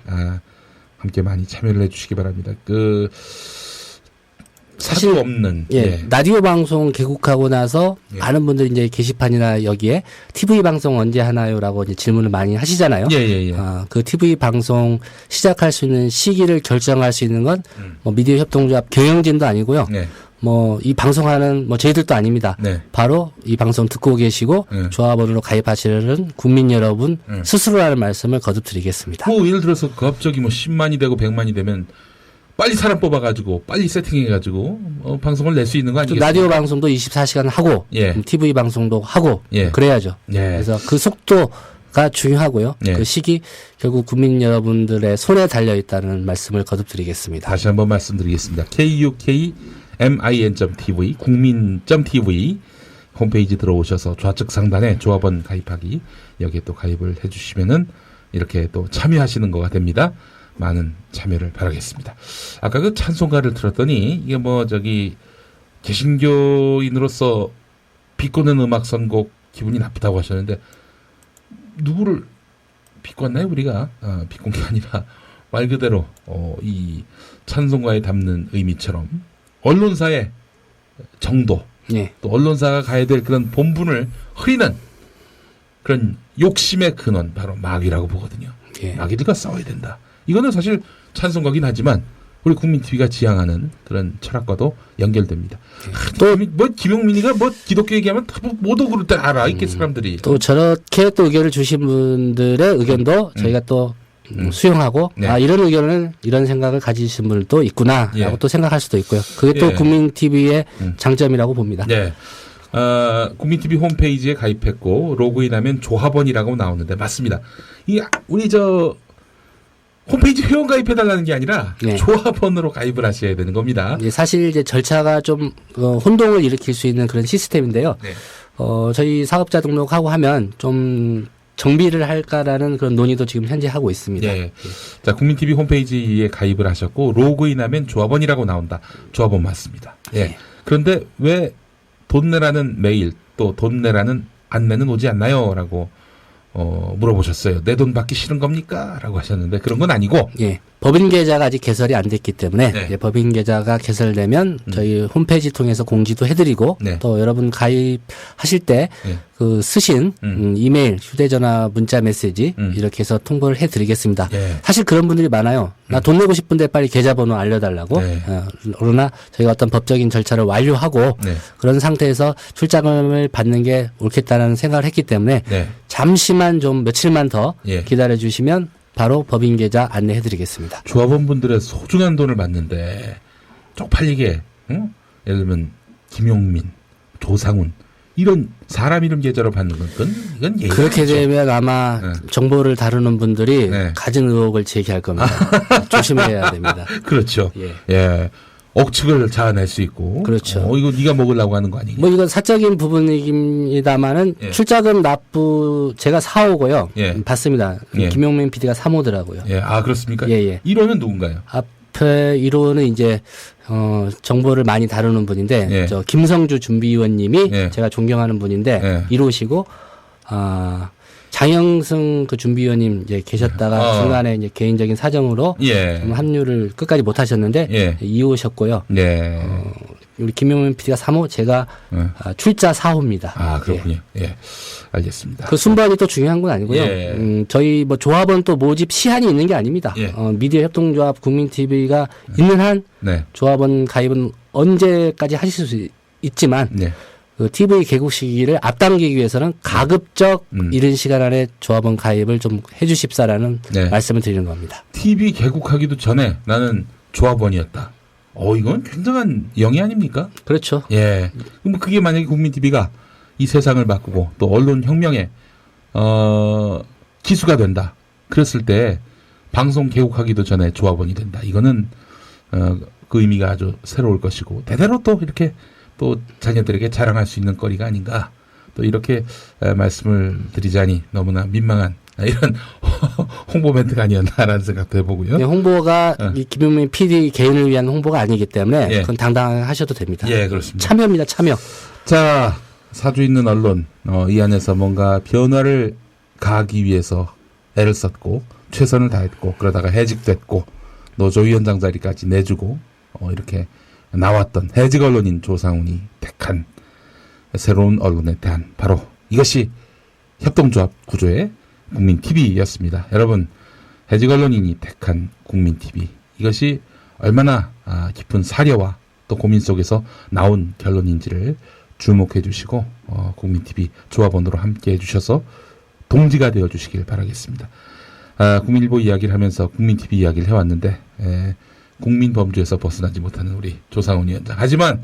함께 많이 참여를 해주시기 바랍니다. 사실 없는 라디오 방송 개국하고 나서 예. 많은 분들이 이제 게시판이나 여기에 TV 방송 언제 하나요라고 이제 질문을 많이 하시잖아요. 예. 그 TV 방송 시작할 수 있는 시기를 결정할 수 있는 건 뭐 미디어 협동조합 경영진도 아니고요. 네. 뭐 이 방송하는 뭐 저희들도 아닙니다. 네. 바로 이 방송 듣고 계시고 네. 조합원으로 가입하시는 국민 여러분 스스로라는 말씀을 거듭드리겠습니다. 뭐 예를 들어서 갑자기 뭐 10만이 되고 100만이 되면 빨리 사람 뽑아가지고 빨리 세팅해가지고 방송을 낼 수 있는 거 아니겠습니까? 라디오 방송도 24시간 하고 예. TV 방송도 하고 예. 그래야죠. 예. 그래서 그 속도가 중요하고요. 예. 그 시기 결국 국민 여러분들의 손에 달려 있다는 말씀을 거듭드리겠습니다. 다시 한번 말씀드리겠습니다. KUKMIN.TV 국민.tv 홈페이지 들어오셔서 좌측 상단에 조합원 가입하기 여기에 또 가입을 해주시면은 이렇게 또 참여하시는 거가 됩니다. 많은 참여를 바라겠습니다. 아까 그 찬송가를 들었더니 이게 뭐 개신교인으로서 비꼬는 음악 선곡 기분이 나쁘다고 하셨는데 누구를 비꼬았나요 우리가? 비꼰 게 아니라 말 그대로 이 찬송가에 담는 의미처럼 언론사의 정도 예. 또 언론사가 가야 될 그런 본분을 흐리는 그런 욕심의 근원 바로 마귀라고 보거든요. 예. 마귀들과 싸워야 된다. 이거는 사실 찬송가긴 하지만 우리 국민TV가 지향하는 그런 철학과도 연결됩니다. 또 뭐 김용민이가 뭐 기독교 얘기하면 못 오고 그럴 때 알아 있겠 사람들이. 또 저렇게 또 의견을 주신 분들의 의견도 저희가 또 수용하고 네. 이런 의견을 이런 생각을 가지신 분들도 있구나라고 예. 또 생각할 수도 있고요. 그게 또 예. 국민TV의 장점이라고 봅니다. 네. 국민TV 홈페이지에 가입했고 로그인하면 조합원이라고 나오는데 맞습니다. 우리 홈페이지 회원 가입해달라는 게 아니라 네. 조합원으로 가입을 하셔야 되는 겁니다. 예, 사실 이제 절차가 좀 혼동을 일으킬 수 있는 그런 시스템인데요. 네. 저희 사업자 등록하고 하면 좀 정비를 할까라는 그런 논의도 지금 현재 하고 있습니다. 예. 자, 국민TV 홈페이지에 가입을 하셨고 로그인하면 조합원이라고 나온다. 조합원 맞습니다. 예. 네. 그런데 왜 돈 내라는 메일 또 돈 내라는 안내는 오지 않나요? 라고 물어보셨어요. 내 돈 받기 싫은 겁니까? 라고 하셨는데 그런 건 아니고 예. 법인 계좌가 아직 개설이 안 됐기 때문에 네. 예, 법인 계좌가 개설되면 저희 홈페이지 통해서 공지도 해드리고 네. 또 여러분 가입하실 때 네. 그 쓰신 이메일, 휴대전화, 문자 메시지 이렇게 해서 통보를 해드리겠습니다. 예. 사실 그런 분들이 많아요. 나 돈 내고 싶은데 빨리 계좌번호 알려달라고. 네. 그러나 저희가 어떤 법적인 절차를 완료하고 네. 그런 상태에서 출자금을 받는 게 옳겠다는 생각을 했기 때문에 네. 잠시만 좀 며칠만 더 예. 기다려주시면 바로 법인 계좌 안내해드리겠습니다. 조합원분들의 소중한 돈을 받는데 쪽팔리게 응? 예를 들면 김용민, 조상훈 이런 사람 이름 계좌로 받는 건 이건 예의가 그렇게 아니죠. 되면 아마 네. 정보를 다루는 분들이 네. 가진 의혹을 제기할 겁니다. 조심해야 됩니다. 그렇죠. 예. 예. 억측을 자아낼 수 있고. 그렇죠. 이거 네가 먹으려고 하는 거 아니냐. 뭐 이건 사적인 부분입니다만은 예. 출자금 납부 제가 4호고요. 예. 받습니다. 예. 김용민 PD가 3호더라고요. 예. 그렇습니까? 예. 1호는 누군가요? 앞에 1호는 이제 정보를 많이 다루는 분인데 예. 저 김성주 준비위원님이 예. 제가 존경하는 분인데 예. 1호시고 장영승 그 준비위원님 이제 계셨다가 중간에 이제 개인적인 사정으로 예. 좀 합류를 끝까지 못 하셨는데 예. 2호셨고요. 예. 우리 김용민 PD가 3호, 제가 예. 출자 4호입니다. 그렇군요. 예. 알겠습니다. 그 순번이 또 중요한 건 아니고요. 예. 저희 뭐 조합원 또 모집 시한이 있는 게 아닙니다. 예. 미디어 협동조합 국민TV가 있는 한 네. 조합원 가입은 언제까지 하실 수 있지만 네. 그 TV 개국 시기를 앞당기기 위해서는 가급적 이른 시간 안에 조합원 가입을 좀 해주십사라는 네. 말씀을 드리는 겁니다. TV 개국하기도 전에 나는 조합원이었다. 이건 굉장한 영예 아닙니까? 그렇죠. 예. 그럼 그게 만약에 국민TV가 이 세상을 바꾸고 또 언론 혁명에 기수가 된다. 그랬을 때 방송 개국하기도 전에 조합원이 된다. 이거는 그 의미가 아주 새로울 것이고 대대로 또 이렇게 또 자녀들에게 자랑할 수 있는 거리가 아닌가. 또 이렇게 말씀을 드리자니 너무나 민망한 이런 홍보 멘트가 아니었나라는 생각도 해보고요. 네, 홍보가 이 김용민 PD 개인을 위한 홍보가 아니기 때문에 예. 그건 당당하셔도 됩니다. 예, 그렇습니다. 참여입니다. 참여. 자, 사주 있는 언론 이 안에서 뭔가 변화를 가하기 위해서 애를 썼고 최선을 다했고 그러다가 해직됐고 노조위원장 자리까지 내주고 이렇게 나왔던 해직 언론인 조상훈이 택한 새로운 언론에 대한 바로 이것이 협동조합 구조의 국민TV였습니다. 여러분, 해직 언론인이 택한 국민TV, 이것이 얼마나 깊은 사려와 또 고민 속에서 나온 결론인지를 주목해 주시고 국민TV 조합원으로 함께해 주셔서 동지가 되어 주시길 바라겠습니다. 국민일보 이야기를 하면서 국민TV 이야기를 해왔는데 국민 범주에서 벗어나지 못하는 우리 조상훈 위원장. 하지만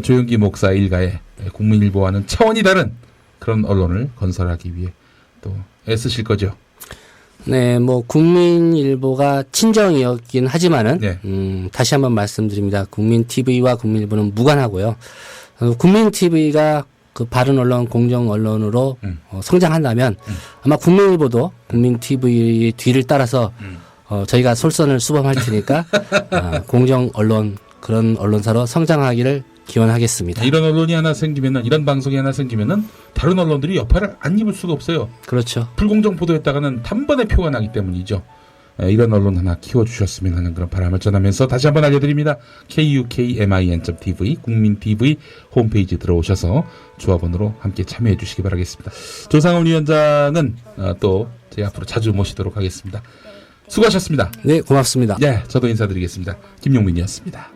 조영기 목사 일가의 국민일보와는 차원이 다른 그런 언론을 건설하기 위해 또 애쓰실 거죠. 네, 뭐 국민일보가 친정이었긴 하지만은 네. 다시 한번 말씀드립니다. 국민TV와 국민일보는 무관하고요. 국민TV가 그 바른 언론, 공정 언론으로 성장한다면 아마 국민일보도 국민TV의 뒤를 따라서 저희가 솔선을 수범할 테니까 공정 언론, 그런 언론사로 성장하기를 기원하겠습니다. 이런 언론이 하나 생기면은, 이런 방송이 하나 생기면은 다른 언론들이 여파를 안 입을 수가 없어요. 그렇죠. 불공정 보도했다가는 단번에 표가 나기 때문이죠. 이런 언론 하나 키워주셨으면 하는 그런 바람을 전하면서 다시 한번 알려드립니다. KUKMIN.tv 국민TV 홈페이지 들어오셔서 조합원으로 함께 참여해 주시기 바라겠습니다. 조상훈 위원장은 또 저희 앞으로 자주 모시도록 하겠습니다. 수고하셨습니다. 네, 고맙습니다. 네, 저도 인사드리겠습니다. 김용민이었습니다.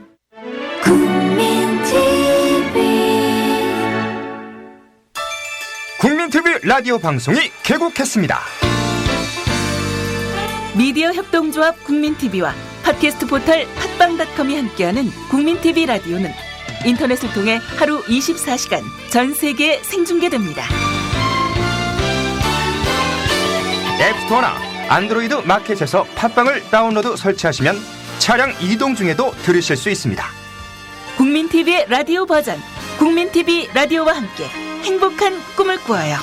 국민TV 라디오 방송이 개국했습니다. 미디어 협동조합 국민TV와 팟캐스트 포털 팟빵닷컴이 함께하는 국민TV 라디오는 인터넷을 통해 하루 24시간 전 세계에 생중계됩니다. 앱스토어나 안드로이드 마켓에서 팟빵을 다운로드 설치하시면 차량 이동 중에도 들으실 수 있습니다. 국민TV의 라디오 버전, 국민TV 라디오와 함께 행복한 꿈을 꾸어요.